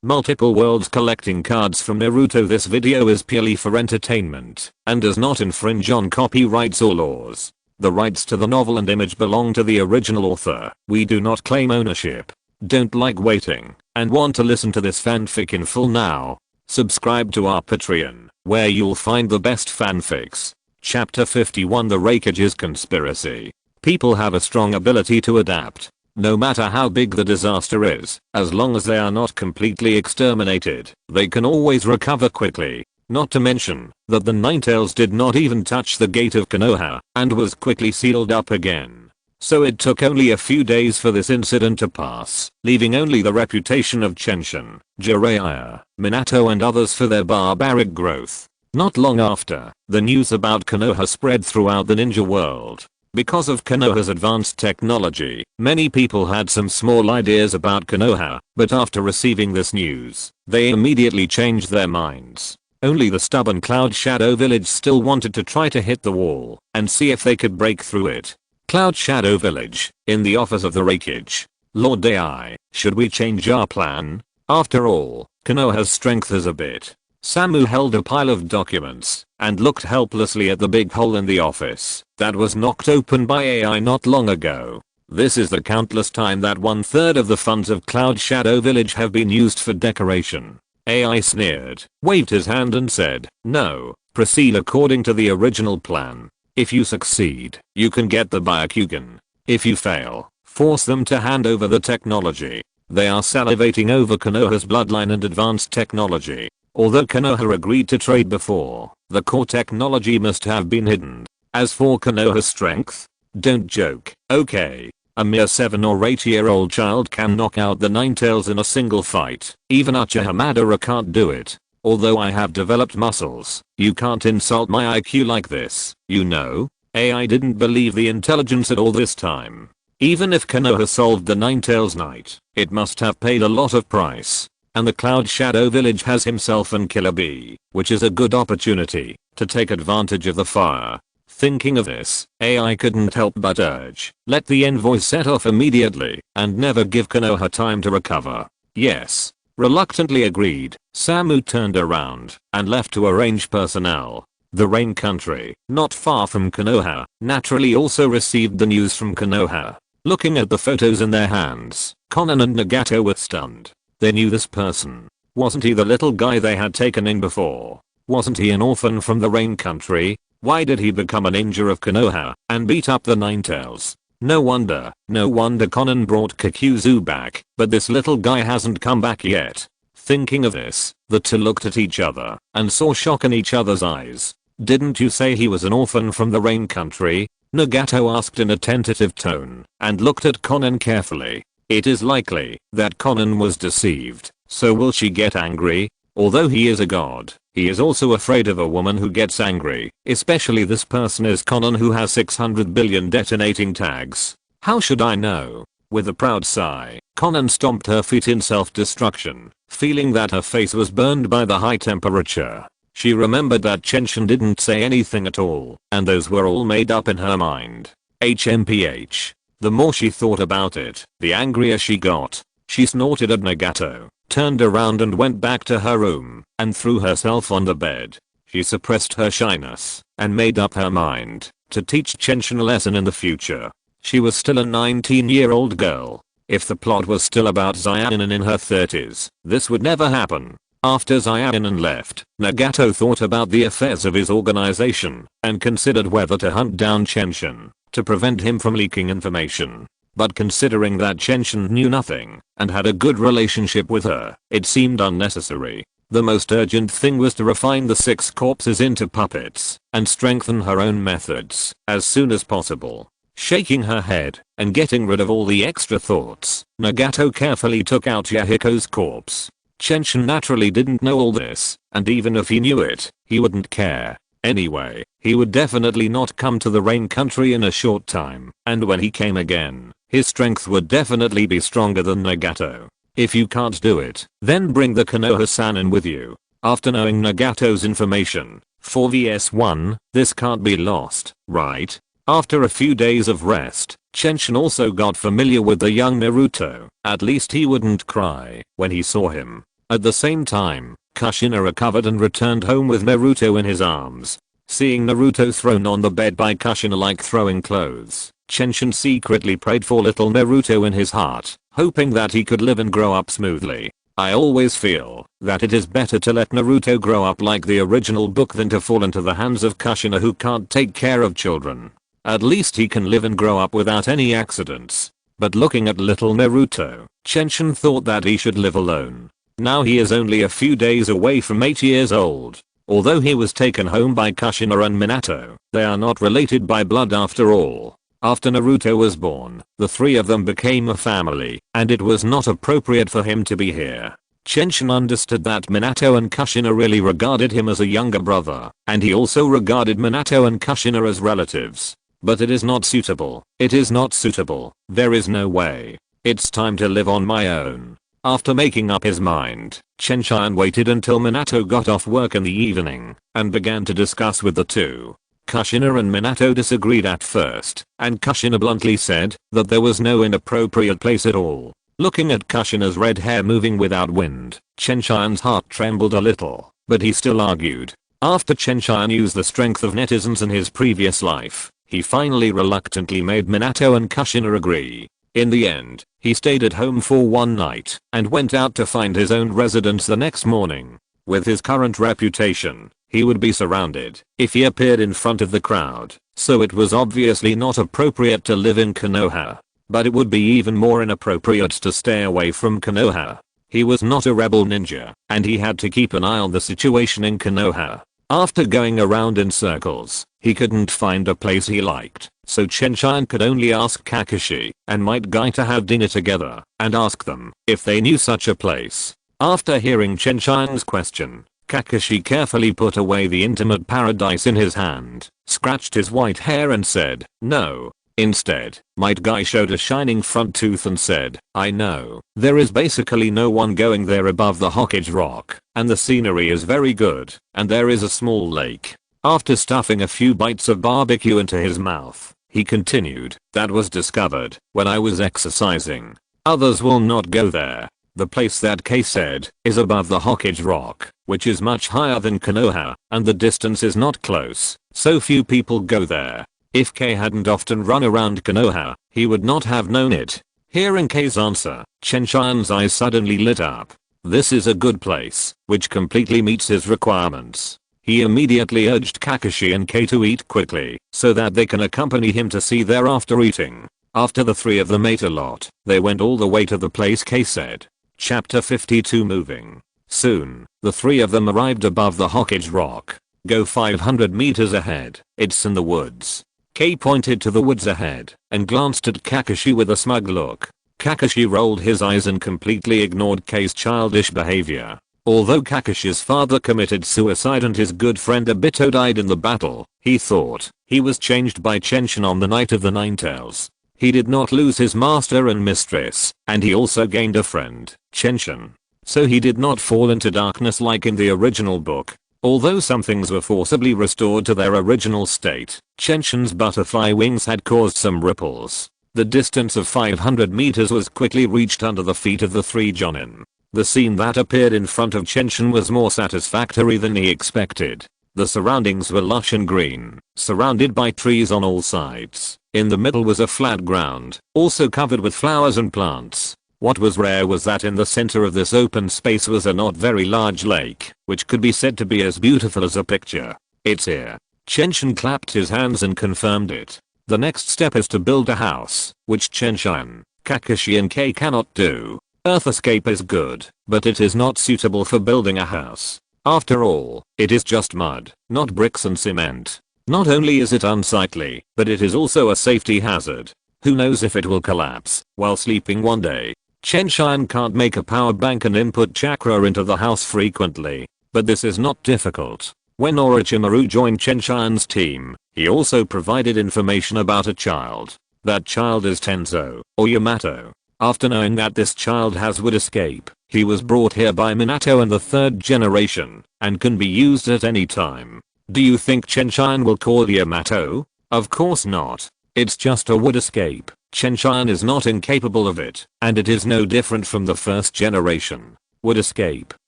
multiple worlds collecting cards from Naruto. This video is purely for entertainment and does not infringe on copyrights or laws. The rights to the novel and image belong to the original author. We do not claim ownership. Don't like waiting and want to listen to this fanfic in full now? Subscribe to our Patreon, where you'll find the best fanfics. Chapter 51, The Raikage's Conspiracy. People have a strong ability to adapt. No matter how big the disaster is, as long as they are not completely exterminated, they can always recover quickly. Not to mention that the Ninetales did not even touch the gate of Konoha and was quickly sealed up again. So it took only a few days for this incident to pass, leaving only the reputation of Chen Tian, Jiraiya, Minato and others for their barbaric growth. Not long after, the news about Konoha spread throughout the ninja world. Because of Konoha's advanced technology, many people had some small ideas about Konoha, but after receiving this news, they immediately changed their minds. Only the stubborn Cloud Shadow Village still wanted to try to hit the wall and see if they could break through it. Cloud Shadow Village, in the office of the Raikage. Lord Dai, should we change our plan? After all, Konoha's strength is a bit. Samu held a pile of documents and looked helplessly at the big hole in the office that was knocked open by AI not long ago. This is the countless time that 1/3 of the funds of Cloud Shadow Village have been used for decoration. AI sneered, waved his hand and said, no, proceed according to the original plan. If you succeed, you can get the Byakugan. If you fail, force them to hand over the technology. They are salivating over Konoha's bloodline and advanced technology. Although Konoha agreed to trade before, the core technology must have been hidden. As for Konoha's strength, don't joke, okay? A mere 7 or 8-year-old child can knock out the Ninetales in a single fight. Even Uchiha Madara can't do it. Although I have developed muscles, you can't insult my IQ like this, you know? AI didn't believe the intelligence at all this time. Even if Konoha solved the Ninetales night, it must have paid a lot of price. And the Cloud Shadow Village has himself and Killer Bee, which is a good opportunity to take advantage of the fire. Thinking of this, AI couldn't help but urge, let the envoy set off immediately and never give Konoha time to recover. Yes. Reluctantly agreed, Samu turned around and left to arrange personnel. The Rain Country, not far from Konoha, naturally also received the news from Konoha. Looking at the photos in their hands, Konan and Nagato were stunned. They knew this person. Wasn't he the little guy they had taken in before? Wasn't he an orphan from the Rain Country? Why did he become a ninja of Konoha and beat up the Ninetales? No wonder Konan brought Kakuzu back, but this little guy hasn't come back yet. Thinking of this, the two looked at each other and saw shock in each other's eyes. Didn't you say he was an orphan from the Rain Country? Nagato asked in a tentative tone and looked at Konan carefully. It is likely that Konan was deceived, so will she get angry? Although he is a god, he is also afraid of a woman who gets angry, especially this person is Konan who has 600 billion detonating tags. How should I know? With a proud sigh, Konan stomped her feet in self-destruction, feeling that her face was burned by the high temperature. She remembered that Chen Tian didn't say anything at all, and those were all made up in her mind. HMPH. The more she thought about it, the angrier she got. She snorted at Nagato, turned around and went back to her room, and threw herself on the bed. She suppressed her shyness, and made up her mind to teach Chen Tian a lesson in the future. She was still a 19-year-old girl. If the plot was still about Xiaonan in her 30s, this would never happen. After Xiaonan left, Nagato thought about the affairs of his organization, and considered whether to hunt down Chen Tian to prevent him from leaking information. But considering that Chen Tian knew nothing and had a good relationship with her, it seemed unnecessary. The most urgent thing was to refine the 6 corpses into puppets and strengthen her own methods as soon as possible. Shaking her head and getting rid of all the extra thoughts, Nagato carefully took out Yahiko's corpse. Chen Tian naturally didn't know all this, and even if he knew it, he wouldn't care. Anyway, he would definitely not come to the Rain Country in a short time, and when he came again, his strength would definitely be stronger than Nagato. If you can't do it, then bring the Konoha-san in with you. After knowing Nagato's information, 4 vs 1, this can't be lost, right? After a few days of rest, Chen Tian also got familiar with the young Naruto. At least he wouldn't cry when he saw him. At the same time, Kushina recovered and returned home with Naruto in his arms. Seeing Naruto thrown on the bed by Kushina like throwing clothes, Chen Tian secretly prayed for little Naruto in his heart, hoping that he could live and grow up smoothly. I always feel that it is better to let Naruto grow up like the original book than to fall into the hands of Kushina who can't take care of children. At least he can live and grow up without any accidents. But looking at little Naruto, Chen Tian thought that he should live alone. Now he is only a few days away from 8 years old. Although he was taken home by Kushina and Minato, they are not related by blood after all. After Naruto was born, the three of them became a family, and it was not appropriate for him to be here. Chen Tian understood that Minato and Kushina really regarded him as a younger brother, and he also regarded Minato and Kushina as relatives. But it is not suitable. It is not suitable. There is no way. It's time to live on my own. After making up his mind, Chen Tian waited until Minato got off work in the evening and began to discuss with the two. Kushina and Minato disagreed at first, and Kushina bluntly said that there was no inappropriate place at all. Looking at Kushina's red hair moving without wind, Chen Tian's heart trembled a little, but he still argued. After Chen Tian used the strength of netizens in his previous life, he finally reluctantly made Minato and Kushina agree. In the end, he stayed at home for one night and went out to find his own residence the next morning. With his current reputation, he would be surrounded if he appeared in front of the crowd, so it was obviously not appropriate to live in Konoha. But it would be even more inappropriate to stay away from Konoha. He was not a rebel ninja, and he had to keep an eye on the situation in Konoha. After going around in circles, he couldn't find a place he liked, so Chen Tian could only ask Kakashi and Might Guy to have dinner together and ask them if they knew such a place. After hearing Chen Tian's question, Kakashi carefully put away the intimate paradise in his hand, scratched his white hair and said, "No." Instead, Might Guy showed a shining front tooth and said, "I know. There is basically no one going there above the Hokage rock, and the scenery is very good, and there is a small lake." After stuffing a few bites of barbecue into his mouth, he continued, "That was discovered when I was exercising. Others will not go there. The place that K said is above the Hokage rock, which is much higher than Konoha, and the distance is not close, so few people go there. If K hadn't often run around Konoha, he would not have known it." Hearing K's answer, Chen Tian's eyes suddenly lit up. This is a good place, which completely meets his requirements. He immediately urged Kakashi and K to eat quickly, so that they can accompany him to see thereafter eating. After the three of them ate a lot, they went all the way to the place K said. Chapter 52 Moving. Soon, the three of them arrived above the Hokage rock. Go 500 meters ahead, it's in the woods. K pointed to the woods ahead and glanced at Kakashi with a smug look. Kakashi rolled his eyes and completely ignored K's childish behavior. Although Kakashi's father committed suicide and his good friend Obito died in the battle, he thought he was changed by Chen Tian on the night of the Nine Tails. He did not lose his master and mistress, and he also gained a friend, Chen Tian. So he did not fall into darkness like in the original book. Although some things were forcibly restored to their original state, Chen Tian's butterfly wings had caused some ripples. The distance of 500 meters was quickly reached under the feet of the three Jonin. The scene that appeared in front of Chen Tian was more satisfactory than he expected. The surroundings were lush and green, surrounded by trees on all sides. In the middle was a flat ground, also covered with flowers and plants. What was rare was that in the center of this open space was a not very large lake, which could be said to be as beautiful as a picture. "It's here." Chen Tian clapped his hands and confirmed it. The next step is to build a house, which Chen Tian, Kakashi and K cannot do. Earth escape is good, but it is not suitable for building a house. After all, it is just mud, not bricks and cement. Not only is it unsightly, but it is also a safety hazard. Who knows if it will collapse while sleeping one day. Chen Tian can't make a power bank and input chakra into the house frequently, but this is not difficult. When Orochimaru joined Chen Tian's team, he also provided information about a child. That child is Tenzo, or Yamato. After knowing that this child has wood escape, he was brought here by Minato and the third generation, and can be used at any time. Do you think Chen Tian will call Yamato? Of course not. It's just a wood escape. Chen Tian is not incapable of it, and it is no different from the first generation. would escape.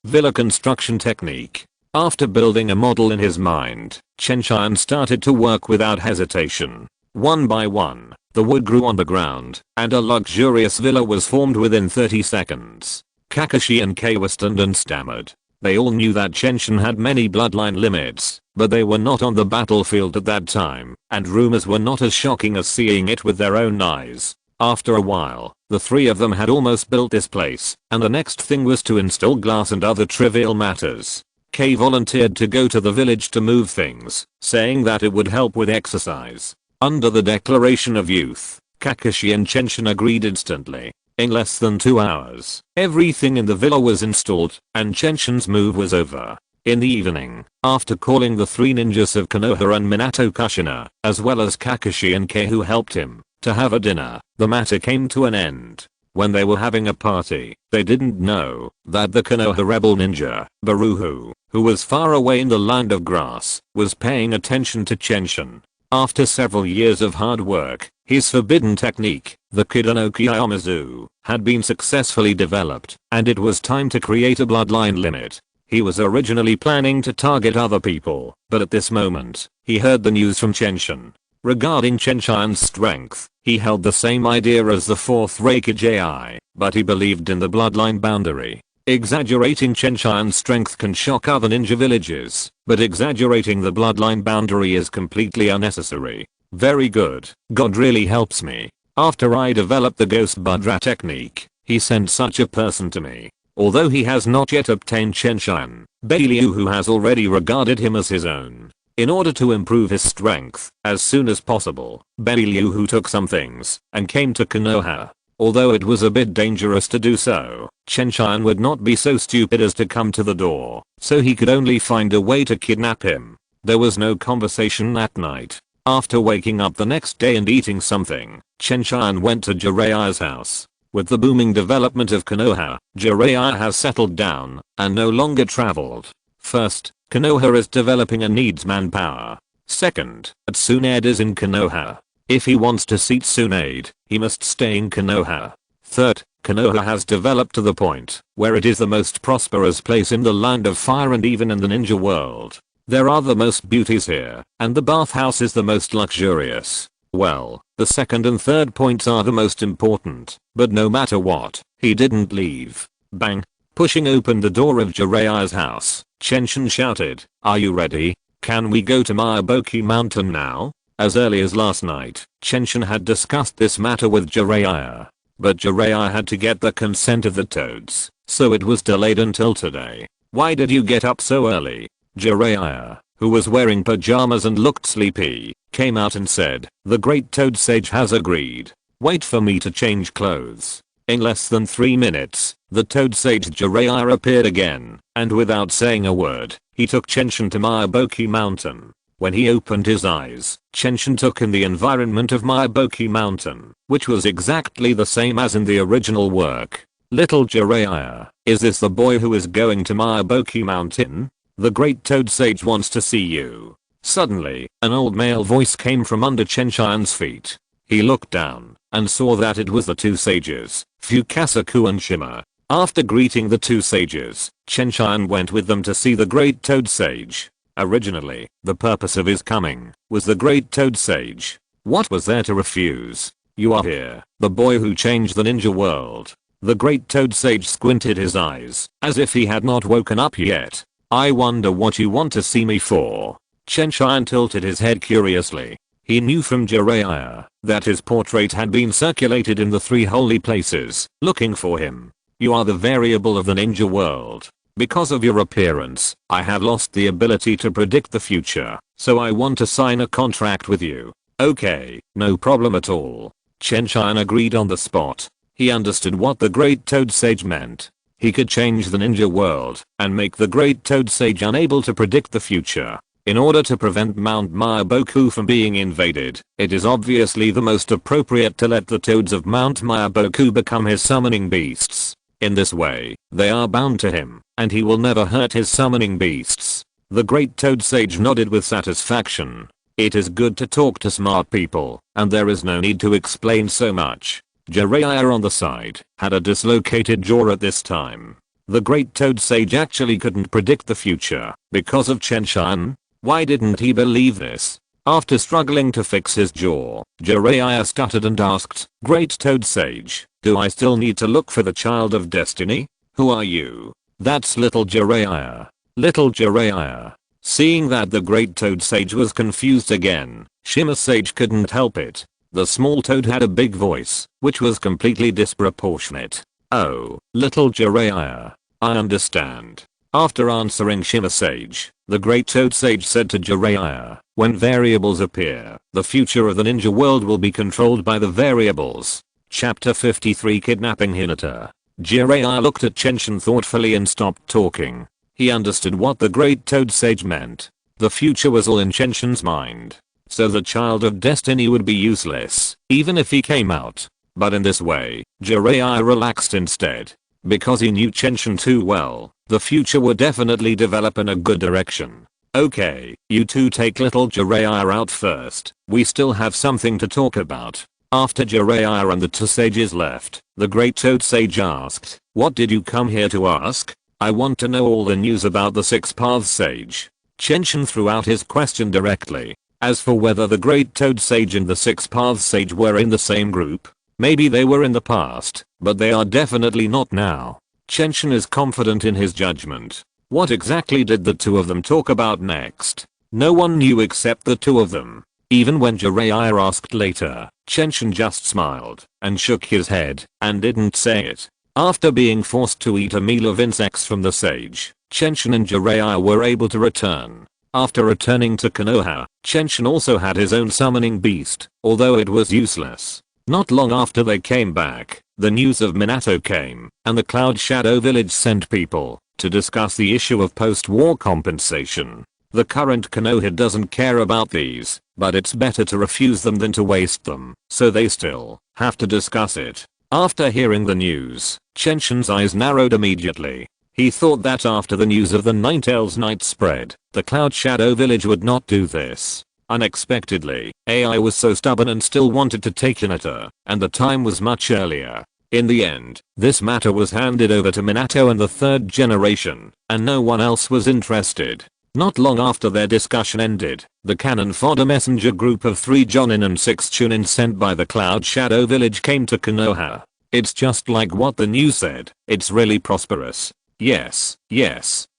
Villa construction technique. After building a model in his mind, Chen Tian started to work without hesitation. One by one, the wood grew on the ground, and a luxurious villa was formed within 30 seconds. Kakashi and Kei were stunned and stammered. They all knew that Chen Tian had many bloodline limits, but they were not on the battlefield at that time, and rumors were not as shocking as seeing it with their own eyes. After a while, the three of them had almost built this place, and the next thing was to install glass and other trivial matters. Kei volunteered to go to the village to move things, saying that it would help with exercise. Under the declaration of youth, Kakashi and Chen Tian agreed instantly. In less than 2 hours, everything in the villa was installed, and Chen Tian's move was over. In the evening, after calling the three ninjas of Konoha and Minato Kushina, as well as Kakashi and Kei who helped him, to have a dinner, the matter came to an end. When they were having a party, they didn't know that the Konoha rebel ninja, Baruhu, who was far away in the land of grass, was paying attention to Chen Tian. After several years of hard work, his forbidden technique, the Kidanoki Yamazu, had been successfully developed, and it was time to create a bloodline limit. He was originally planning to target other people, but at this moment, he heard the news from Chen Tian. Regarding Chen Tian's strength, he held the same idea as the fourth Raikage, but he believed in the bloodline boundary. Exaggerating Chen Tian's strength can shock other ninja villages, but exaggerating the bloodline boundary is completely unnecessary. Very good. God really helps me. After I developed the Ghost Budra technique, he sent such a person to me. Although he has not yet obtained Chen Tian, Bailiu who has already regarded him as his own. In order to improve his strength, as soon as possible, Bailiu who took some things, and came to Konoha. Although it was a bit dangerous to do so, Chen Tian would not be so stupid as to come to the door, so he could only find a way to kidnap him. There was no conversation that night. After waking up the next day and eating something, Chen Tian went to Jiraiya's house. With the booming development of Konoha, Jiraiya has settled down, and no longer traveled. First, Konoha is developing and needs manpower. Second, Tsunade is in Konoha. If he wants to seat Tsunade, he must stay in Konoha. Third, Konoha has developed to the point where it is the most prosperous place in the land of fire and even in the ninja world. There are the most beauties here, and the bathhouse is the most luxurious. Well, the second and third points are the most important, but no matter what, he didn't leave. Bang! Pushing open the door of Jiraiya's house, Chen Tian shouted, "Are you ready? Can we go to Miyaboki Mountain now?" As early as last night, Chen Tian had discussed this matter with Jiraiya. But Jiraiya had to get the consent of the toads, so it was delayed until today. "Why did you get up so early?" Jiraiya, who was wearing pajamas and looked sleepy, came out and said, "The great toad sage has agreed. Wait for me to change clothes." In less than 3 minutes, the toad sage Jiraiya appeared again, and without saying a word, he took Chen Tian to Miyaboki Mountain. When he opened his eyes, Chen Tian took in the environment of Miyaboki Mountain, which was exactly the same as in the original work. "Little Jiraiya, is this the boy who is going to Miyaboki Mountain? The great toad sage wants to see you." Suddenly, an old male voice came from under Chen Tian's feet. He looked down, and saw that it was the two sages, Fukasaku and Shima. After greeting the two sages, Chen Tian went with them to see the great toad sage. Originally, the purpose of his coming was the great toad sage. What was there to refuse? "You are here, the boy who changed the ninja world." The great toad sage squinted his eyes, as if he had not woken up yet. "I wonder what you want to see me for." Chen Tian tilted his head curiously. He knew from Jiraiya that his portrait had been circulated in the 3 holy places, looking for him. "You are the variable of the ninja world. Because of your appearance, I have lost the ability to predict the future, so I want to sign a contract with you." "Okay, no problem at all." Chen Tian agreed on the spot. He understood what the great toad sage meant. He could change the ninja world and make the great toad sage unable to predict the future. In order to prevent Mount Miyaboku from being invaded, it is obviously the most appropriate to let the toads of Mount Miyaboku become his summoning beasts. In this way, they are bound to him, and he will never hurt his summoning beasts. The great toad sage nodded with satisfaction. It is good to talk to smart people, and there is no need to explain so much. Jiraiya on the side had a dislocated jaw at this time. The Great Toad Sage actually couldn't predict the future because of Chen Tian? Why didn't he believe this? After struggling to fix his jaw, Jiraiya stuttered and asked, Great Toad Sage, do I still need to look for the Child of Destiny? Who are you? That's little Jiraiya. Little Jiraiya. Seeing that the Great Toad Sage was confused again, Shima Sage couldn't help it. The small toad had a big voice, which was completely disproportionate. Oh, little Jiraiya. I understand. After answering Shima Sage, the Great Toad Sage said to Jiraiya, when variables appear, the future of the ninja world will be controlled by the variables. Chapter 53 Kidnapping Hinata. Jiraiya looked at Chen Tian thoughtfully and stopped talking. He understood what the Great Toad Sage meant. The future was all in Chen Tian's mind. So the Child of Destiny would be useless, even if he came out. But in this way, Jiraiya relaxed instead. Because he knew Chen Tian too well, the future would definitely develop in a good direction. Okay, you two take little Jiraiya out first. We still have something to talk about. After Jiraiya and the two sages left, the Great Toad Sage asked, what did you come here to ask? I want to know all the news about the Six Paths Sage. Chen Tian threw out his question directly. As for whether the Great Toad Sage and the Six Paths Sage were in the same group, maybe they were in the past, but they are definitely not now. Chen Tian is confident in his judgment. What exactly did the two of them talk about next? No one knew except the two of them. Even when Jiraiya asked later, Chen Tian just smiled and shook his head and didn't say it. After being forced to eat a meal of insects from the sage, Chen Tian and Jiraiya were able to return. After returning to Konoha, Chen Tian also had his own summoning beast, although it was useless. Not long after they came back, the news of Minato came, and the Cloud Shadow Village sent people to discuss the issue of post-war compensation. The current Konoha doesn't care about these, but it's better to refuse them than to waste them, so they still have to discuss it. After hearing the news, Chen Tian's eyes narrowed immediately. He thought that after the news of the Ninetales night spread, the Cloud Shadow Village would not do this. Unexpectedly, AI was so stubborn and still wanted to take Hinata, and the time was much earlier. In the end, this matter was handed over to Minato and the third generation, and no one else was interested. Not long after their discussion ended, the cannon fodder messenger group of 3 Jonin and 6 Chunin sent by the Cloud Shadow Village came to Konoha. It's just like what the news said, it's really prosperous. Yes,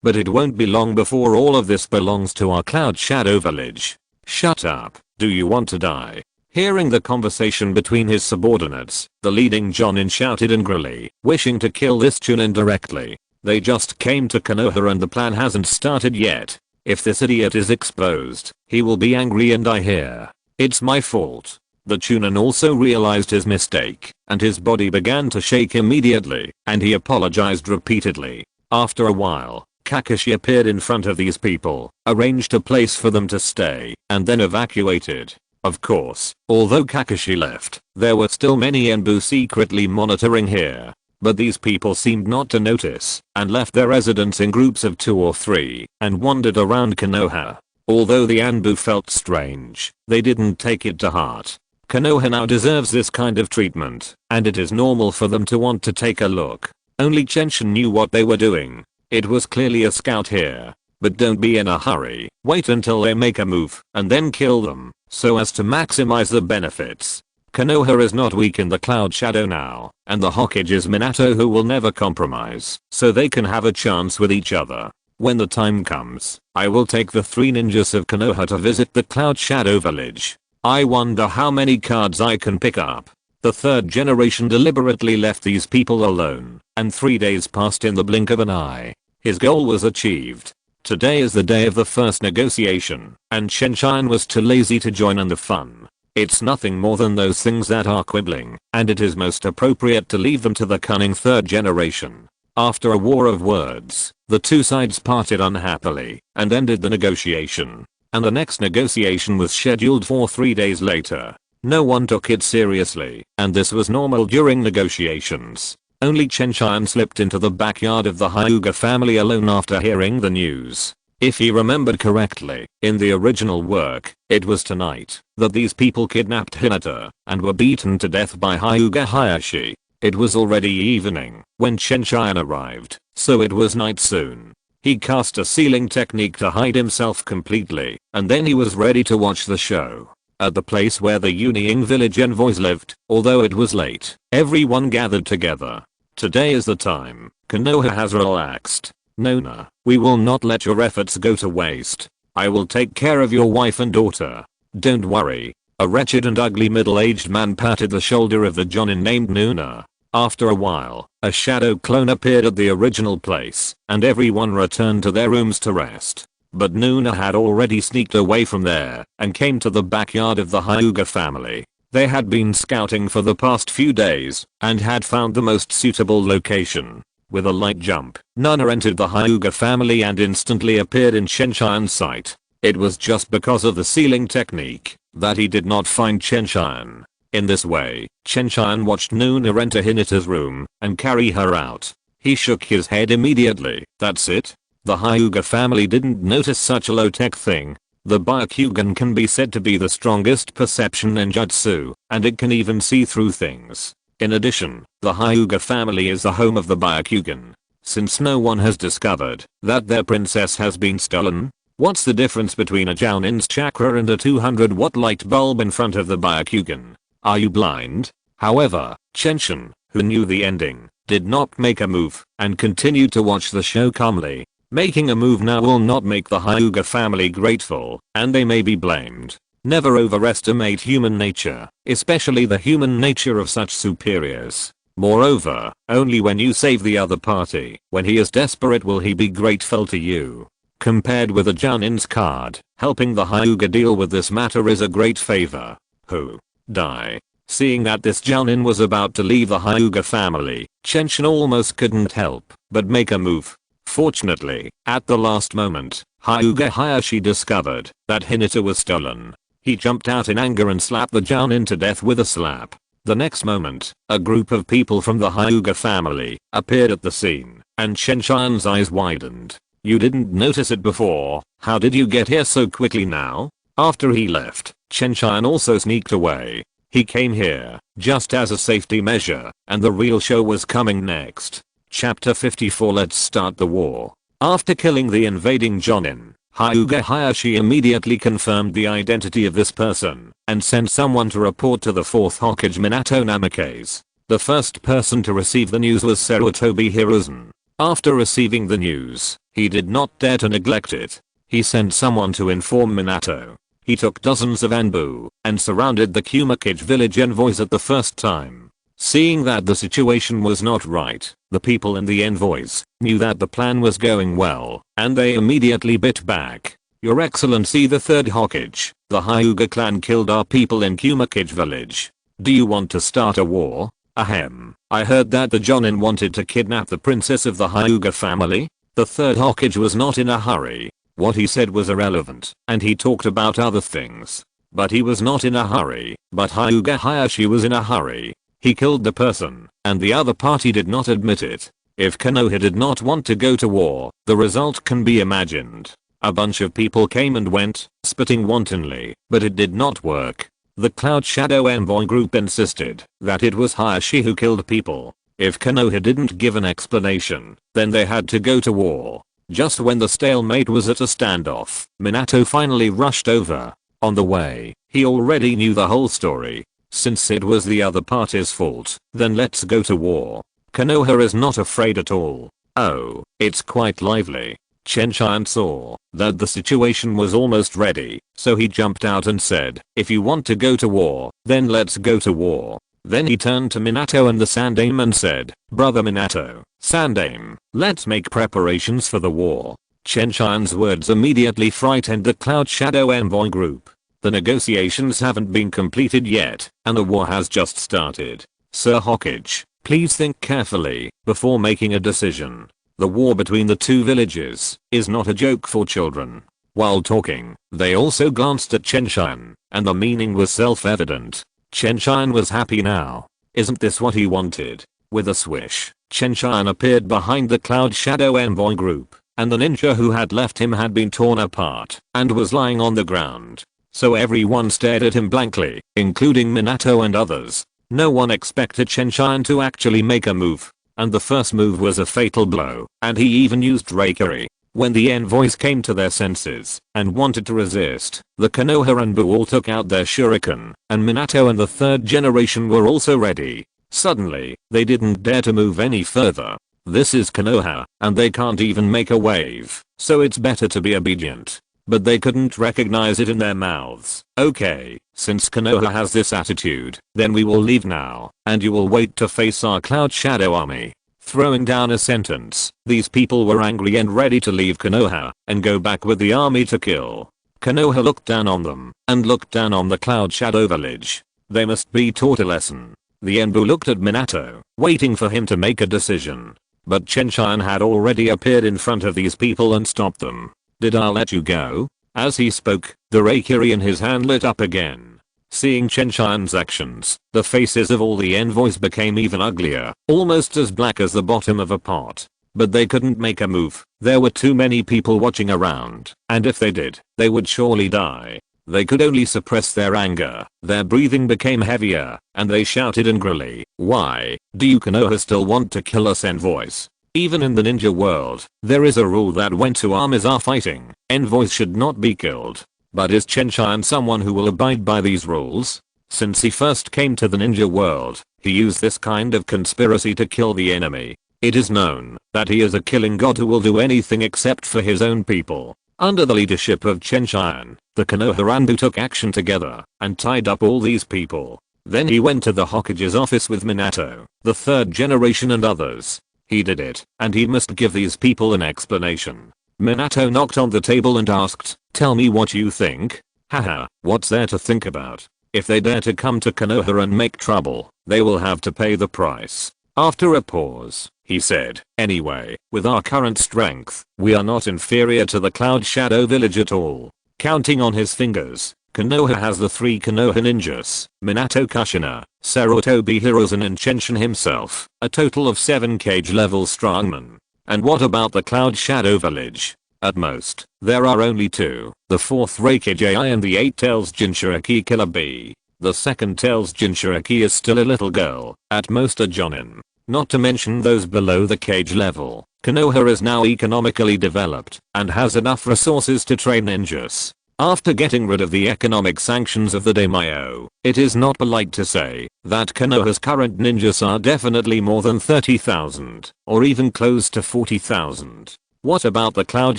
but it won't be long before all of this belongs to our Cloud Shadow Village. Shut up, do you want to die? Hearing the conversation between his subordinates, the leading Jonin shouted angrily, wishing to kill this Chunin directly. They just came to Konoha and the plan hasn't started yet. If this idiot is exposed, he will be angry and I hear. It's my fault. The Chunin also realized his mistake, and his body began to shake immediately, and he apologized repeatedly. After a while, Kakashi appeared in front of these people, arranged a place for them to stay, and then evacuated. Of course, although Kakashi left, there were still many Enbu secretly monitoring here. But these people seemed not to notice, and left their residence in groups of 2 or 3, and wandered around Konoha. Although the Anbu felt strange, they didn't take it to heart. Konoha now deserves this kind of treatment, and it is normal for them to want to take a look. Only Chen Tian knew what they were doing. It was clearly a scout here. But don't be in a hurry, wait until they make a move, and then kill them, so as to maximize the benefits. Konoha is not weak in the Cloud Shadow now, and the Hokage is Minato who will never compromise, so they can have a chance with each other. When the time comes, I will take the 3 ninjas of Konoha to visit the Cloud Shadow Village. I wonder how many cards I can pick up. The third generation deliberately left these people alone, and 3 days passed in the blink of an eye. His goal was achieved. Today is the day of the first negotiation, and Chen Tian was too lazy to join in the fun. It's nothing more than those things that are quibbling, and it is most appropriate to leave them to the cunning third generation. After a war of words, the two sides parted unhappily, and ended the negotiation. And the next negotiation was scheduled for 3 days later. No one took it seriously, and this was normal during negotiations. Only Chen Tian slipped into the backyard of the Hyuga family alone after hearing the news. If he remembered correctly, in the original work, it was tonight that these people kidnapped Hinata and were beaten to death by Hyuga Hayashi. It was already evening when Chen Tian arrived, so it was night soon. He cast a sealing technique to hide himself completely, and then he was ready to watch the show. At the place where the Uniying village envoys lived, although it was late, everyone gathered together. Today is the time. Konoha has relaxed. Nona, we will not let your efforts go to waste. I will take care of your wife and daughter. Don't worry. A wretched and ugly middle-aged man patted the shoulder of the Jonin named Nuna. After a while, a shadow clone appeared at the original place, and everyone returned to their rooms to rest. But Nuna had already sneaked away from there and came to the backyard of the Hyuga family. They had been scouting for the past few days and had found the most suitable location. With a light jump, Nuna entered the Hyuga family and instantly appeared in Chen Tian's sight. It was just because of the sealing technique that he did not find Chen Tian. In this way, Chen Tian watched Nuna enter Hinata's room and carry her out. He shook his head immediately. That's it? The Hyuga family didn't notice such a low-tech thing. The Byakugan can be said to be the strongest perception ninjutsu, and it can even see through things. In addition, the Hyuga family is the home of the Byakugan. Since no one has discovered that their princess has been stolen, what's the difference between a Jounin's chakra and a 200-watt light bulb in front of the Byakugan? Are you blind? However, Chen Tian, who knew the ending, did not make a move and continued to watch the show calmly. Making a move now will not make the Hyuga family grateful, and they may be blamed. Never overestimate human nature, especially the human nature of such superiors. Moreover, only when you save the other party, when he is desperate, will he be grateful to you. Compared with a Jounin's card, helping the Hyuga deal with this matter is a great favor. Who? Die. Seeing that this Jounin was about to leave the Hyuga family, Chen Tian almost couldn't help but make a move. Fortunately, at the last moment, Hyuga Hayashi discovered that Hinata was stolen. He jumped out in anger and slapped the Jounin to death with a slap. The next moment, a group of people from the Hyuga family appeared at the scene, and Chen Tian's eyes widened. You didn't notice it before, how did you get here so quickly now? After he left, Chen Tian also sneaked away. He came here, just as a safety measure, and the real show was coming next. Chapter 54. Let's start the war. After killing the invading Jounin, Hyuga Hayashi immediately confirmed the identity of this person and sent someone to report to the 4th Hokage Minato Namikaze. The first person to receive the news was Sarutobi Hiruzen. After receiving the news, he did not dare to neglect it. He sent someone to inform Minato. He took dozens of Anbu and surrounded the Kumakage village envoys at the first time. Seeing that the situation was not right, the people in the envoys knew that the plan was going well, and they immediately bit back. Your Excellency the 3rd Hokage, the Hyuga clan killed our people in Kumakage village. Do you want to start a war? Ahem. I heard that the Jounin wanted to kidnap the princess of the Hyuga family. The 3rd Hokage was not in a hurry. What he said was irrelevant, and he talked about other things. But he was not in a hurry, but Hyuga Hayashi was in a hurry. He killed the person, and the other party did not admit it. If Konoha did not want to go to war, the result can be imagined. A bunch of people came and went, spitting wantonly, but it did not work. The Cloud Shadow Envoy group insisted that it was Hayashi who killed people. If Konoha didn't give an explanation, then they had to go to war. Just when the stalemate was at a standoff, Minato finally rushed over. On the way, he already knew the whole story. Since it was the other party's fault, then let's go to war. Konoha is not afraid at all. Oh, it's quite lively. Chen Tian saw that the situation was almost ready, so he jumped out and said, if you want to go to war, then let's go to war. Then he turned to Minato and the Sandaime and said, Brother Minato, Sandaime, let's make preparations for the war. Chen Tian's words immediately frightened the Cloud Shadow Envoy group. The negotiations haven't been completed yet, and the war has just started. Sir Hokage, please think carefully before making a decision. The war between the two villages is not a joke for children. While talking, they also glanced at Chen Tian, and the meaning was self-evident. Chen Tian was happy now. Isn't this what he wanted? With a swish, Chen Tian appeared behind the Cloud Shadow Envoy group, and the ninja who had left him had been torn apart and was lying on the ground. So everyone stared at him blankly, including Minato and others. No one expected Chen Tian to actually make a move. And the first move was a fatal blow, and he even used Reikiri. When the envoys came to their senses and wanted to resist, the Konoha and Bu all took out their shuriken, and Minato and the third generation were also ready. Suddenly, they didn't dare to move any further. This is Konoha, and they can't even make a wave, so it's better to be obedient. But they couldn't recognize it in their mouths. Okay, since Konoha has this attitude, then we will leave now, and you will wait to face our Cloud Shadow army. Throwing down a sentence, these people were angry and ready to leave Konoha and go back with the army to kill. Konoha looked down on them and looked down on the Cloud Shadow village. They must be taught a lesson. The Enbu looked at Minato, waiting for him to make a decision. But Chen Tian had already appeared in front of these people and stopped them. Did I let you go? As he spoke, the Reikiri in his hand lit up again. Seeing Chen Tian's actions, the faces of all the envoys became even uglier, almost as black as the bottom of a pot. But they couldn't make a move. There were too many people watching around, and if they did, they would surely die. They could only suppress their anger. Their breathing became heavier, and they shouted angrily, "Why do you Konoha still want to kill us envoys? Even in the ninja world, there is a rule that when two armies are fighting, envoys should not be killed. But is Chen Tian someone who will abide by these rules? Since he first came to the ninja world, he used this kind of conspiracy to kill the enemy. It is known that he is a killing god who will do anything except for his own people." Under the leadership of Chen Tian, the Konoha and Bu took action together and tied up all these people. Then he went to the Hokage's office with Minato, the third generation and others. He did it, and he must give these people an explanation. Minato knocked on the table and asked, "Tell me what you think." Haha, what's there to think about? If they dare to come to Konoha and make trouble, they will have to pay the price. After a pause, he said, "Anyway, with our current strength, we are not inferior to the Cloud Shadow village at all." Counting on his fingers, Konoha has the 3 Konoha ninjas, Minato, Kushina, Sarutobi Hiruzen and Chen himself, a total of 7 cage level strongmen. And what about the Cloud Shadow village? At most, there are only 2, the 4th Reikiji and the 8 Tails Jinchuriki Killer Bee. The 2nd Tails Jinchuriki is still a little girl, at most a jonin. Not to mention those below the cage level. Konoha is now economically developed and has enough resources to train ninjas. After getting rid of the economic sanctions of the daimyo, it is not polite to say that Konoha's current ninjas are definitely more than 30,000, or even close to 40,000. What about the Cloud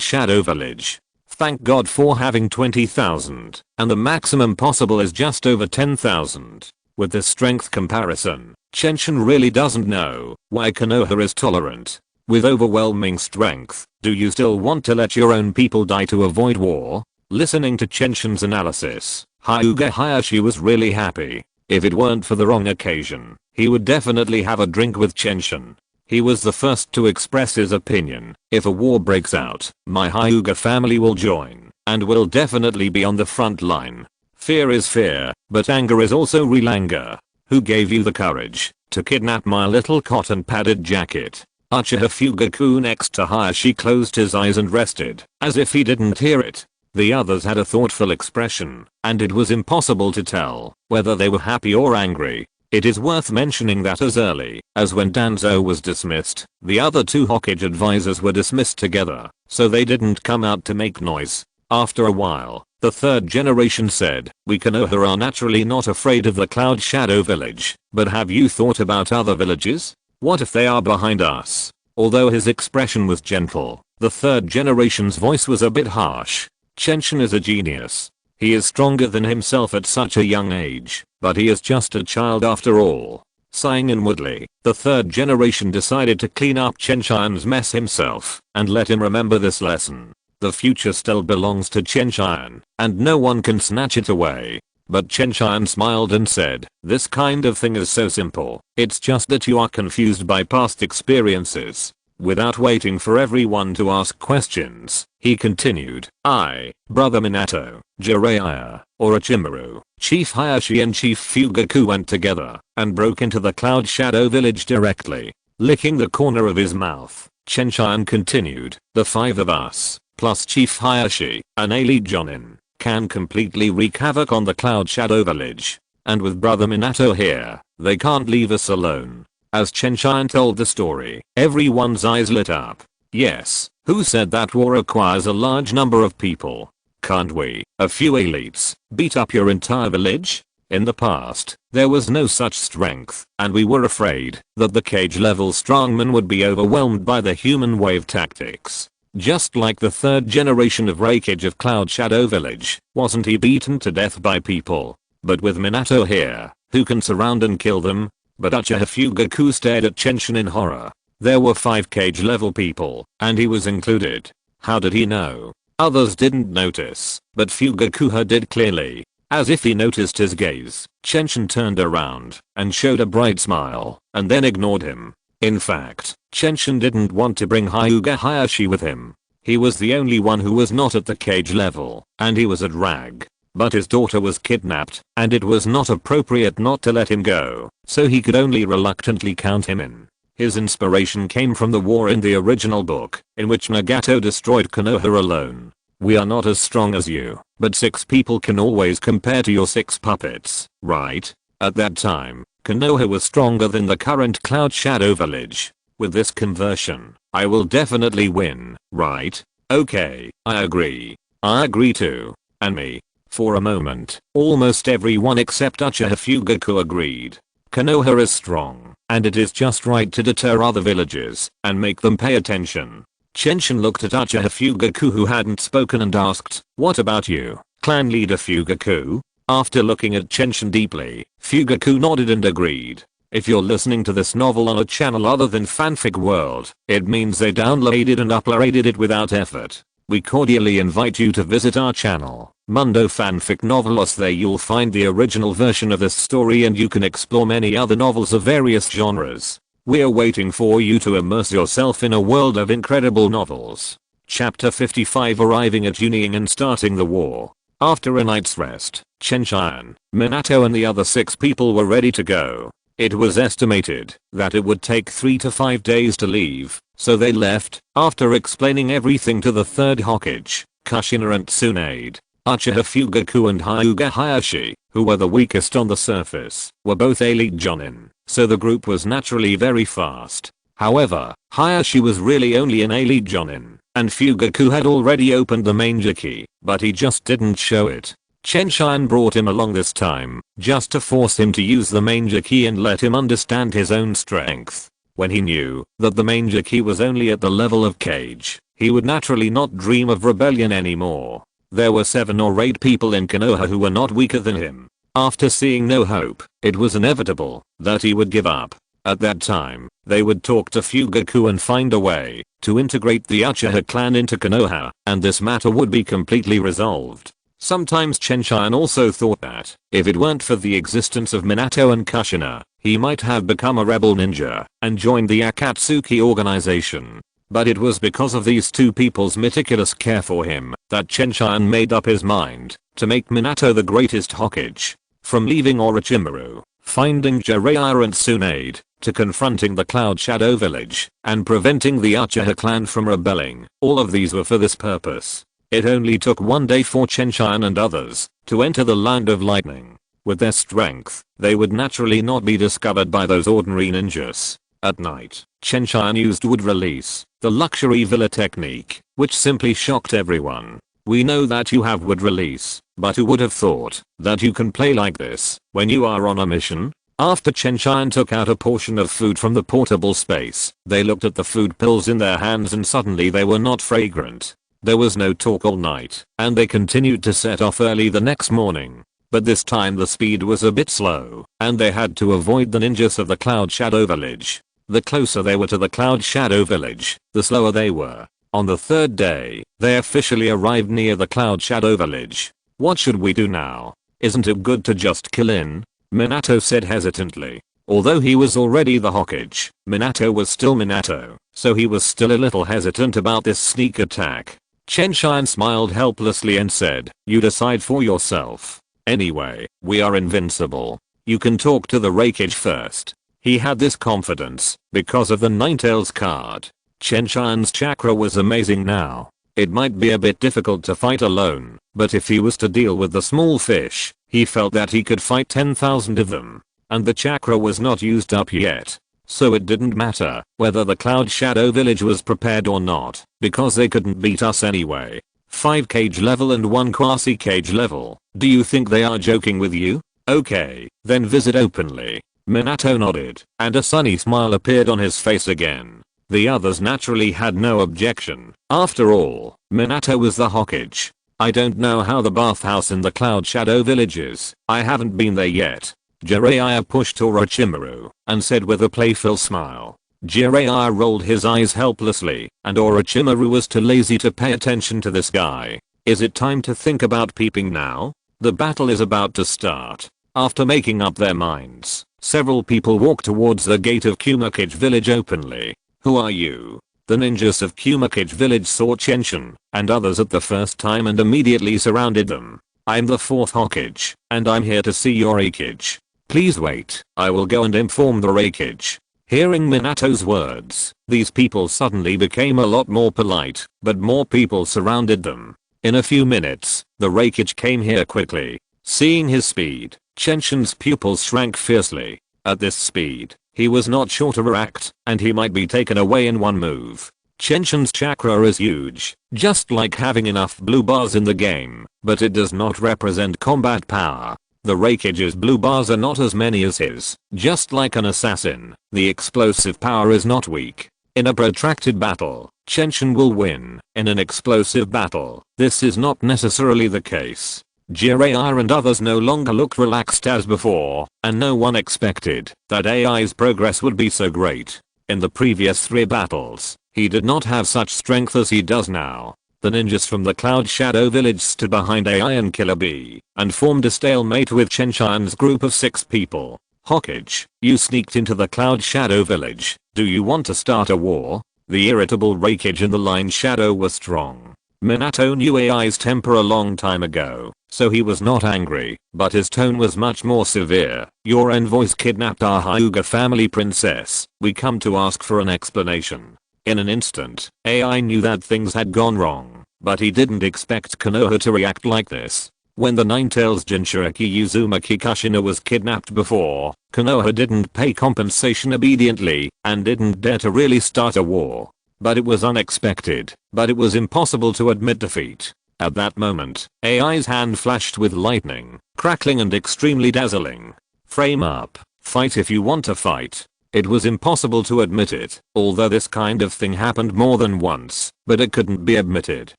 Shadow village? Thank God for having 20,000, and the maximum possible is just over 10,000. With this strength comparison, Chen really doesn't know why Konoha is tolerant. With overwhelming strength, do you still want to let your own people die to avoid war? Listening to Chenshin's analysis, Hyuga Hayashi was really happy. If it weren't for the wrong occasion, he would definitely have a drink with Chenshin. He was the first to express his opinion. If a war breaks out, my Hyuga family will join, and will definitely be on the front line. Fear is fear, but anger is also real anger. Who gave you the courage to kidnap my little cotton padded jacket? Uchiha Fugaku next to Hayashi closed his eyes and rested, as if he didn't hear it. The others had a thoughtful expression, and it was impossible to tell whether they were happy or angry. It is worth mentioning that as early as when Danzo was dismissed, the other 2 Hokage advisors were dismissed together, so they didn't come out to make noise. After a while, the 3rd generation said, "We Konoha are naturally not afraid of the Cloud Shadow village, but have you thought about other villages? What if they are behind us?" Although his expression was gentle, the 3rd generation's voice was a bit harsh. Chenshin is a genius. He is stronger than himself at such a young age, but he is just a child after all. Sighing inwardly, the 3rd generation decided to clean up Chenshin's mess himself and let him remember this lesson. The future still belongs to Chenshin, and no one can snatch it away. But Chenshin smiled and said, "This kind of thing is so simple. It's just that you are confused by past experiences." Without waiting for everyone to ask questions, he continued, Brother Minato, Jiraiya, Orochimaru, Chief Hayashi and Chief Fugaku went together and broke into the Cloud Shadow village directly." Licking the corner of his mouth, Chenshin continued, "The 5 of us, plus Chief Hayashi, an elite jonin, can completely wreak havoc on the Cloud Shadow village. And with brother Minato here, they can't leave us alone. As Chen Tian told the story, everyone's eyes lit up. Yes, who said that war requires a large number of people? Can't we, a few elites, beat up your entire village? In the past, there was no such strength, and we were afraid that the cage level strongmen would be overwhelmed by the human wave tactics. Just like the third generation of Raikage of Cloud Shadow Village, wasn't he beaten to death by people? But with Minato here, who can surround and kill them? But Uchiha Fugaku stared at Chenshin in horror. There were 5 cage level people, and he was included. How did he know? Others didn't notice, but Fugakuha did clearly. As if he noticed his gaze, Chenshin turned around and showed a bright smile, and then ignored him. In fact, Chenshin didn't want to bring Hyuga Hayashi with him. He was the only one who was not at the cage level, and he was at Rag. But his daughter was kidnapped, and it was not appropriate not to let him go, so he could only reluctantly count him in. His inspiration came from the war in the original book, in which Nagato destroyed Konoha alone. We are not as strong as you, but 6 people can always compare to your 6 puppets, right? At that time, Konoha was stronger than the current Cloud Shadow Village. With this conversion, I will definitely win, right? Okay, I agree. I agree too. And me. For a moment, almost everyone except Uchiha Fugaku agreed. Konoha is strong, and it is just right to deter other villages and make them pay attention. Chenshin looked at Uchiha Fugaku who hadn't spoken and asked, "What about you, clan leader Fugaku?" After looking at Chenshin deeply, Fugaku nodded and agreed. If you're listening to this novel on a channel other than Fanfic World, it means they downloaded and uploaded it without effort. We cordially invite you to visit our channel, Mundo Fanfic Novelos. There you'll find the original version of this story and you can explore many other novels of various genres. We're waiting for you to immerse yourself in a world of incredible novels. Chapter 55, Arriving at Union and Starting the War. After a night's rest, Chen Tian, Minato and the other 6 people were ready to go. It was estimated that it would take 3 to 5 days to leave, so they left, after explaining everything to the third Hokage, Kushina and Tsunade. Uchiha Fugaku and Hyuga Hayashi, who were the weakest on the surface, were both elite jonin, so the group was naturally very fast. However, Hayashi was really only an elite jonin, and Fugaku had already opened the Manjiki, but he just didn't show it. Chen Tian brought him along this time, just to force him to use the Manjiki and let him understand his own strength. When he knew that the Manjiki was only at the level of Cage, he would naturally not dream of rebellion anymore. There were 7 or 8 people in Konoha who were not weaker than him. After seeing no hope, it was inevitable that he would give up. At that time, they would talk to Fugaku and find a way to integrate the Uchiha clan into Konoha, and this matter would be completely resolved. Sometimes Chen Tian also thought that, if it weren't for the existence of Minato and Kushina, he might have become a rebel ninja and joined the Akatsuki organization. But it was because of these 2 people's meticulous care for him that Chen Tian made up his mind to make Minato the greatest Hokage. From leaving Orochimaru, finding Jiraiya and Tsunade, to confronting the Cloud Shadow Village and preventing the Uchiha clan from rebelling, all of these were for this purpose. It only took 1 day for Chen Tian and others to enter the Land of Lightning. With their strength, they would naturally not be discovered by those ordinary ninjas. At night, Chen Tian used wood release, the luxury villa technique, which simply shocked everyone. We know that you have wood release, but who would have thought that you can play like this when you are on a mission? After Chen Tian took out a portion of food from the portable space, they looked at the food pills in their hands and suddenly they were not fragrant. There was no talk all night, and they continued to set off early the next morning. But this time the speed was a bit slow, and they had to avoid the ninjas of the Cloud Shadow Village. The closer they were to the Cloud Shadow Village, the slower they were. On the 3rd day, they officially arrived near the Cloud Shadow Village. What should we do now? Isn't it good to just kill in? Minato said hesitantly. Although he was already the Hokage, Minato was still Minato, so he was still a little hesitant about this sneak attack. Chen Tian smiled helplessly and said, "You decide for yourself. Anyway, we are invincible. You can talk to the Raikage first." He had this confidence because of the Ninetales card. Chen Tian's chakra was amazing now. It might be a bit difficult to fight alone, but if he was to deal with the small fish, He felt that he could fight 10,000 of them. And the chakra was not used up yet. So it didn't matter whether the Cloud Shadow Village was prepared or not, because they couldn't beat us anyway. 5 cage level and 1 quasi cage level. Do you think they are joking with you? Okay, then visit openly. Minato nodded, and a sunny smile appeared on his face again. The others naturally had no objection. After all, Minato was the Hokage. I don't know how the bathhouse in the Cloud Shadow Village is. I haven't been there yet. Jiraiya pushed Orochimaru and said with a playful smile. Jiraiya rolled his eyes helplessly, and Orochimaru was too lazy to pay attention to this guy. Is it time to think about peeping now? The battle is about to start. After making up their minds, several people walked towards the gate of Kumakage village openly. Who are you? The ninjas of Kumakage village saw Chen Tian and others at the first time and immediately surrounded them. I'm the 4th Hokage, and I'm here to see your Akage. Please wait, I will go and inform the Akage. Hearing Minato's words, these people suddenly became a lot more polite, but more people surrounded them. In a few minutes, the Akage came here quickly. Seeing his speed, Chen Tian's pupils shrank fiercely. At this speed, he was not sure to react, and he might be taken away in one move. Chen Tian's chakra is huge, just like having enough blue bars in the game, but it does not represent combat power. The Akage's blue bars are not as many as his. Just like an assassin, the explosive power is not weak. In a protracted battle, Chen Tian will win. In an explosive battle, this is not necessarily the case. Jiraiya and others no longer look relaxed as before, and no one expected that AI's progress would be so great. In the previous 3 battles, he did not have such strength as he does now. The ninjas from the Cloud Shadow Village stood behind AI and Killer Bee and formed a stalemate with Chen Tian's group of 6 people. Hokage, you sneaked into the Cloud Shadow Village. Do you want to start a war? The irritable Akage and the Line Shadow were strong. Minato knew AI's temper a long time ago, so he was not angry, but his tone was much more severe. Your envoys kidnapped our Hyuga family princess. We come to ask for an explanation. In an instant, AI knew that things had gone wrong, but he didn't expect Konoha to react like this. When the Nine-Tails Jinchuriki Uzumaki Kushina was kidnapped before, Konoha didn't pay compensation obediently and didn't dare to really start a war. But it was unexpected, but it was impossible to admit defeat. At that moment, AI's hand flashed with lightning, crackling and extremely dazzling. Frame up, fight if you want to fight. It was impossible to admit it, although this kind of thing happened more than once, but it couldn't be admitted.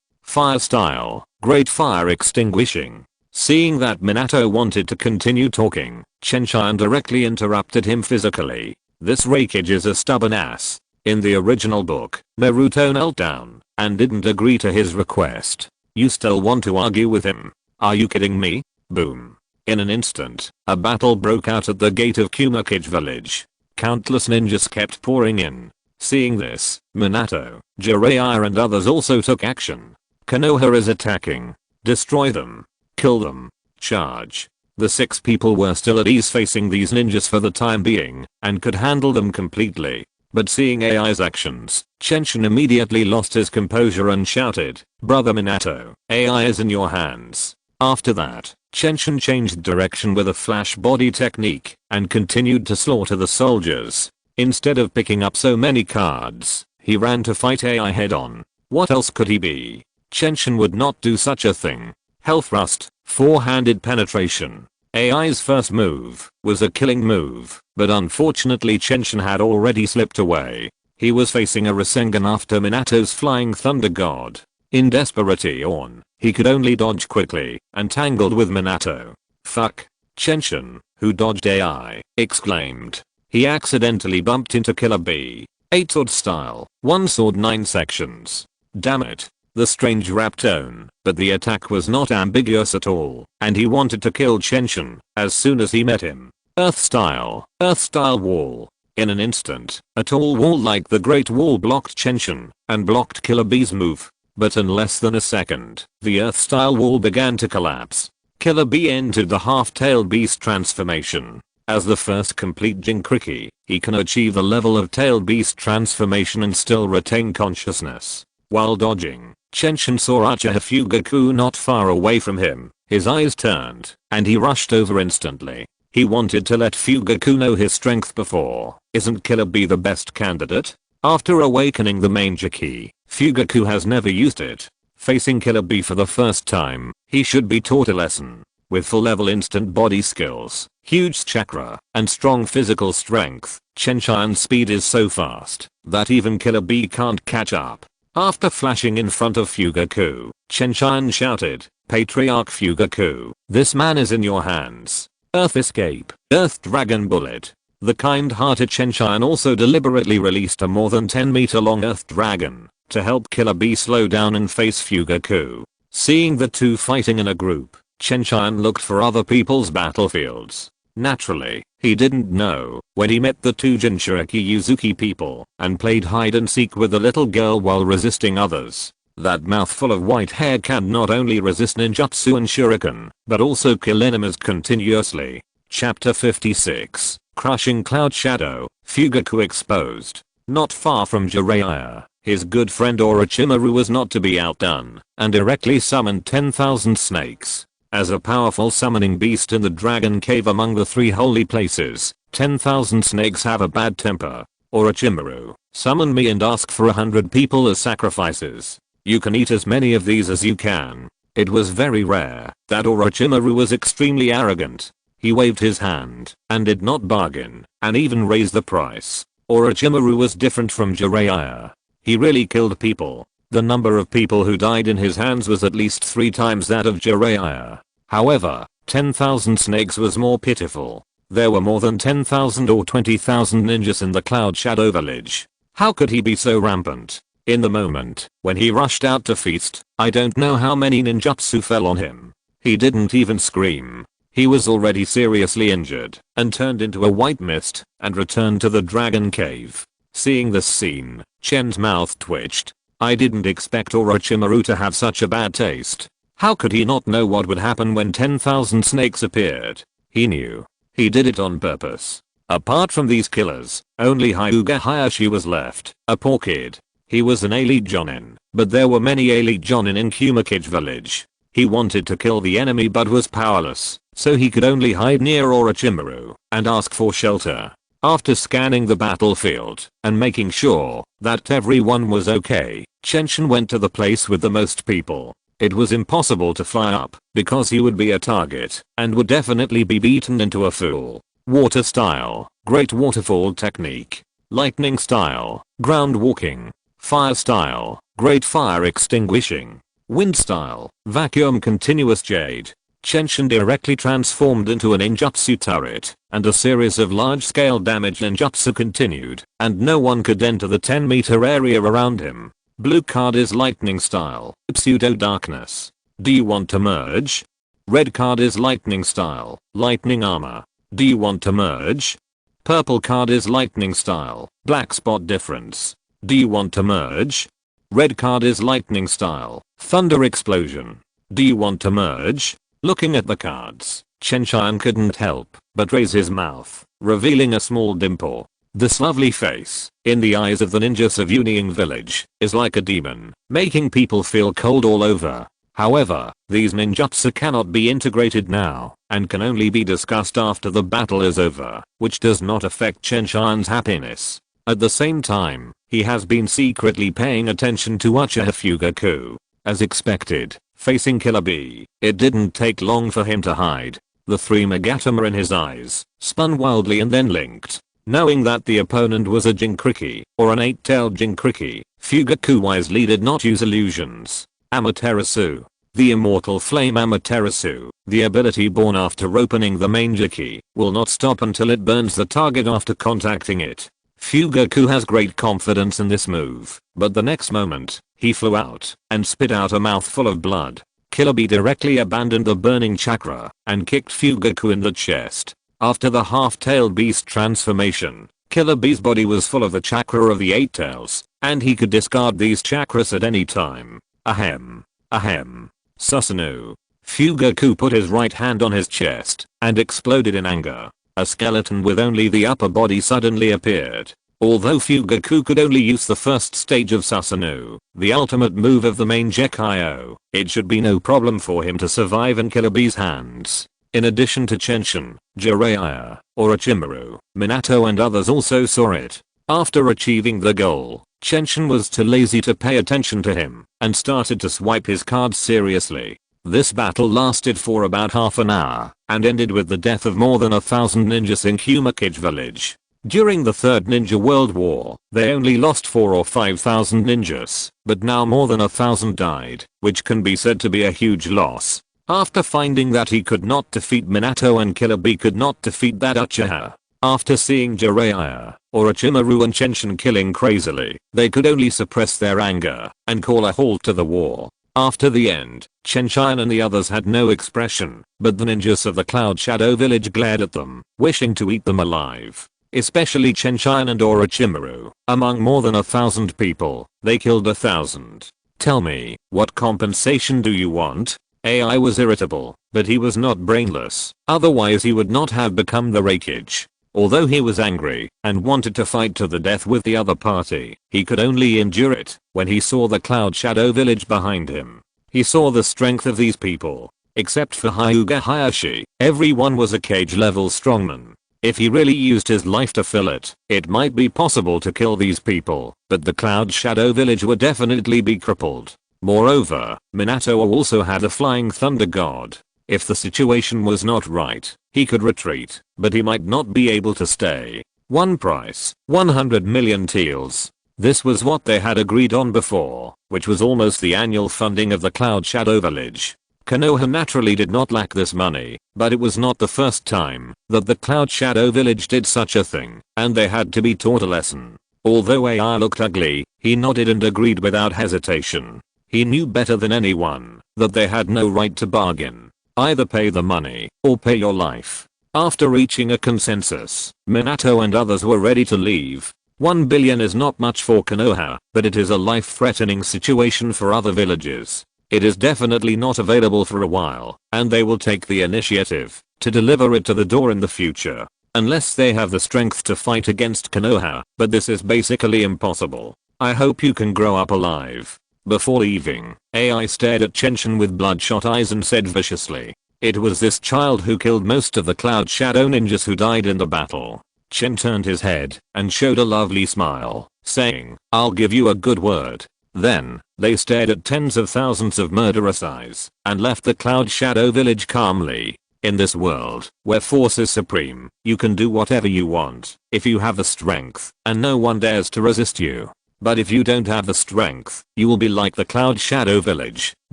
Fire style, great fire extinguishing. Seeing that Minato wanted to continue talking, Chen Tian directly interrupted him physically. This Akage is a stubborn ass. In the original book, Naruto knelt down and didn't agree to his request. You still want to argue with him? Are you kidding me? Boom. In an instant, a battle broke out at the gate of Kumakage village. Countless ninjas kept pouring in. Seeing this, Minato, Jiraiya and others also took action. Konoha is attacking. Destroy them. Kill them. Charge. The 6 people were still at ease facing these ninjas for the time being, and could handle them completely. But seeing AI's actions, Chen Tian immediately lost his composure and shouted, Brother Minato, AI is in your hands. After that, Chen Tian changed direction with a flash body technique and continued to slaughter the soldiers. Instead of picking up so many cards, he ran to fight AI head on. What else could he be? Chen Tian would not do such a thing. Hell thrust, 4-handed penetration. AI's first move was a killing move, but unfortunately Chen Tian had already slipped away. He was facing a Rasengan after Minato's flying thunder god. In desperation, he could only dodge quickly and tangled with Minato. Fuck. Chen Tian, who dodged AI, exclaimed. He accidentally bumped into Killer Bee. 8-sword style, 1 sword 9 sections. Damn it. The strange rap tone, but the attack was not ambiguous at all, and he wanted to kill Chen Tian as soon as he met him. Earth style wall. In an instant, a tall wall like the Great Wall blocked Chen Tian and blocked Killer Bee's move. But in less than a second, the Earth-style wall began to collapse. Killer Bee entered the half-tailed beast transformation. As the first complete Jinchuriki, he can achieve the level of tailed beast transformation and still retain consciousness. While dodging, Chen Tian saw Uchiha Fugaku not far away from him. his eyes turned, and he rushed over instantly. He wanted to let Fugaku know his strength before. Isn't Killer Bee the best candidate? After awakening the Manger Key, Fugaku has never used it. Facing Killer Bee for the first time, he should be taught a lesson. With full level instant body skills, huge chakra, and strong physical strength, Chen Tian's speed is so fast that even Killer Bee can't catch up. After flashing in front of Fugaku, Chen Tian shouted, "Patriarch Fugaku, this man is in your hands. Earth Escape, Earth Dragon Bullet." The kind-hearted Chen Tian also deliberately released a more than 10-meter long Earth Dragon to help Killer Bee slow down and face Fugaku. Seeing the two fighting in a group, Chen Tian looked for other people's battlefields. Naturally, he didn't know when he met the two Jinchuriki Yuzuki people and played hide and seek with the little girl while resisting others. That mouthful of white hair can not only resist ninjutsu and shuriken, but also kill enemies continuously. Chapter 56, Crushing Cloud Shadow, Fugaku exposed. Not far from Jiraiya, his good friend Orochimaru was not to be outdone, and directly summoned 10,000 snakes. As a powerful summoning beast in the dragon cave among the three holy places, 10,000 snakes have a bad temper. Orochimaru, summon me and ask for 100 people as sacrifices. You can eat as many of these as you can. It was very rare that Orochimaru was extremely arrogant. He waved his hand and did not bargain and even raise the price. Orochimaru was different from Jiraiya. He really killed people. The number of people who died in his hands was at least 3 times that of Jiraiya. However, 10,000 snakes was more pitiful. There were more than 10,000 or 20,000 ninjas in the Cloud Shadow village. How could he be so rampant? In the moment when he rushed out to feast, I don't know how many ninjutsu fell on him. He didn't even scream. He was already seriously injured and turned into a white mist and returned to the dragon cave. Seeing this scene, Chen's mouth twitched. I didn't expect Orochimaru to have such a bad taste. How could he not know what would happen when 10,000 snakes appeared? He knew. He did it on purpose. Apart from these killers, only Hyuga Hayashi was left, a poor kid. He was an elite jonin, but there were many elite jonin in Kumakage village. He wanted to kill the enemy but was powerless, so he could only hide near Orochimaru and ask for shelter. After scanning the battlefield and making sure that everyone was okay, Chen Tian went to the place with the most people. It was impossible to fly up because he would be a target and would definitely be beaten into a fool. Water style, great waterfall technique. Lightning style, ground walking. Fire style, great fire extinguishing. Wind style, vacuum continuous jade. Chen Tian directly transformed into a ninjutsu turret, and a series of large-scale damage ninjutsu continued, and no one could enter the 10-meter area around him. Blue card is lightning style, pseudo darkness. Do you want to merge? Red card is lightning style, lightning armor. Do you want to merge? Purple card is lightning style, black spot difference. Do you want to merge? Red card is lightning style, thunder explosion. Do you want to merge? Looking at the cards, Chen Tian couldn't help but raise his mouth, revealing a small dimple. This lovely face, in the eyes of the ninjas of Uniying village, is like a demon, making people feel cold all over. However, these ninjutsu cannot be integrated now, and can only be discussed after the battle is over, which does not affect Chen Tian's happiness. At the same time, he has been secretly paying attention to Uchiha Fugaku. As expected, facing Killer Bee, it didn't take long for him to hide. The 3 Megatama in his eyes spun wildly and then linked. Knowing that the opponent was a Jinchuriki, or an 8-tailed Jinchuriki, Fugaku wisely did not use illusions. Amaterasu. The immortal flame Amaterasu, the ability born after opening the Manger Key, will not stop until it burns the target after contacting it. Fugaku has great confidence in this move, but the next moment, he flew out and spit out a mouthful of blood. Killer Bee directly abandoned the burning chakra and kicked Fugaku in the chest. After the half-tailed beast transformation, Killer Bee's body was full of the chakra of the 8 tails, and he could discard these chakras at any time. Ahem. Ahem. Susanoo. Fugaku put his right hand on his chest and exploded in anger. A skeleton with only the upper body suddenly appeared. Although Fugaku could only use the first stage of Susanoo, the ultimate move of the main Gekyo, it should be no problem for him to survive in Killer hands. In addition to Chenshin, Jiraiya, Orochimaru, Minato and others also saw it. After achieving the goal, Chenshin was too lazy to pay attention to him and started to swipe his cards seriously. This battle lasted for about half an hour and ended with the death of more than 1,000 ninjas in Uzumaki village. During the Third Ninja World War, they only lost 4 or 5,000 ninjas, but now more than 1,000 died, which can be said to be a huge loss. After finding that he could not defeat Minato and Killer B could not defeat that Uchiha. After seeing Jiraiya, Orochimaru and Chenshin killing crazily, they could only suppress their anger and call a halt to the war. After the end, Chen Tian and the others had no expression, but the ninjas of the Cloud Shadow village glared at them, wishing to eat them alive. Especially Chen Tian and Orochimaru. Among more than 1,000 people, they killed 1,000. Tell me, what compensation do you want? AI was irritable, but he was not brainless, otherwise he would not have become the Raikage. Although he was angry and wanted to fight to the death with the other party, he could only endure it when he saw the Cloud Shadow village behind him. He saw the strength of these people. Except for Hyuga Hayashi, everyone was a cage level strongman. If he really used his life to fill it, it might be possible to kill these people, but the Cloud Shadow village would definitely be crippled. Moreover, Minato also had a flying thunder god. If the situation was not right, he could retreat, but he might not be able to stay. One price, 100 million taels. This was what they had agreed on before, which was almost the annual funding of the Cloud Shadow village. Konoha naturally did not lack this money, but it was not the first time that the Cloud Shadow village did such a thing, and they had to be taught a lesson. Although AI looked ugly, he nodded and agreed without hesitation. He knew better than anyone that they had no right to bargain. Either pay the money or pay your life. After reaching a consensus, Minato and others were ready to leave. 1 billion is not much for Konoha, but it is a life-threatening situation for other villages. It is definitely not available for a while, and they will take the initiative to deliver it to the door in the future. Unless they have the strength to fight against Konoha, but this is basically impossible. I hope you can grow up alive. Before leaving, AI stared at Chenshin with bloodshot eyes and said viciously, "It was this child who killed most of the Cloud Shadow ninjas who died in the battle." Chen turned his head and showed a lovely smile, saying, "I'll give you a good word." Then, they stared at tens of thousands of murderous eyes and left the Cloud Shadow village calmly. In this world, where force is supreme, you can do whatever you want if you have the strength, and no one dares to resist you. But if you don't have the strength, you will be like the Cloud Shadow village,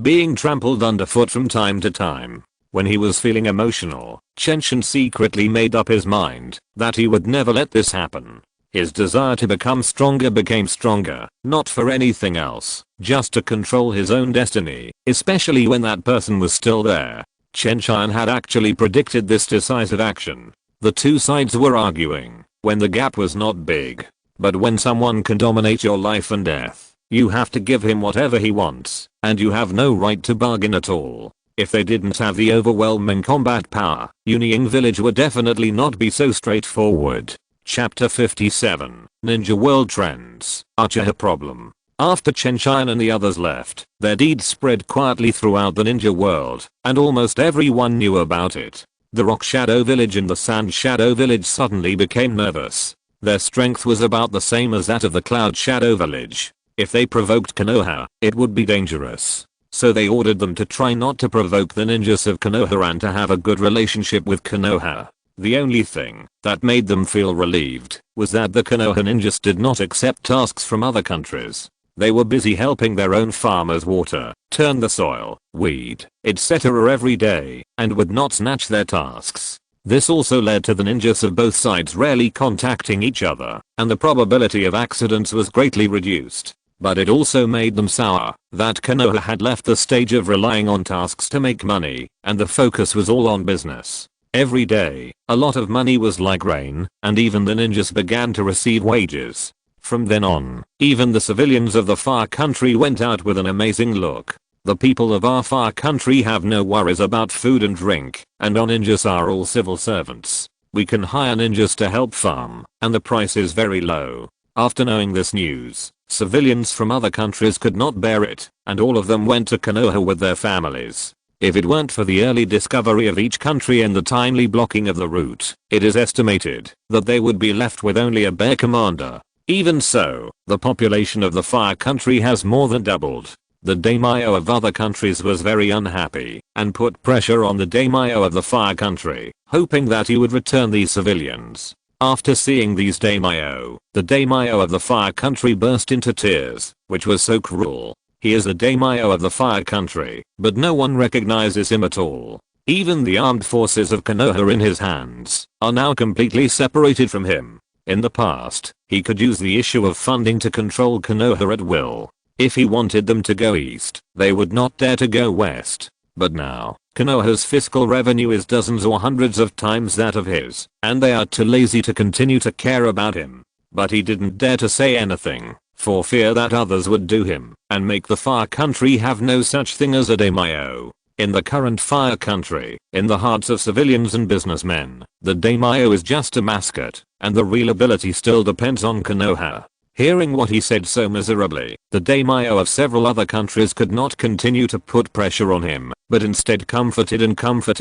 being trampled underfoot from time to time. When he was feeling emotional, Chenshin secretly made up his mind that he would never let this happen. His desire to become stronger became stronger, not for anything else, just to control his own destiny, especially when that person was still there. Chen Tian had actually predicted this decisive action. The two sides were arguing when the gap was not big. But when someone can dominate your life and death, you have to give him whatever he wants, and you have no right to bargain at all. If they didn't have the overwhelming combat power, Uniying village would definitely not be so straightforward. Chapter 57, Ninja World Trends, Uchiha Problem. After Chen Tian and the others left, their deeds spread quietly throughout the ninja world, and almost everyone knew about it. The Rock Shadow village and the Sand Shadow village suddenly became nervous. Their strength was about the same as that of the Cloud Shadow village. If they provoked Konoha, it would be dangerous. So they ordered them to try not to provoke the ninjas of Konoha and to have a good relationship with Konoha. The only thing that made them feel relieved was that the Konoha ninjas did not accept tasks from other countries. They were busy helping their own farmers water, turn the soil, weed, etc. every day, and would not snatch their tasks. This also led to the ninjas of both sides rarely contacting each other, and the probability of accidents was greatly reduced. But it also made them sour that Konoha had left the stage of relying on tasks to make money, and the focus was all on business. Every day, a lot of money was like rain, and even the ninjas began to receive wages. From then on, even the civilians of the far country went out with an amazing look. The people of our far country have no worries about food and drink, and our ninjas are all civil servants. We can hire ninjas to help farm, and the price is very low. After knowing this news, civilians from other countries could not bear it, and all of them went to Konoha with their families. If it weren't for the early discovery of each country and the timely blocking of the route, it is estimated that they would be left with only a bare commander. Even so, the population of the Fire Country has more than doubled. The daimyo of other countries was very unhappy and put pressure on the daimyo of the Fire Country, hoping that he would return these civilians. After seeing these daimyo, the daimyo of the Fire Country burst into tears, which was so cruel. He is the daimyo of the Fire Country, but no one recognizes him at all. Even the armed forces of Konoha in his hands are now completely separated from him. In the past, he could use the issue of funding to control Konoha at will. If he wanted them to go east, they would not dare to go west. But now, Konoha's fiscal revenue is dozens or hundreds of times that of his, and they are too lazy to continue to care about him. But he didn't dare to say anything, for fear that others would do him, and make the Fire Country have no such thing as a daimyo. In the current Fire Country, in the hearts of civilians and businessmen, the daimyo is just a mascot, and the real ability still depends on Konoha. Hearing what he said so miserably, the daimyo of several other countries could not continue to put pressure on him, but instead comforted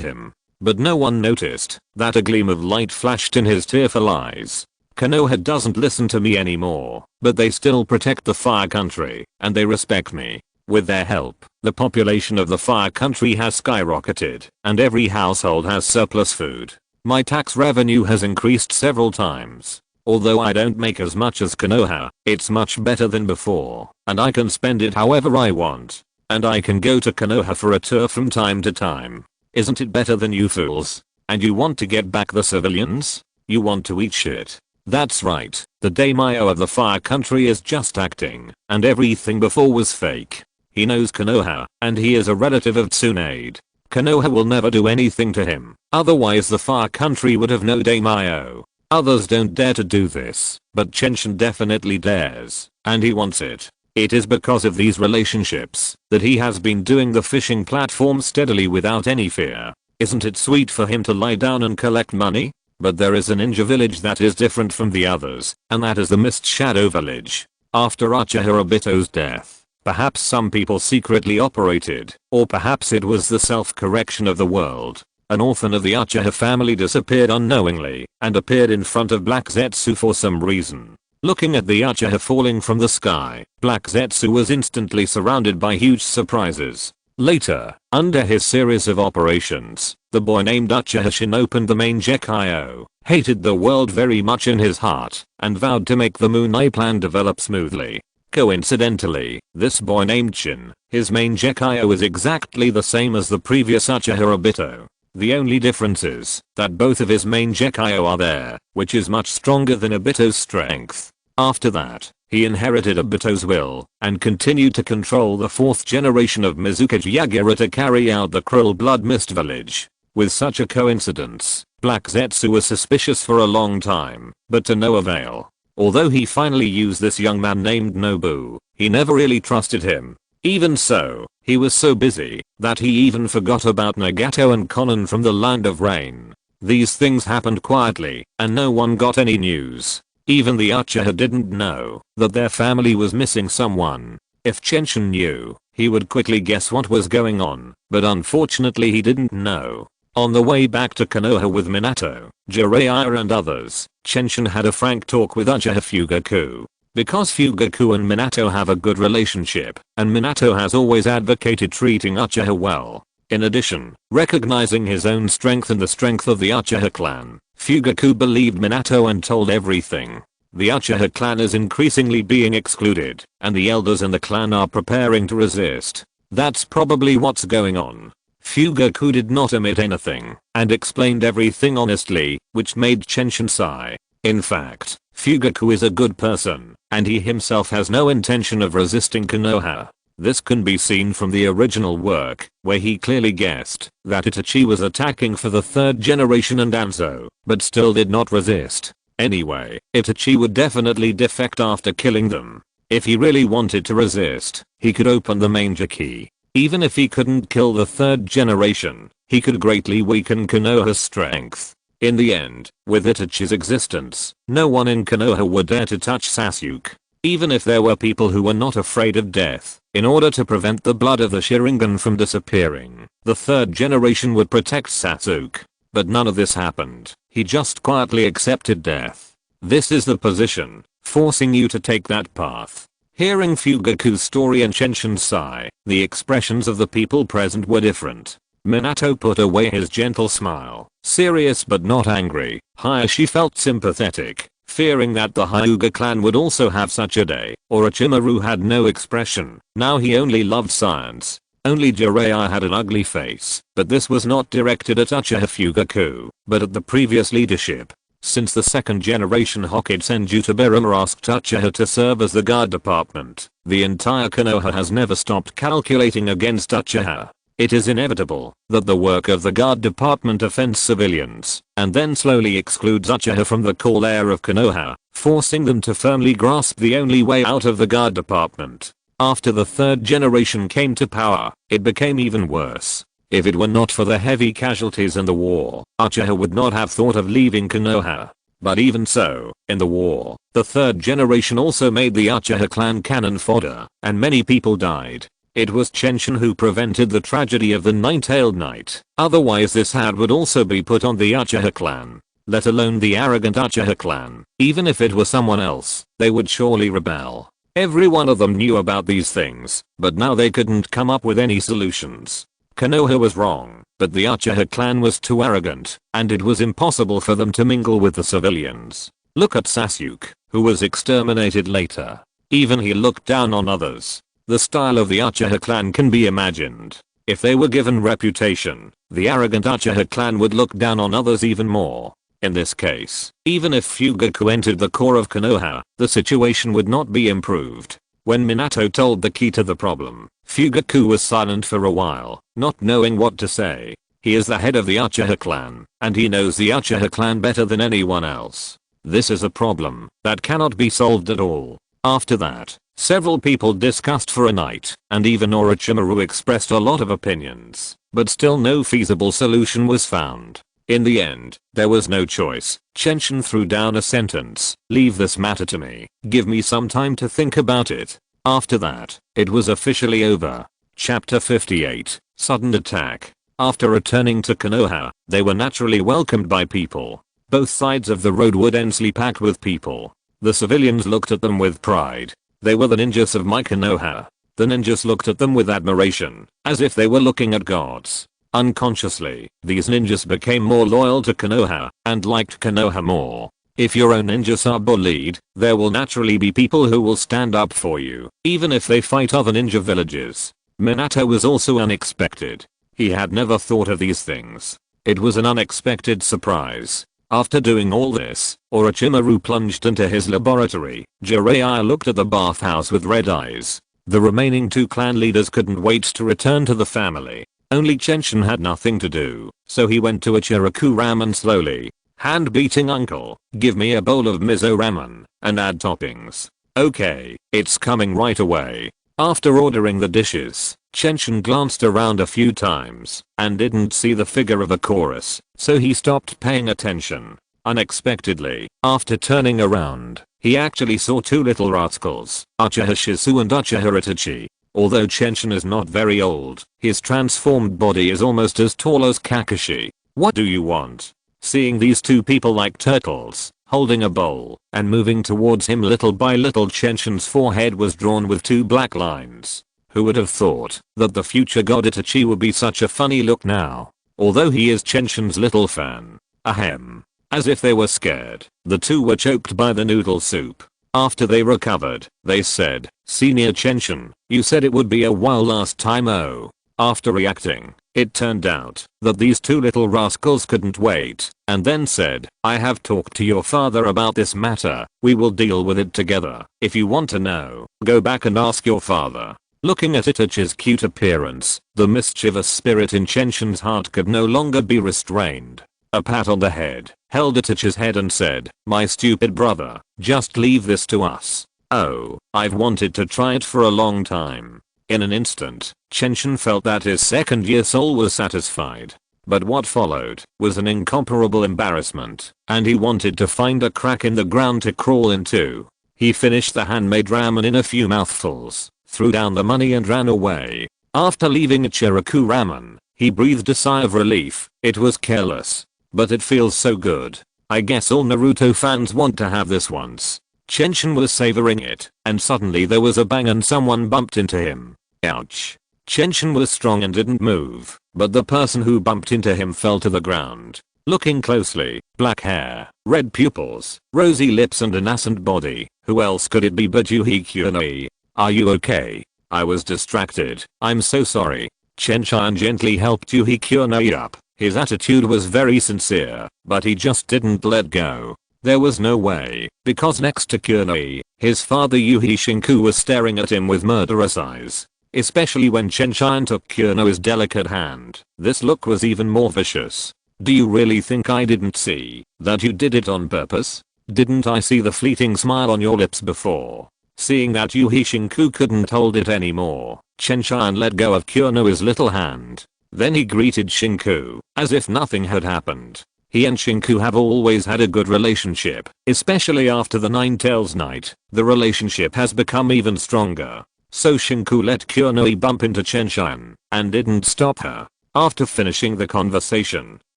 him. But no one noticed that a gleam of light flashed in his tearful eyes. Konoha doesn't listen to me anymore, but they still protect the Fire Country, and they respect me. With their help, the population of the Fire Country has skyrocketed, and every household has surplus food. My tax revenue has increased several times. Although I don't make as much as Konoha, it's much better than before, and I can spend it however I want. And I can go to Konoha for a tour from time to time. Isn't it better than you fools? And you want to get back the civilians? You want to eat shit. That's right, the daimyo of the Fire Country is just acting, and everything before was fake. He knows Konoha, and he is a relative of Tsunade. Konoha will never do anything to him, otherwise the Fire Country would have no daimyo. Others don't dare to do this, but Chen Tian definitely dares, and he wants it. It is because of these relationships that he has been doing the fishing platform steadily without any fear. Isn't it sweet for him to lie down and collect money? But there is a ninja village that is different from the others, and that is the Mist Shadow village. After Uchiha Obito's death, perhaps some people secretly operated, or perhaps it was the self-correction of the world. An orphan of the Uchiha family disappeared unknowingly, and appeared in front of Black Zetsu for some reason. Looking at the Uchiha falling from the sky, Black Zetsu was instantly surrounded by huge surprises. Later, under his series of operations, the boy named Uchiha Shin opened the main Gekio, hated the world very much in his heart, and vowed to make the Moon-Eye plan develop smoothly. Coincidentally, this boy named Shin, his main Gekio is exactly the same as the previous Uchiha Obito. The only difference is that both of his main Gekio are there, which is much stronger than Obito's strength. After that, he inherited Obito's will, and continued to control the fourth generation of Mizukaji Yagura to carry out the cruel Blood Mist village. With such a coincidence, Black Zetsu was suspicious for a long time, but to no avail. Although he finally used this young man named Nobu, he never really trusted him. Even so, he was so busy that he even forgot about Nagato and Konan from the Land of Rain. These things happened quietly, and no one got any news. Even the Uchiha didn't know that their family was missing someone. If Chen Tian knew, he would quickly guess what was going on, but unfortunately he didn't know. On the way back to Konoha with Minato, Jiraiya and others, Chen Tian had a frank talk with Uchiha Fugaku. Because Fugaku and Minato have a good relationship, and Minato has always advocated treating Uchiha well. In addition, recognizing his own strength and the strength of the Uchiha clan, Fugaku believed Minato and told everything. The Uchiha clan is increasingly being excluded, and the elders in the clan are preparing to resist. That's probably what's going on. Fugaku did not omit anything, and explained everything honestly, which made Chen Tian sigh. In fact, Fugaku is a good person, and he himself has no intention of resisting Konoha. This can be seen from the original work, where he clearly guessed that Itachi was attacking for the third generation and Anzo, but still did not resist. Anyway, Itachi would definitely defect after killing them. If he really wanted to resist, he could open the main Jiki. Even if he couldn't kill the third generation, he could greatly weaken Konoha's strength. In the end, with Itachi's existence, no one in Konoha would dare to touch Sasuke. Even if there were people who were not afraid of death, in order to prevent the blood of the Sharingan from disappearing, the third generation would protect Sasuke. But none of this happened. He just quietly accepted death. This is the position, forcing you to take that path. Hearing Fugaku's story and Chenshin's sigh, the expressions of the people present were different. Minato put away his gentle smile, serious but not angry. She felt sympathetic, fearing that the Hyuga clan would also have such a day. Orochimaru had no expression, now he only loved science. Only Jiraiya had an ugly face, but this was not directed at Uchiha Fugaku, but at the previous leadership. Since the second generation Hokage Senjutsu Birama asked Uchiha to serve as the guard department, the entire Konoha has never stopped calculating against Uchiha. It is inevitable that the work of the guard department offends civilians, and then slowly excludes Uchiha from the core layer of Konoha, forcing them to firmly grasp the only way out of the guard department. After the third generation came to power, it became even worse. If it were not for the heavy casualties in the war, Uchiha would not have thought of leaving Konoha. But even so, in the war, the third generation also made the Uchiha clan cannon fodder, and many people died. It was Chenshin who prevented the tragedy of the Nine-Tailed Knight. Otherwise this hat would also be put on the Uchiha clan. Let alone the arrogant Uchiha clan. Even if it were someone else, they would surely rebel. Every one of them knew about these things, but now they couldn't come up with any solutions. Konoha was wrong, but the Uchiha clan was too arrogant, and it was impossible for them to mingle with the civilians. Look at Sasuke, who was exterminated later. Even he looked down on others. The style of the Uchiha clan can be imagined. If they were given reputation, the arrogant Uchiha clan would look down on others even more. In this case, even if Fugaku entered the core of Konoha, the situation would not be improved. When Minato told the key to the problem, Fugaku was silent for a while, not knowing what to say. He is the head of the Uchiha clan, and he knows the Uchiha clan better than anyone else. This is a problem that cannot be solved at all. After that, several people discussed for a night, and even Orochimaru expressed a lot of opinions, but still no feasible solution was found. In the end, there was no choice. Chenshin threw down a sentence, "Leave this matter to me, give me some time to think about it." After that, it was officially over. Chapter 58, Sudden Attack. After returning to Konoha, they were naturally welcomed by people. Both sides of the road were densely packed with people. The civilians looked at them with pride. They were the ninjas of my Konoha. The ninjas looked at them with admiration, as if they were looking at gods. Unconsciously, these ninjas became more loyal to Konoha, and liked Konoha more. If your own ninjas are bullied, there will naturally be people who will stand up for you, even if they fight other ninja villages. Minato was also unexpected. He had never thought of these things. It was an unexpected surprise. After doing all this, Orochimaru plunged into his laboratory. Jiraiya looked at the bathhouse with red eyes. The remaining two clan leaders couldn't wait to return to the family. Only Chenshin had nothing to do, so he went to Ichiraku ramen slowly. Hand beating uncle, give me a bowl of miso ramen, and add toppings. Okay, it's coming right away. After ordering the dishes, Chenshin glanced around a few times, and didn't see the figure of a chorus, so he stopped paying attention. Unexpectedly, after turning around, he actually saw two little rascals, Uchiha Shizu and Uchiha Itachi. Although Chenshin is not very old, his transformed body is almost as tall as Kakashi. What do you want? Seeing these two people like turtles, holding a bowl, and moving towards him little by little, Chenshin's forehead was drawn with two black lines. Who would have thought that the future god Itachi would be such a funny look now? Although he is Chenshin's little fan. Ahem. As if they were scared, the two were choked by the noodle soup. After they recovered, they said, "Senior Chenshin, you said it would be a while last time." Oh. After reacting, it turned out that these two little rascals couldn't wait, and then said, "I have talked to your father about this matter. We will deal with it together. If you want to know, go back and ask your father." Looking at Itachi's cute appearance, the mischievous spirit in Chenshin's heart could no longer be restrained. A pat on the head held Itachi's head and said, "My stupid brother, just leave this to us. Oh, I've wanted to try it for a long time." In an instant, Chenshin felt that his second-year soul was satisfied. But what followed was an incomparable embarrassment, and he wanted to find a crack in the ground to crawl into. He finished the handmade ramen in a few mouthfuls, threw down the money and ran away. After leaving Ichiraku Ramen, he breathed a sigh of relief. It was careless, but it feels so good. I guess all Naruto fans want to have this once. Chenshin was savoring it, and suddenly there was a bang and someone bumped into him. Ouch. Chenshin was strong and didn't move, but the person who bumped into him fell to the ground. Looking closely, black hair, red pupils, rosy lips and a nascent body. Who else could it be but Yuhi Kurenai? Are you okay? I was distracted. I'm so sorry. Chen Tian gently helped Yuhi Kurenai up. His attitude was very sincere, but he just didn't let go. There was no way, because next to Kurenai, his father Yuhi Shinku was staring at him with murderous eyes. Especially when Chen Tian took Kurenai's delicate hand. This look was even more vicious. Do you really think I didn't see that you did it on purpose? Didn't I see the fleeting smile on your lips before? Seeing that Yuhi Shinku couldn't hold it anymore, Chen Tian let go of Kurenai's little hand. Then he greeted Shinku, as if nothing had happened. He and Shinku have always had a good relationship, especially after the Nine Tails night. The relationship has become even stronger. So Shinku let Kurenai bump into Chen Tian, and didn't stop her. After finishing the conversation,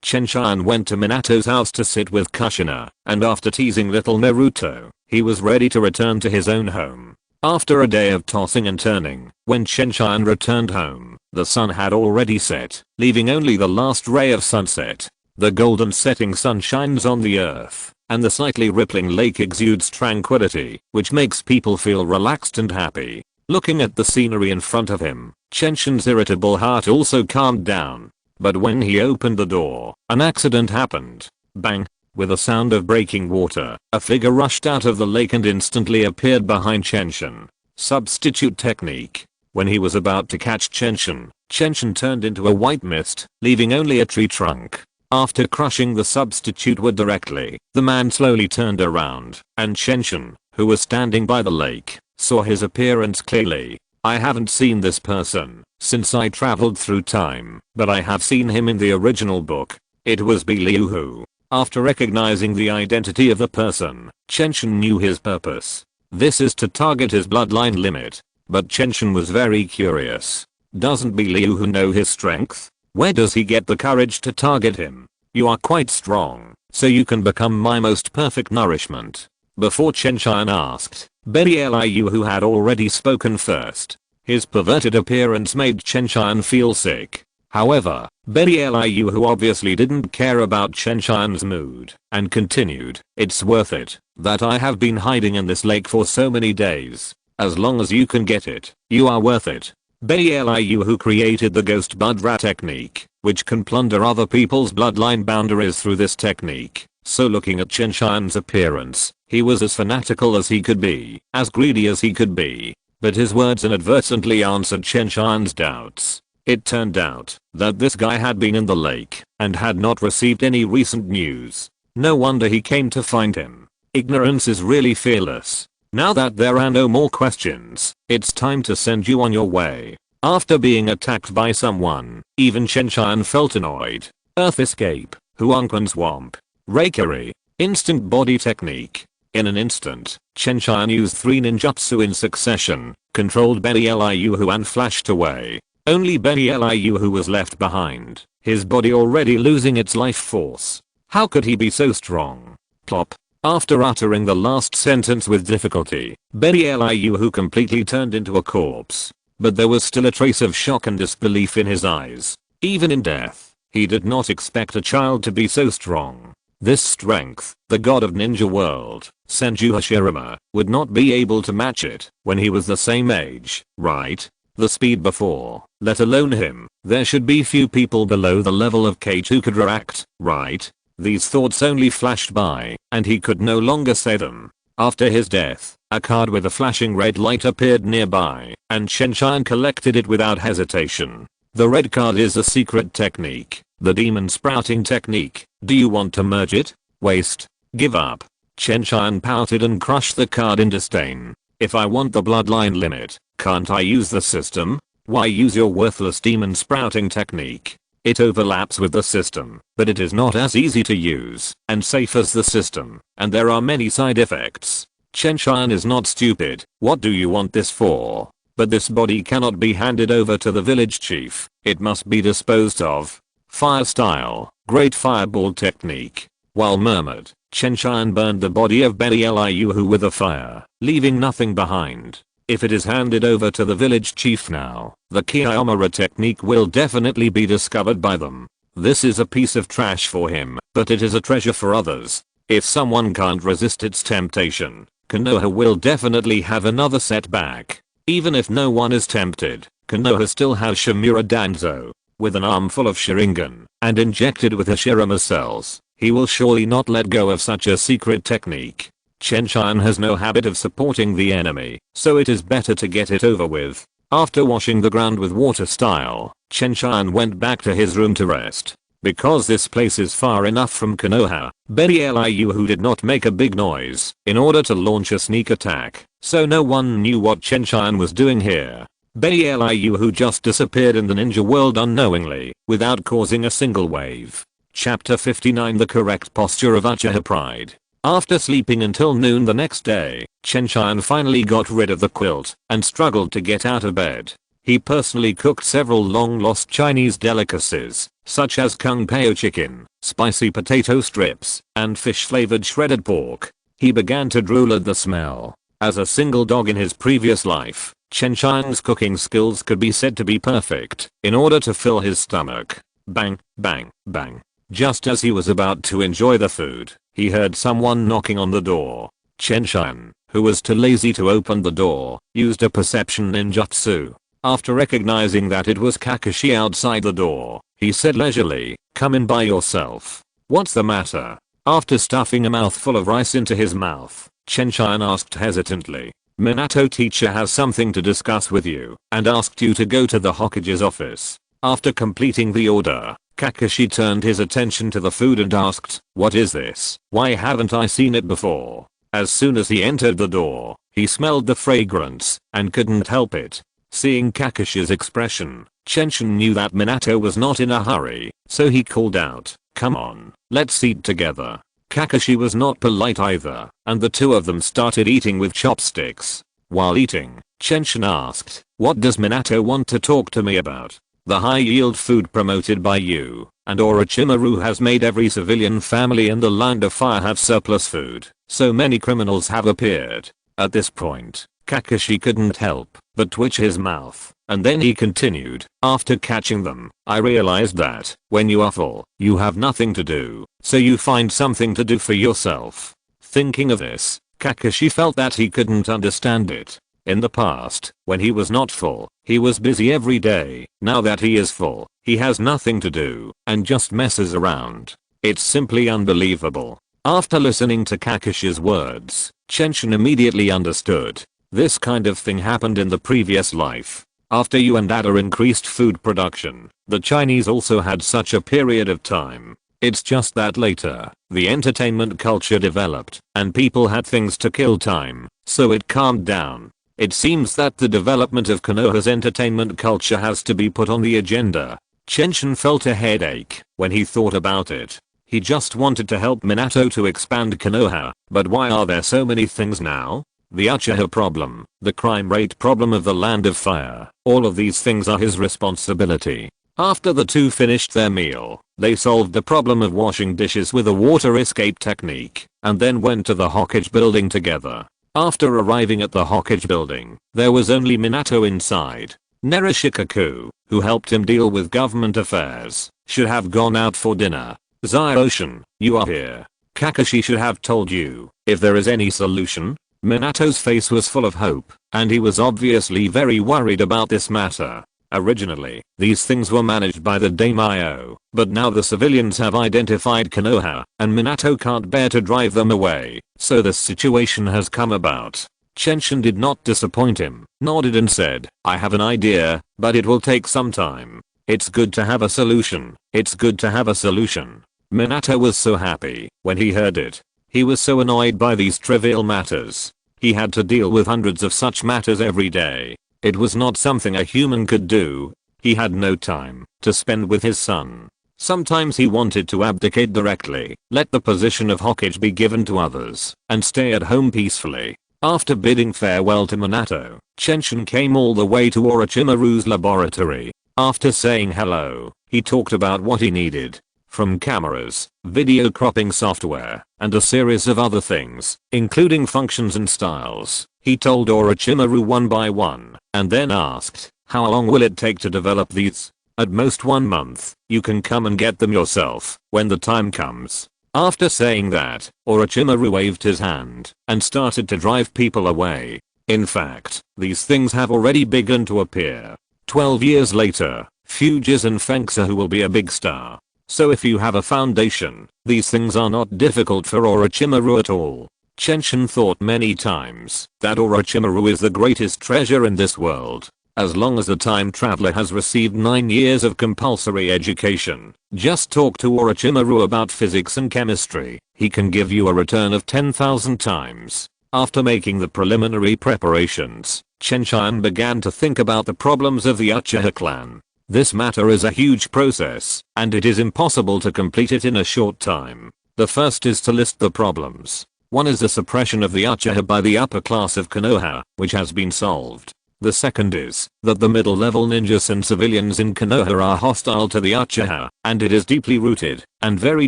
Chen Tian went to Minato's house to sit with Kushina, and after teasing little Naruto, he was ready to return to his own home. After a day of tossing and turning, when Chen Tian returned home, the sun had already set, leaving only the last ray of sunset. The golden setting sun shines on the earth, and the slightly rippling lake exudes tranquility, which makes people feel relaxed and happy. Looking at the scenery in front of him, Chenshin's irritable heart also calmed down. But when he opened the door, an accident happened. Bang! With a sound of breaking water, a figure rushed out of the lake and instantly appeared behind Chenshin. Substitute technique. When he was about to catch Chenshin, Chenshin turned into a white mist, leaving only a tree trunk. After crushing the substitute wood directly, the man slowly turned around, and Chenshin, who was standing by the lake, saw his appearance clearly. I haven't seen this person since I traveled through time, but I have seen him in the original book. It was Liu who. After recognizing the identity of the person, Chenshin knew his purpose. This is to target his bloodline limit. But Chenshin was very curious. Doesn't Liu who know his strength? Where does he get the courage to target him? You are quite strong, so you can become my most perfect nourishment. Before Chen Tian asked, Liu who had already spoken first. His perverted appearance made Chen Tian feel sick. However, Liu who obviously didn't care about Chen Tian's mood, and continued, it's worth it, that I have been hiding in this lake for so many days. As long as you can get it, you are worth it. Liu who created the Ghost Budra technique, which can plunder other people's bloodline boundaries through this technique. So looking at Chen Tian's appearance, he was as fanatical as he could be, as greedy as he could be. But his words inadvertently answered Chen Tian's doubts. It turned out that this guy had been in the lake and had not received any recent news. No wonder he came to find him. Ignorance is really fearless. Now that there are no more questions, it's time to send you on your way. After being attacked by someone, even Chen Tian felt annoyed. Earth escape, Huangquan swamp, Reikiri, instant body technique. In an instant, Chen Tian used 3 ninjutsu in succession, controlled Liu who and flashed away. Only Liu who was left behind, his body already losing its life force. How could he be so strong? Plop. After uttering the last sentence with difficulty, Liu who completely turned into a corpse. But there was still a trace of shock and disbelief in his eyes. Even in death, he did not expect a child to be so strong. This strength, the god of ninja world, Senju Hashirama, would not be able to match it when he was the same age, right? The speed before, let alone him, there should be few people below the level of Kate who could react, right? These thoughts only flashed by, and he could no longer say them. After his death, a card with a flashing red light appeared nearby, and Chen Tian collected it without hesitation. The red card is a secret technique, the demon sprouting technique. Do you want to merge it? Waste. Give up. Chen Tian pouted and crushed the card in disdain. If I want the bloodline limit, can't I use the system? Why use your worthless demon sprouting technique? It overlaps with the system, but it is not as easy to use and safe as the system, and there are many side effects. Chen Tian is not stupid. What do you want this for? But this body cannot be handed over to the village chief. It must be disposed of. Fire style, great fireball technique. While murmured, Chen Tian burned the body of Liu with a fire, leaving nothing behind. If it is handed over to the village chief now, the Kiyomura technique will definitely be discovered by them. This is a piece of trash for him, but it is a treasure for others. If someone can't resist its temptation, Konoha will definitely have another setback. Even if no one is tempted, Konoha still has Shimura Danzo. With an armful of Sharingan, and injected with Hashirama cells, he will surely not let go of such a secret technique. Chen Tian has no habit of supporting the enemy, so it is better to get it over with. After washing the ground with water style, Chen Tian went back to his room to rest. Because this place is far enough from Konoha, Liu did not make a big noise in order to launch a sneak attack, so no one knew what Chen Tian was doing here. Liu just disappeared in the ninja world unknowingly, without causing a single wave. Chapter 59 The correct posture of Uchiha pride. After sleeping until noon the next day, Chen Tian finally got rid of the quilt and struggled to get out of bed. He personally cooked several long-lost Chinese delicacies, such as kung pao chicken, spicy potato strips, and fish-flavored shredded pork. He began to drool at the smell. As a single dog in his previous life, Chen Tian's cooking skills could be said to be perfect in order to fill his stomach. Bang, bang, bang. Just as he was about to enjoy the food, he heard someone knocking on the door. Chen Tian, who was too lazy to open the door, used a perception ninjutsu. After recognizing that it was Kakashi outside the door, he said leisurely, "Come in by yourself." "What's the matter?" After stuffing a mouthful of rice into his mouth, Chen Tian asked hesitantly. "Minato teacher has something to discuss with you and asked you to go to the Hokage's office." After completing the order, Kakashi turned his attention to the food and asked, "What is this? Why haven't I seen it before?" As soon as he entered the door, he smelled the fragrance and couldn't help it. Seeing Kakashi's expression, Chen Tian knew that Minato was not in a hurry, so he called out, "Come on, let's eat together." Kakashi was not polite either, and the two of them started eating with chopsticks. While eating, Chen Tian asked, "What does Minato want to talk to me about?" "The high-yield food promoted by you and Orochimaru has made every civilian family in the Land of Fire have surplus food, so many criminals have appeared." At this point, Kakashi couldn't help but twitch his mouth, and then he continued, "After catching them, I realized that, when you are full, you have nothing to do, so you find something to do for yourself." Thinking of this, Kakashi felt that he couldn't understand it. In the past, when he was not full, he was busy every day. Now that he is full, he has nothing to do and just messes around. It's simply unbelievable. After listening to Kakashi's words, Chen Tian immediately understood. This kind of thing happened in the previous life. After you and Ada increased food production, the Chinese also had such a period of time. It's just that later, the entertainment culture developed, and people had things to kill time, so it calmed down. It seems that the development of Konoha's entertainment culture has to be put on the agenda. Chen Tian felt a headache when he thought about it. He just wanted to help Minato to expand Konoha, but why are there so many things now? The Uchiha problem, the crime rate problem of the Land of Fire, all of these things are his responsibility. After the two finished their meal, they solved the problem of washing dishes with a water escape technique, and then went to the Hokage building together. After arriving at the Hokage building, there was only Minato inside. Nerishikaku, who helped him deal with government affairs, should have gone out for dinner. Zairoshin, you are here. Kakashi should have told you if there is any solution. Minato's face was full of hope, and he was obviously very worried about this matter. Originally, these things were managed by the daimyo, but now the civilians have identified Konoha, and Minato can't bear to drive them away, so this situation has come about. Chen Tian did not disappoint him, nodded and said, "I have an idea, but it will take some time. It's good to have a solution. It's good to have a solution." Minato was so happy when he heard it. He was so annoyed by these trivial matters. He had to deal with hundreds of such matters every day. It was not something a human could do. He had no time to spend with his son. Sometimes he wanted to abdicate directly, let the position of Hokage be given to others, and stay at home peacefully. After bidding farewell to Minato, Chen Tian came all the way to Orochimaru's laboratory. After saying hello, he talked about what he needed. From cameras, video cropping software, and a series of other things, including functions and styles. He told Orochimaru one by one, and then asked, how long will it take to develop these? At most 1 month, you can come and get them yourself, when the time comes. After saying that, Orochimaru waved his hand, and started to drive people away. In fact, these things have already begun to appear. 12 years later, Fuges and Fengsahu will be a big star. So if you have a foundation, these things are not difficult for Orochimaru at all. Chen Tian thought many times that Orochimaru is the greatest treasure in this world. As long as the time traveler has received 9 years of compulsory education, just talk to Orochimaru about physics and chemistry, he can give you a return of 10,000 times. After making the preliminary preparations, Chen Tian began to think about the problems of the Uchiha clan. This matter is a huge process, and it is impossible to complete it in a short time. The first is to list the problems. One is the suppression of the Uchiha by the upper class of Konoha, which has been solved. The second is that the middle level ninjas and civilians in Konoha are hostile to the Uchiha, and it is deeply rooted and very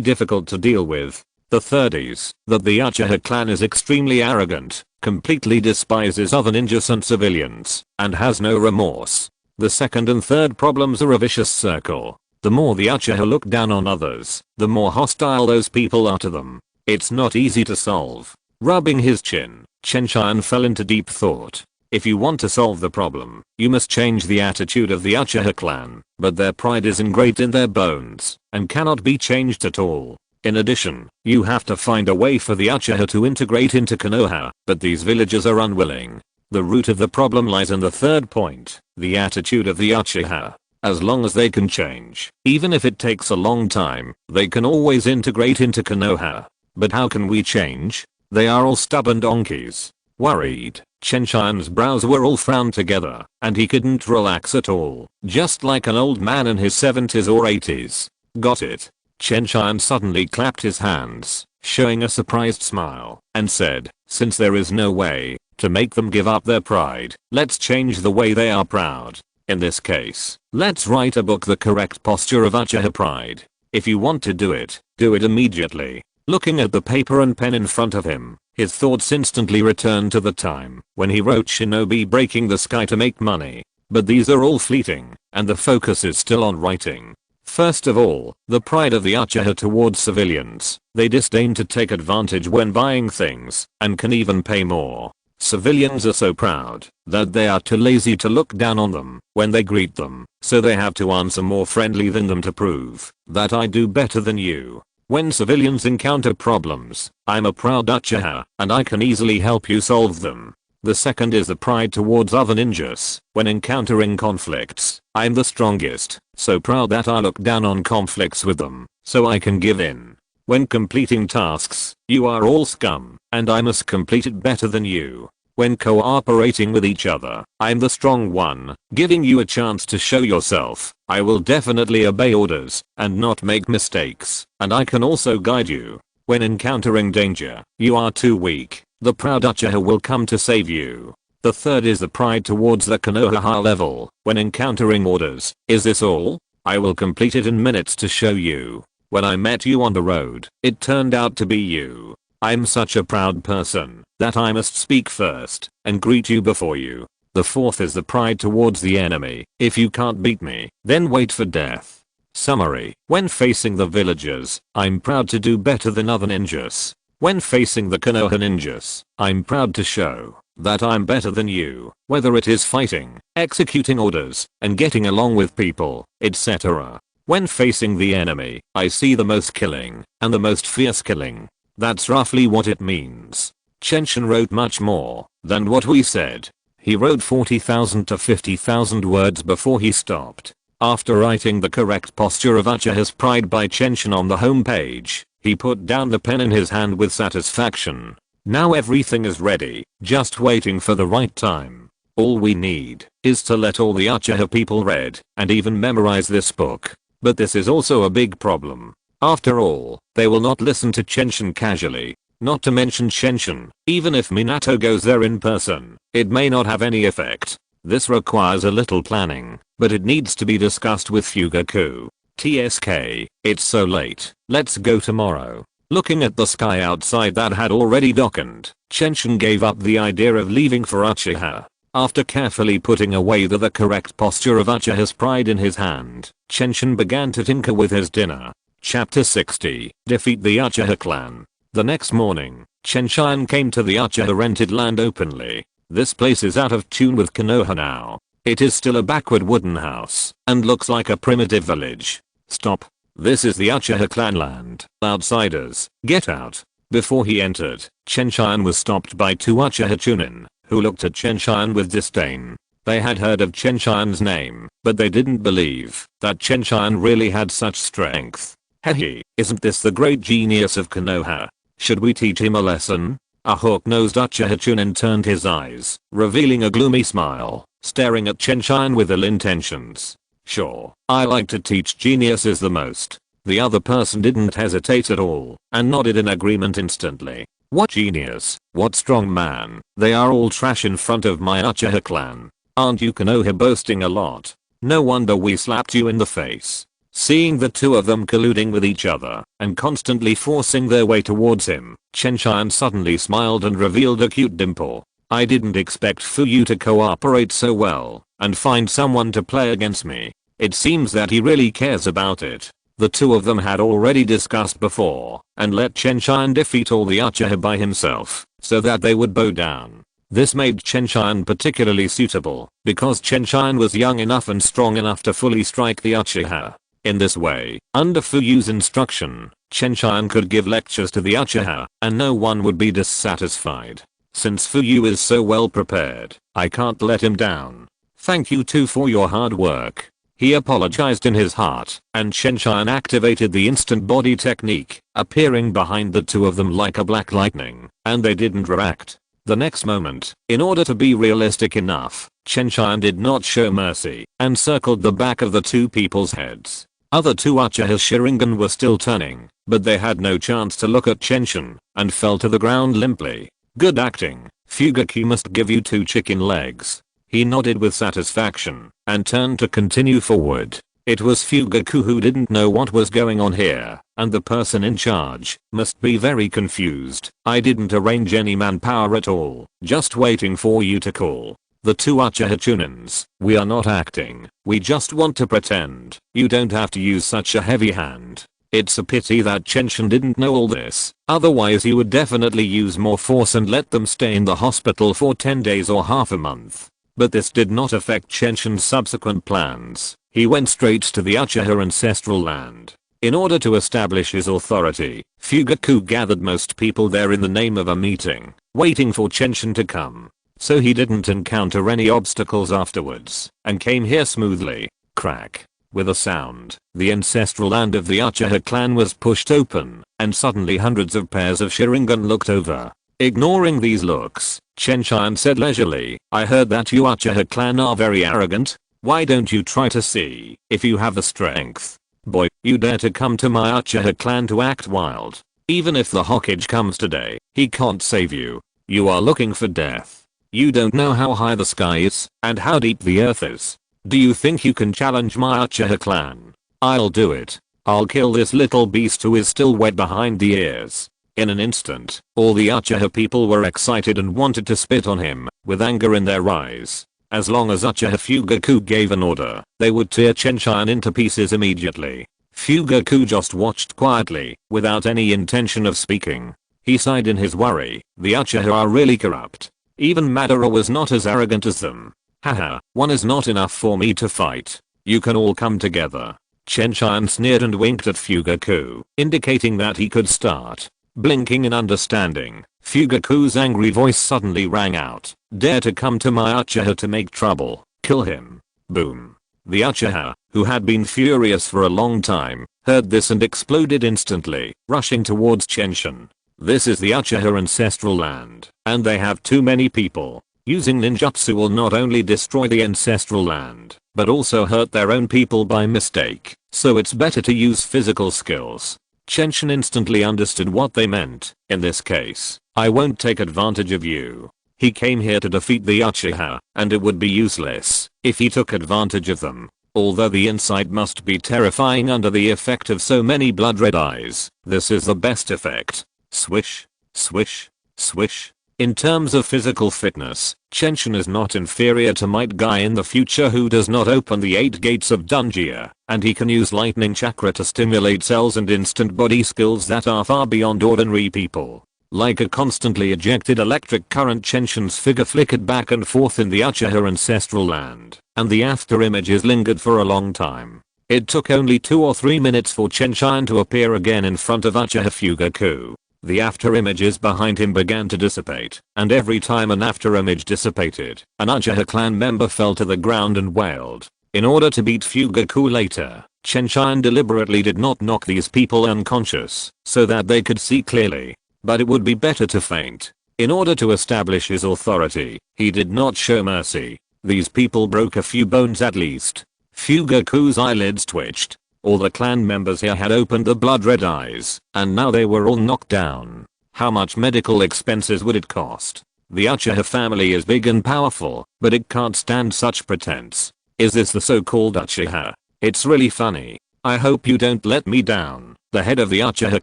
difficult to deal with. The third is that the Uchiha clan is extremely arrogant, completely despises other ninjas and civilians, and has no remorse. The second and third problems are a vicious circle. The more the Uchiha look down on others, the more hostile those people are to them. It's not easy to solve. Rubbing his chin, Chen Tian fell into deep thought. If you want to solve the problem, you must change the attitude of the Uchiha clan, but their pride is ingrained in their bones, and cannot be changed at all. In addition, you have to find a way for the Uchiha to integrate into Konoha, but these villagers are unwilling. The root of the problem lies in the third point, the attitude of the Uchiha. As long as they can change, even if it takes a long time, they can always integrate into Konoha. But how can we change? They are all stubborn donkeys. Worried, Chen Tian's brows were all frowned together, and he couldn't relax at all, just like an old man in his 70s or 80s. Got it. Chen Tian suddenly clapped his hands, showing a surprised smile, and said, since there is no way to make them give up their pride, let's change the way they are proud. In this case, let's write a book, The Correct Posture of Uchiha Pride. If you want to do it immediately. Looking at the paper and pen in front of him, his thoughts instantly returned to the time when he wrote Shinobi breaking the sky to make money. But these are all fleeting, and the focus is still on writing. First of all, the pride of the Uchiha towards civilians. They disdain to take advantage when buying things, and can even pay more. Civilians are so proud that they are too lazy to look down on them when they greet them, so they have to answer more friendly than them to prove that I do better than you. When civilians encounter problems, I'm a proud Uchiha, and I can easily help you solve them. The second is the pride towards other ninjas. When encountering conflicts, I'm the strongest, so proud that I look down on conflicts with them, so I can give in. When completing tasks, you are all scum, and I must complete it better than you. When cooperating with each other, I'm the strong one, giving you a chance to show yourself. I will definitely obey orders and not make mistakes, and I can also guide you. When encountering danger, you are too weak. The proud Uchiha will come to save you. The third is the pride towards the Konoha high level. When encountering orders, is this all? I will complete it in minutes to show you. When I met you on the road, it turned out to be you. I'm such a proud person that I must speak first and greet you before you. The fourth is the pride towards the enemy. If you can't beat me, then wait for death. Summary. When facing the villagers, I'm proud to do better than other ninjas. When facing the Konoha ninjas, I'm proud to show that I'm better than you, whether it is fighting, executing orders, and getting along with people, etc. When facing the enemy, I see the most killing and the most fierce killing. That's roughly what it means. Chen Tian wrote much more than what we said. He wrote 40,000 to 50,000 words before he stopped. After writing The Correct Posture of Uchiha's Pride by Chen Tian on the home page, he put down the pen in his hand with satisfaction. Now everything is ready, just waiting for the right time. All we need is to let all the Uchiha people read and even memorize this book. But this is also a big problem. After all, they will not listen to Chenshin casually. Not to mention Chenshin, even if Minato goes there in person, it may not have any effect. This requires a little planning, but it needs to be discussed with Fugaku. TSK, it's so late, let's go tomorrow. Looking at the sky outside that had already darkened, Chenshin gave up the idea of leaving for Uchiha. After carefully putting away the correct posture of Uchiha's pride in his hand, Chenshin began to tinker with his dinner. Chapter 60, Defeat the Uchiha Clan. The next morning, Chen Tian came to the Uchiha rented land openly. This place is out of tune with Konoha now. It is still a backward wooden house and looks like a primitive village. Stop. This is the Uchiha clan land. Outsiders, get out. Before he entered, Chen Tian was stopped by two Uchiha Chunin, who looked at Chen Tian with disdain. They had heard of Chen Tian's name, but they didn't believe that Chen Tian really had such strength. Hehe, isn't this the great genius of Konoha? Should we teach him a lesson? A hawk-nosed Uchiha Chunin turned his eyes, revealing a gloomy smile, staring at Chen Tian with ill intentions. Sure, I like to teach geniuses the most. The other person didn't hesitate at all, and nodded in agreement instantly. What genius? What strong man? They are all trash in front of my Uchiha clan. Aren't you Konoha boasting a lot? No wonder we slapped you in the face. Seeing the two of them colluding with each other and constantly forcing their way towards him, Chen Tian suddenly smiled and revealed a cute dimple. I didn't expect Fuyu to cooperate so well and find someone to play against me. It seems that he really cares about it. The two of them had already discussed before and let Chen Tian defeat all the Uchiha by himself so that they would bow down. This made Chen Tian particularly suitable because Chen Tian was young enough and strong enough to fully strike the Uchiha. In this way, under Fuyu's instruction, Chen Tian could give lectures to the Uchiha and no one would be dissatisfied. Since Fuyu is so well prepared, I can't let him down. Thank you too for your hard work. He apologized in his heart, and Chen Tian activated the instant body technique, appearing behind the two of them like a black lightning, and they didn't react. The next moment, in order to be realistic enough, Chen Tian did not show mercy and circled the back of the two people's heads. Other two Uchiha's Sharingan were still turning, but they had no chance to look at Chenshin and fell to the ground limply. Good acting. Fugaku must give you two chicken legs. He nodded with satisfaction and turned to continue forward. It was Fugaku who didn't know what was going on here, and the person in charge must be very confused. I didn't arrange any manpower at all, just waiting for you to call. The two Uchiha Chunins, we are not acting, we just want to pretend. You don't have to use such a heavy hand. It's a pity that Chenshin didn't know all this, otherwise he would definitely use more force and let them stay in the hospital for 10 days or half a month. But this did not affect Chenshin's subsequent plans. He went straight to the Uchiha ancestral land. In order to establish his authority, Fugaku gathered most people there in the name of a meeting, waiting for Chenshin to come. So he didn't encounter any obstacles afterwards, and came here smoothly. Crack. With a sound, the ancestral land of the Uchiha clan was pushed open, and suddenly hundreds of pairs of Sharingan looked over. Ignoring these looks, Chen Tian said leisurely, I heard that you Uchiha clan are very arrogant. Why don't you try to see if you have the strength? Boy, you dare to come to my Uchiha clan to act wild. Even if the Hokage comes today, he can't save you. You are looking for death. You don't know how high the sky is and how deep the earth is. Do you think you can challenge my Uchiha clan? I'll do it. I'll kill this little beast who is still wet behind the ears. In an instant, all the Uchiha people were excited and wanted to spit on him, with anger in their eyes. As long as Uchiha Fugaku gave an order, they would tear Chen Tian into pieces immediately. Fugaku just watched quietly, without any intention of speaking. He sighed in his worry. The Uchiha are really corrupt. Even Madara was not as arrogant as them. Haha, one is not enough for me to fight. You can all come together. Chen Tian sneered and winked at Fugaku, indicating that he could start. Blinking in understanding, Fugaku's angry voice suddenly rang out. Dare to come to my Uchiha to make trouble, kill him. Boom. The Uchiha, who had been furious for a long time, heard this and exploded instantly, rushing towards Chenshin. This is the Uchiha ancestral land, and they have too many people. Using ninjutsu will not only destroy the ancestral land, but also hurt their own people by mistake, so it's better to use physical skills. Chen instantly understood what they meant. In this case, I won't take advantage of you. He came here to defeat the Uchiha, and it would be useless if he took advantage of them. Although the insight must be terrifying under the effect of so many blood red eyes, this is the best effect. Swish, swish, swish. In terms of physical fitness, Chen is not inferior to Might Guy in the future who does not open the 8 gates of Dungia, and he can use lightning chakra to stimulate cells and instant body skills that are far beyond ordinary people. Like a constantly ejected electric current, Chen's figure flickered back and forth in the Uchiha ancestral land, and the after images lingered for a long time. It took only 2 or 3 minutes for Chen to appear again in front of Uchiha Fugaku. The after images behind him began to dissipate, and every time an after image dissipated, an Uchiha clan member fell to the ground and wailed. In order to beat Fugaku later, Chen deliberately did not knock these people unconscious, so that they could see clearly. But it would be better to faint. In order to establish his authority, he did not show mercy. These people broke a few bones at least. Fugaku's eyelids twitched. All the clan members here had opened the blood red eyes, and now they were all knocked down. How much medical expenses would it cost? The Uchiha family is big and powerful, but it can't stand such pretense. Is this the so-called Uchiha? It's really funny. I hope you don't let me down, the head of the Uchiha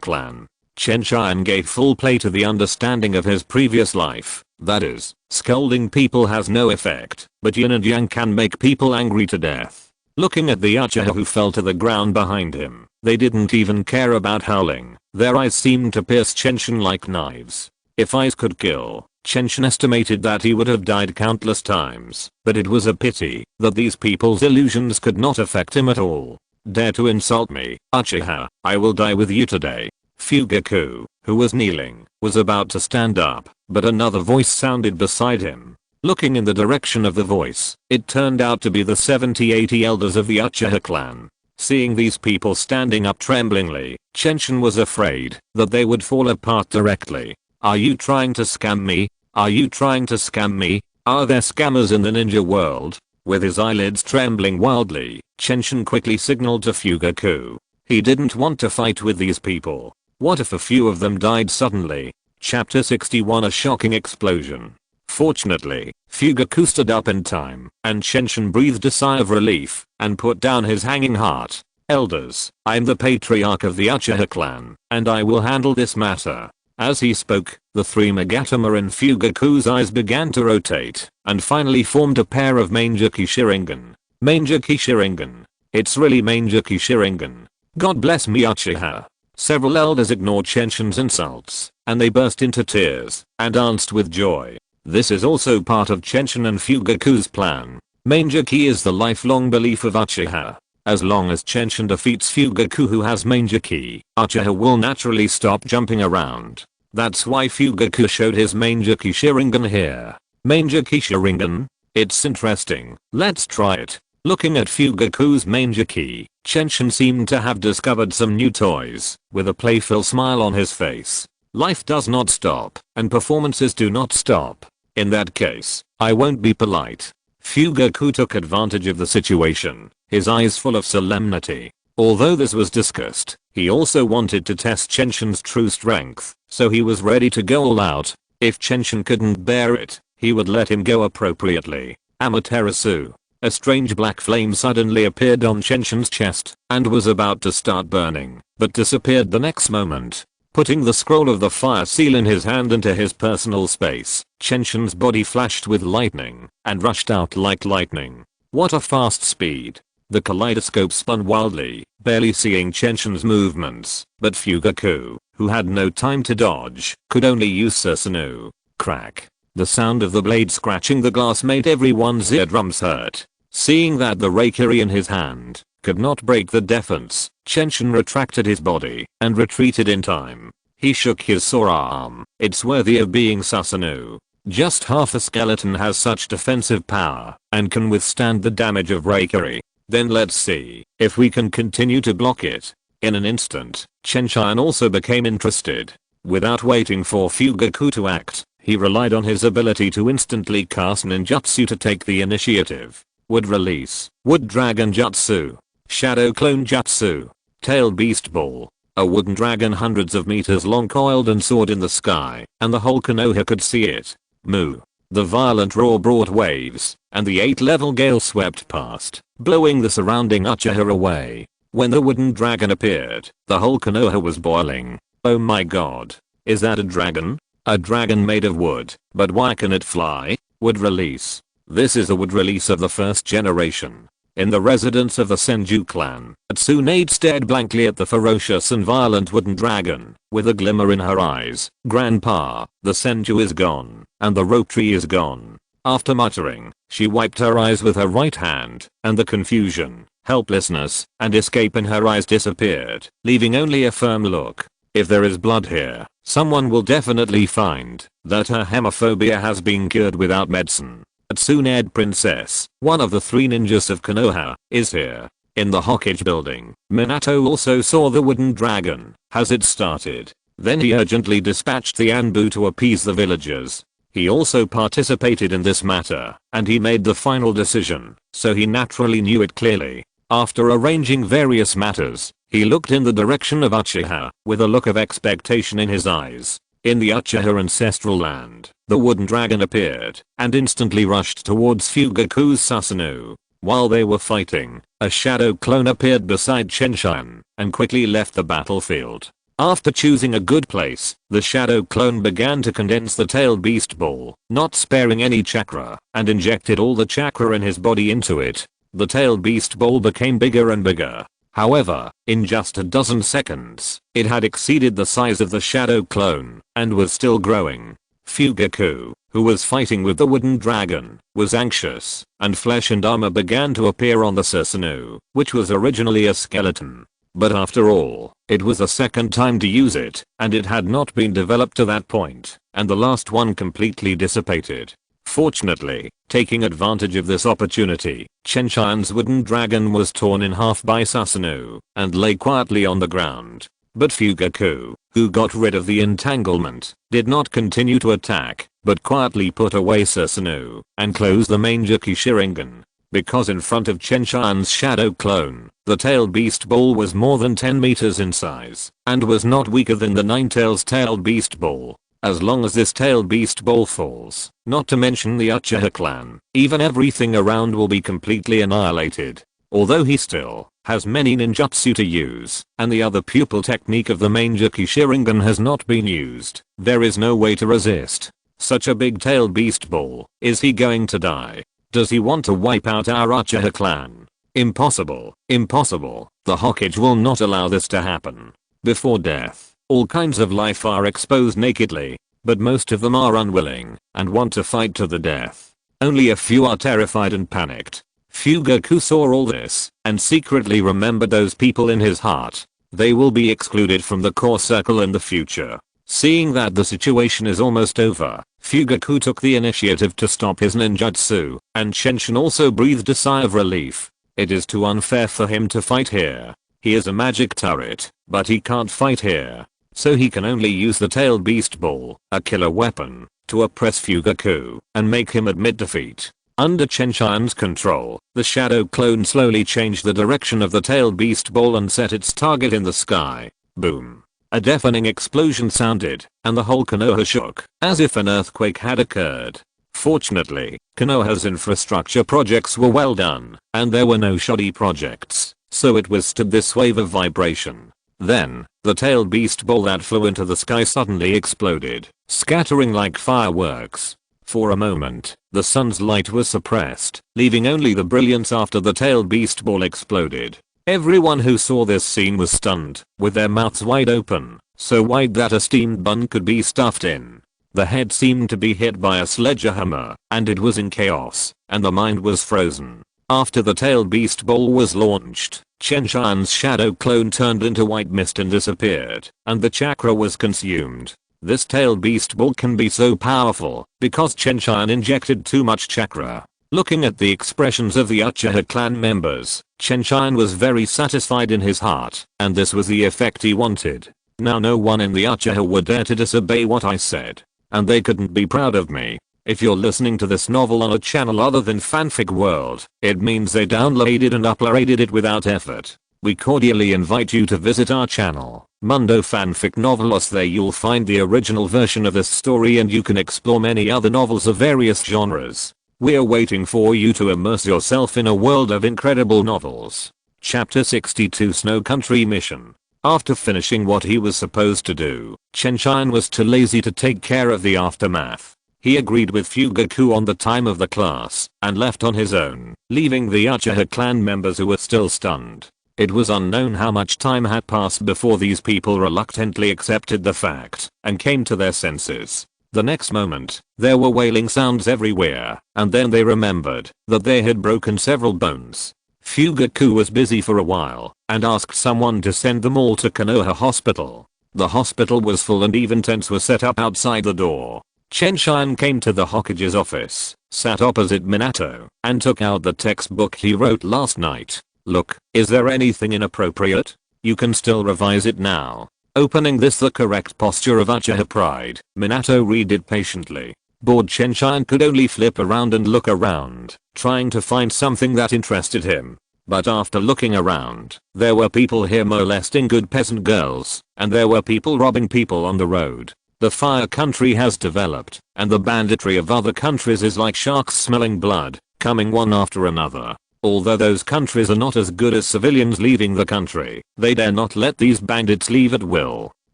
clan. Chen gave full play to the understanding of his previous life. That is, scolding people has no effect, but yin and yang can make people angry to death. Looking at the Uchiha who fell to the ground behind him, they didn't even care about howling. Their eyes seemed to pierce Chen like knives. If eyes could kill, Chen estimated that he would have died countless times, but it was a pity that these people's illusions could not affect him at all. Dare to insult me, Uchiha, I will die with you today. Fugaku, who was kneeling, was about to stand up, but another voice sounded beside him. Looking in the direction of the voice, it turned out to be the 70-80 elders of the Uchiha clan. Seeing these people standing up tremblingly, Chen was afraid that they would fall apart directly. Are you trying to scam me? Are you trying to scam me? Are there scammers in the ninja world? With his eyelids trembling wildly, Chen quickly signaled to Fugaku. He didn't want to fight with these people. What if a few of them died suddenly? Chapter 61: A shocking explosion. Fortunately, Fugaku stood up in time, and Chen breathed a sigh of relief, and put down his hanging heart. Elders, I'm the patriarch of the Uchiha clan, and I will handle this matter. As he spoke, the 3 Magatama in Fugaku's eyes began to rotate, and finally formed a pair of Manjaki Sharingan. Manjaki Sharingan. It's really Manjaki Sharingan. God bless me Uchiha. Several elders ignored Chen's insults, and they burst into tears, and danced with joy. This is also part of Chen and Fugaku's plan. Manjaki is the lifelong belief of Uchiha. As long as Chen defeats Fugaku who has Manjaki, Uchiha will naturally stop jumping around. That's why Fugaku showed his Manjaki Sharingan here. Manjaki Sharingan? It's interesting. Let's try it. Looking at Fugaku's Manjaki, Chen seemed to have discovered some new toys, with a playful smile on his face. Life does not stop, and performances do not stop. In that case, I won't be polite. Fugaku took advantage of the situation, his eyes full of solemnity. Although this was discussed, he also wanted to test Chen's true strength, so he was ready to go all out. If Chen couldn't bear it, he would let him go appropriately. Amaterasu. A strange black flame suddenly appeared on Chen's chest, and was about to start burning, but disappeared the next moment. Putting the scroll of the fire seal in his hand into his personal space, Chen's body flashed with lightning, and rushed out like lightning. What a fast speed. The kaleidoscope spun wildly, barely seeing Chen's movements, but Fugaku, who had no time to dodge, could only use Susanoo. Crack. The sound of the blade scratching the glass made everyone's eardrums hurt. Seeing that the Reikiri in his hand could not break the defense, Chen retracted his body and retreated in time. He shook his sore arm. It's worthy of being Susanoo. Just half a skeleton has such defensive power and can withstand the damage of Reikiri. Then let's see if we can continue to block it. In an instant, Chen also became interested. Without waiting for Fugaku to act, He relied on his ability to instantly cast ninjutsu to take the initiative. Wood release. Wood dragon jutsu. Shadow clone jutsu. Tailed beast ball. A wooden dragon hundreds of meters long coiled and soared in the sky, and the whole Konoha could see it. Moo. The violent roar brought waves, and the 8-level gale swept past, blowing the surrounding Uchiha away. When the wooden dragon appeared, the whole Konoha was boiling. Oh my god. Is that a dragon? A dragon made of wood, but why can it fly? Wood release. This is a wood release of the first generation. In the residence of the Senju clan, Tsunade stared blankly at the ferocious and violent wooden dragon, with a glimmer in her eyes. Grandpa, the Senju is gone, and the rope tree is gone. After muttering, she wiped her eyes with her right hand, and the confusion, helplessness, and escape in her eyes disappeared, leaving only a firm look. If there is blood here, someone will definitely find that her hemophobia has been cured without medicine. Tsunade Princess, one of the 3 ninjas of Konoha, is here. In the Hokage building, Minato also saw the wooden dragon as it started. Then he urgently dispatched the Anbu to appease the villagers. He also participated in this matter, and he made the final decision, so he naturally knew it clearly. After arranging various matters, he looked in the direction of Uchiha, with a look of expectation in his eyes. In the Uchiha ancestral land, the wooden dragon appeared, and instantly rushed towards Fugaku's Susanoo. While they were fighting, a shadow clone appeared beside Chen Tian, and quickly left the battlefield. After choosing a good place, the shadow clone began to condense the tailed beast ball, not sparing any chakra, and injected all the chakra in his body into it. The tailed beast ball became bigger and bigger. However, in just a dozen seconds, it had exceeded the size of the shadow clone, and was still growing. Fugaku, who was fighting with the wooden dragon, was anxious, and flesh and armor began to appear on the Susanoo, which was originally a skeleton. But after all, it was the second time to use it, and it had not been developed to that point, and the last one completely dissipated. Fortunately, taking advantage of this opportunity, Chen Tian's wooden dragon was torn in half by Susanoo, and lay quietly on the ground. But Fugaku, who got rid of the entanglement, did not continue to attack, but quietly put away Susanoo, and closed the main Juki Sharingan. Because in front of Chen Tian's shadow clone, the tailed beast ball was more than 10 meters in size, and was not weaker than the Ninetales tailed beast ball. As long as this tailed beast ball falls, not to mention the Uchiha clan, even everything around will be completely annihilated. Although he still has many ninjutsu to use, and the other pupil technique of the main Juki Sharingan has not been used, there is no way to resist such a big tailed beast ball. Is he going to die? Does he want to wipe out our Uchiha clan? Impossible. Impossible. The Hokage will not allow this to happen. Before death, all kinds of life are exposed nakedly, but most of them are unwilling and want to fight to the death. Only a few are terrified and panicked. Fugaku saw all this and secretly remembered those people in his heart. They will be excluded from the core circle in the future. Seeing that the situation is almost over, Fugaku took the initiative to stop his ninjutsu, and Chen Tian also breathed a sigh of relief. It is too unfair for him to fight here. He is a magic turret, but he can't fight here. So he can only use the tailed beast ball, a killer weapon, to oppress Fugaku and make him admit defeat. Under Chen Tian's control, the shadow clone slowly changed the direction of the tailed beast ball and set its target in the sky. Boom. A deafening explosion sounded, and the whole Konoha shook, as if an earthquake had occurred. Fortunately, Konoha's infrastructure projects were well done, and there were no shoddy projects, so it withstood this wave of vibration. Then, the tailed beast ball that flew into the sky suddenly exploded, scattering like fireworks. For a moment, the sun's light was suppressed, leaving only the brilliance after the tailed beast ball exploded. Everyone who saw this scene was stunned, with their mouths wide open, so wide that a steamed bun could be stuffed in. The head seemed to be hit by a sledgehammer, and it was in chaos, and the mind was frozen. After the tailed beast ball was launched, Chen Tian's shadow clone turned into white mist and disappeared, and the chakra was consumed. This tailed beast ball can be so powerful because Chen Tian injected too much chakra. Looking at the expressions of the Uchiha clan members, Chen Tian was very satisfied in his heart, and this was the effect he wanted. Now no one in the Uchiha would dare to disobey what I said. and they couldn't be proud of me. If you're listening to this novel on a channel other than Fanfic World, it means they downloaded and uploaded it without effort. We cordially invite you to visit our channel, Mundo Fanfic Novelos. There you'll find the original version of this story and you can explore many other novels of various genres. We're waiting for you to immerse yourself in a world of incredible novels. Chapter 62 Snow Country Mission. After finishing what he was supposed to do, Chen Tian was too lazy to take care of the aftermath. He agreed with Fugaku on the time of the class and left on his own, leaving the Uchiha clan members who were still stunned. It was unknown how much time had passed before these people reluctantly accepted the fact and came to their senses. The next moment, there were wailing sounds everywhere, and then they remembered that they had broken several bones. Fugaku was busy for a while and asked someone to send them all to Konoha Hospital. The hospital was full and even tents were set up outside the door. Chen Tian came to the Hokage's office, sat opposite Minato, and took out the textbook he wrote last night. Look, is there anything inappropriate? You can still revise it now. Opening this the correct posture of Uchiha pride, Minato read it patiently. Bored Chen Tian could only flip around and look around, trying to find something that interested him. But after looking around, there were people here molesting good peasant girls, and there were people robbing people on the road. The fire country has developed, and the banditry of other countries is like sharks smelling blood, coming one after another. Although those countries are not as good as civilians leaving the country, they dare not let these bandits leave at will.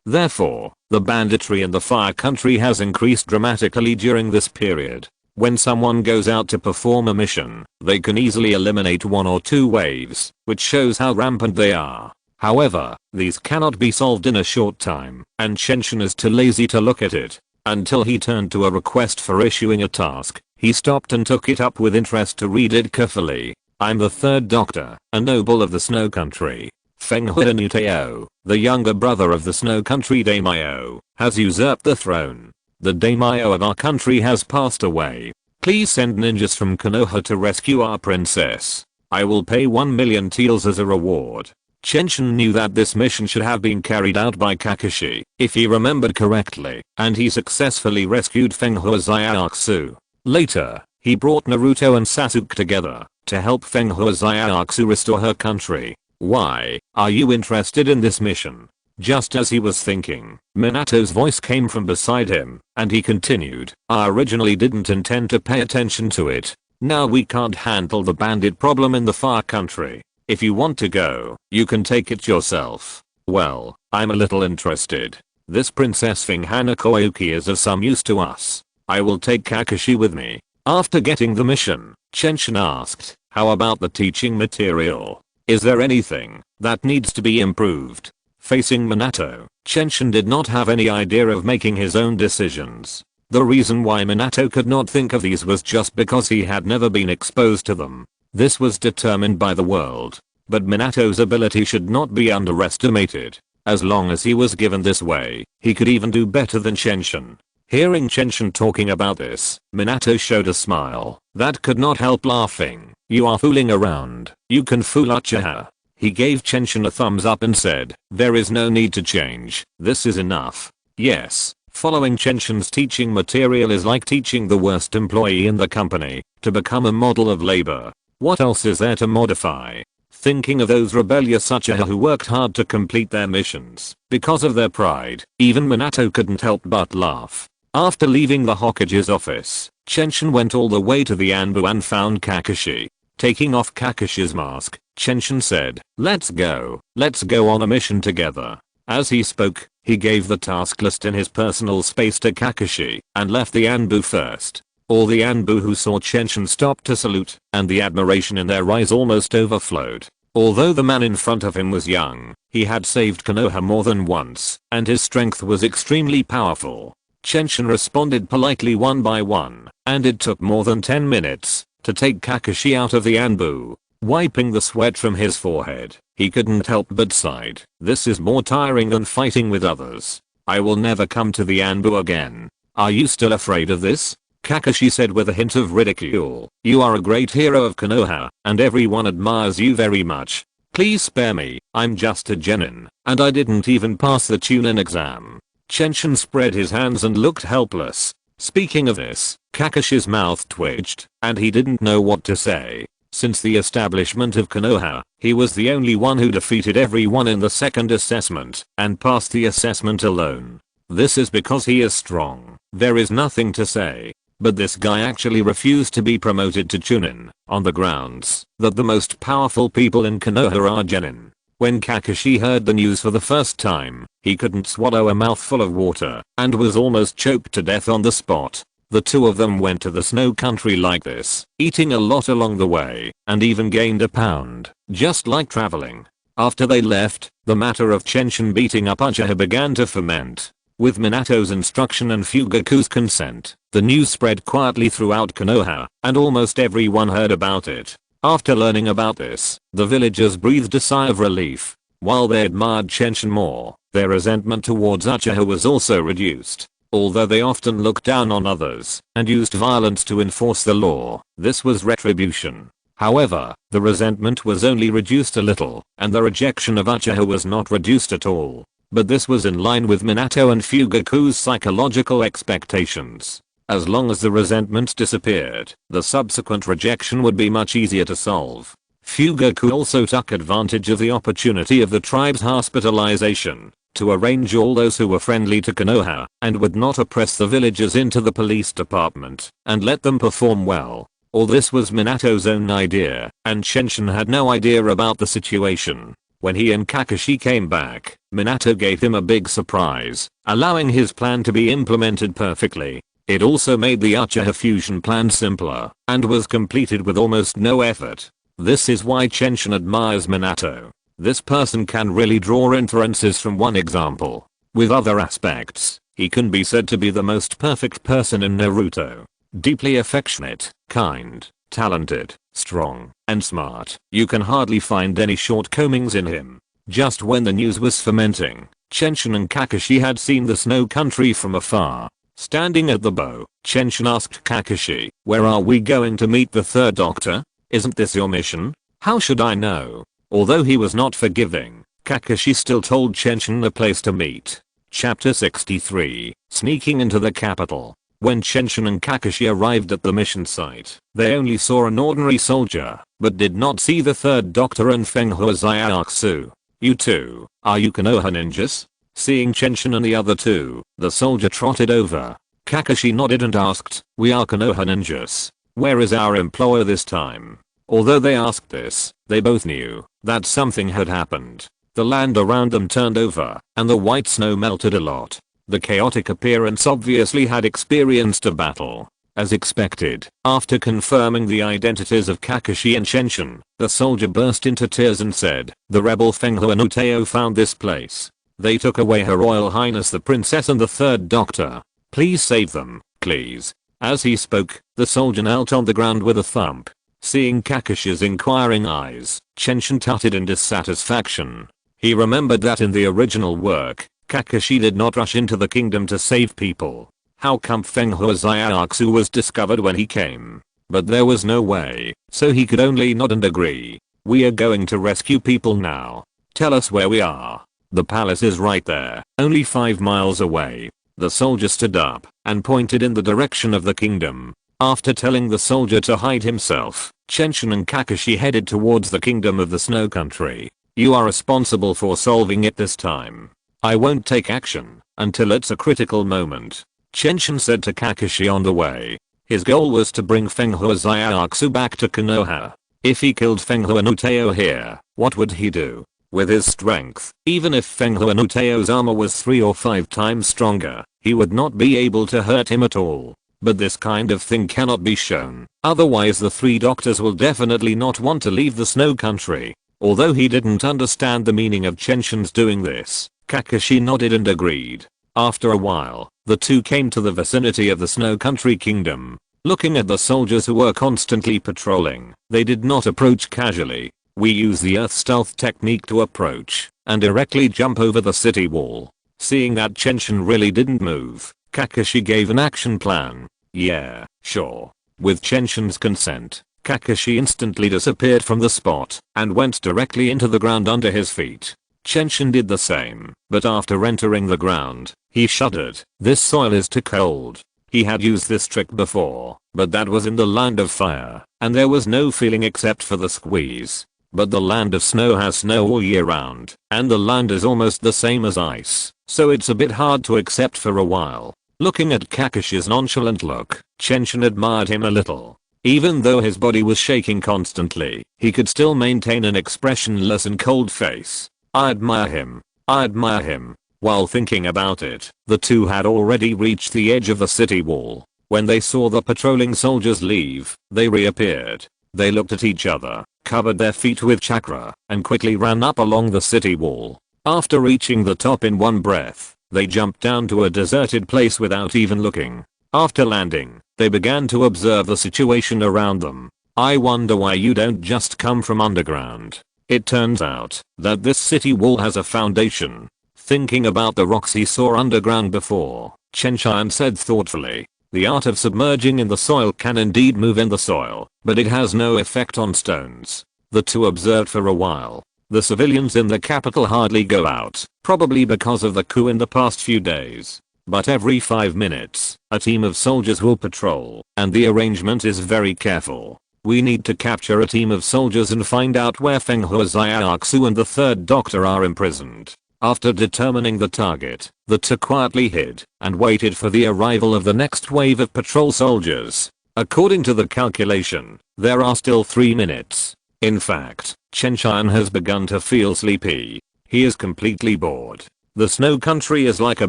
Therefore, the banditry in the fire country has increased dramatically during this period. When someone goes out to perform a mission, they can easily eliminate 1 or 2 waves, which shows how rampant they are. However, these cannot be solved in a short time, and Chen Tian is too lazy to look at it. Until he turned to a request for issuing a task, he stopped and took it up with interest to read it carefully. I'm the 3rd Doctor, a noble of the Snow Country. Feng Huanuteo, the younger brother of the Snow Country Daimyo, has usurped the throne. The Daimyo of our country has passed away. Please send ninjas from Konoha to rescue our princess. I will pay 1 million taels as a reward. Chen Tian knew that this mission should have been carried out by Kakashi, if he remembered correctly, and he successfully rescued Feng Huaxiaoxu. Later, he brought Naruto and Sasuke together to help Feng Huaxiaoxu restore her country. Why are you interested in this mission? Just as he was thinking, Minato's voice came from beside him, and he continued, I originally didn't intend to pay attention to it. Now we can't handle the bandit problem in the far country. If you want to go, you can take it yourself. Well, I'm a little interested. This Princess Feng Hanakoyuki is of some use to us. I will take Kakashi with me. After getting the mission, Chen Tian asked, how about the teaching material? Is there anything that needs to be improved? Facing Minato, Chen Tian did not have any idea of making his own decisions. The reason why Minato could not think of these was just because he had never been exposed to them. This was determined by the world. But Minato's ability should not be underestimated. As long as he was given this way, he could even do better than Chen Tian. Hearing Chen Tian talking about this, Minato showed a smile that could not help laughing. You are fooling around. You can fool Uchiha. He gave Chen Tian a thumbs up and said, there is no need to change. This is enough. Yes, following Chen Tian's teaching material is like teaching the worst employee in the company to become a model of labor. What else is there to modify? Thinking of those rebellious Uchiha who worked hard to complete their missions because of their pride, even Minato couldn't help but laugh. After leaving the Hokage's office, Chen Tian went all the way to the Anbu and found Kakashi. Taking off Kakashi's mask, Chen Tian said, let's go on a mission together. As he spoke, he gave the task list in his personal space to Kakashi and left the Anbu first. All the Anbu who saw Chen Tian stopped to salute, and the admiration in their eyes almost overflowed. Although the man in front of him was young, he had saved Konoha more than once, and his strength was extremely powerful. Chen Tian responded politely one by one, and it took more than 10 minutes to take Kakashi out of the Anbu. Wiping the sweat from his forehead, he couldn't help but sighed. This is more tiring than fighting with others. I will never come to the Anbu again. Are you still afraid of this? Kakashi said with a hint of ridicule. You are a great hero of Konoha, and everyone admires you very much. Please spare me, I'm just a genin, and I didn't even pass the Chunin exam. Chenshin spread his hands and looked helpless. Speaking of this, Kakashi's mouth twitched, and he didn't know what to say. Since the establishment of Konoha, he was the only one who defeated everyone in the second assessment, and passed the assessment alone. This is because he is strong. There is nothing to say. But this guy actually refused to be promoted to Chunin, on the grounds that the most powerful people in Konoha are genin. When Kakashi heard the news for the first time, he couldn't swallow a mouthful of water, and was almost choked to death on the spot. The two of them went to the snow country like this, eating a lot along the way, and even gained a pound, just like traveling. After they left, the matter of Chenshin beating up Uchiha began to ferment. With Minato's instruction and Fugaku's consent, the news spread quietly throughout Konoha, and almost everyone heard about it. After learning about this, the villagers breathed a sigh of relief. While they admired Chenshin more, their resentment towards Uchiha was also reduced. Although they often looked down on others, and used violence to enforce the law, this was retribution. However, the resentment was only reduced a little, and the rejection of Uchiha was not reduced at all. But this was in line with Minato and Fugaku's psychological expectations. As long as the resentment disappeared, the subsequent rejection would be much easier to solve. Fugaku also took advantage of the opportunity of the tribe's hospitalization to arrange all those who were friendly to Konoha and would not oppress the villagers into the police department and let them perform well. All this was Minato's own idea, and Chenshin had no idea about the situation. When he and Kakashi came back, Minato gave him a big surprise, allowing his plan to be implemented perfectly. It also made the Uchiha fusion plan simpler, and was completed with almost no effort. This is why Chenshin admires Minato. This person can really draw inferences from one example. With other aspects, he can be said to be the most perfect person in Naruto. Deeply affectionate, kind, talented, strong, and smart. You can hardly find any shortcomings in him. Just when the news was fermenting, Chenshin and Kakashi had seen the snow country from afar. Standing at the bow, Chenshin asked Kakashi, "Where are we going to meet the third doctor? Isn't this your mission?" "How should I know?" Although he was not forgiving, Kakashi still told Chenshin the place to meet. Chapter 63, Sneaking into the capital. When Chenshin and Kakashi arrived at the mission site, they only saw an ordinary soldier, but did not see the third doctor and Fenghua Zaiatsu. "You two, are you Konoha ninjas?" Seeing Chenshin and the other two, the soldier trotted over. Kakashi nodded and asked, "We are Konoha ninjas. Where is our employer this time?" Although they asked this, they both knew that something had happened. The land around them turned over, and the white snow melted a lot. The chaotic appearance obviously had experienced a battle. As expected, after confirming the identities of Kakashi and Chenshin, the soldier burst into tears and said, "The rebel Fenghua Nuteo found this place. They took away Her Royal Highness the Princess and the third doctor. Please save them, please." As he spoke, the soldier knelt on the ground with a thump. Seeing Kakashi's inquiring eyes, Chenshin tutted in dissatisfaction. He remembered that in the original work, Kakashi did not rush into the kingdom to save people. How come Fenghua Zaiatsu was discovered when he came? But there was no way, so he could only nod and agree. "We are going to rescue people now. Tell us where we are." "The palace is right there, only 5 miles away." The soldier stood up and pointed in the direction of the kingdom. After telling the soldier to hide himself, Chenshin and Kakashi headed towards the kingdom of the snow country. "You are responsible for solving it this time. I won't take action until it's a critical moment," Chenshin said to Kakashi on the way. His goal was to bring Fenghua Zaiatsu back to Konoha. If he killed Fenghua Nuteo here, what would he do? With his strength, even if Fenghua Nuteo's armor was 3 or 5 times stronger, he would not be able to hurt him at all. But this kind of thing cannot be shown, otherwise the 3 doctors will definitely not want to leave the snow country. Although he didn't understand the meaning of Chenshin's doing this, Kakashi nodded and agreed. After a while, the two came to the vicinity of the snow country kingdom. Looking at the soldiers who were constantly patrolling, they did not approach casually. "We use the earth stealth technique to approach and directly jump over the city wall." Seeing that Chenshin really didn't move, Kakashi gave an action plan. "Yeah, sure." With Chenshin's consent, Kakashi instantly disappeared from the spot and went directly into the ground under his feet. Chen Tian did the same, but after entering the ground, he shuddered. This soil is too cold. He had used this trick before, but that was in the land of fire, and there was no feeling except for the squeeze. But the land of snow has snow all year round, and the land is almost the same as ice, so it's a bit hard to accept for a while. Looking at Kakashi's nonchalant look, Chen Tian admired him a little. Even though his body was shaking constantly, he could still maintain an expressionless and cold face. I admire him. I admire him. While thinking about it, the two had already reached the edge of the city wall. When they saw the patrolling soldiers leave, they reappeared. They looked at each other, covered their feet with chakra, and quickly ran up along the city wall. After reaching the top in one breath, they jumped down to a deserted place without even looking. After landing, they began to observe the situation around them. I wonder why you don't just come from underground. It turns out that this city wall has a foundation. Thinking about the rocks he saw underground before, Chen Tian said thoughtfully, the art of submerging in the soil can indeed move in the soil, but it has no effect on stones. The two observed for a while. The civilians in the capital hardly go out, probably because of the coup in the past few days. But every 5 minutes, a team of soldiers will patrol, and the arrangement is very careful. We need to capture a team of soldiers and find out where Feng Huaxiaoxu and the third doctor are imprisoned. After determining the target, the two quietly hid and waited for the arrival of the next wave of patrol soldiers. According to the calculation, there are still 3 minutes. In fact, Chen Tian has begun to feel sleepy. He is completely bored. The snow country is like a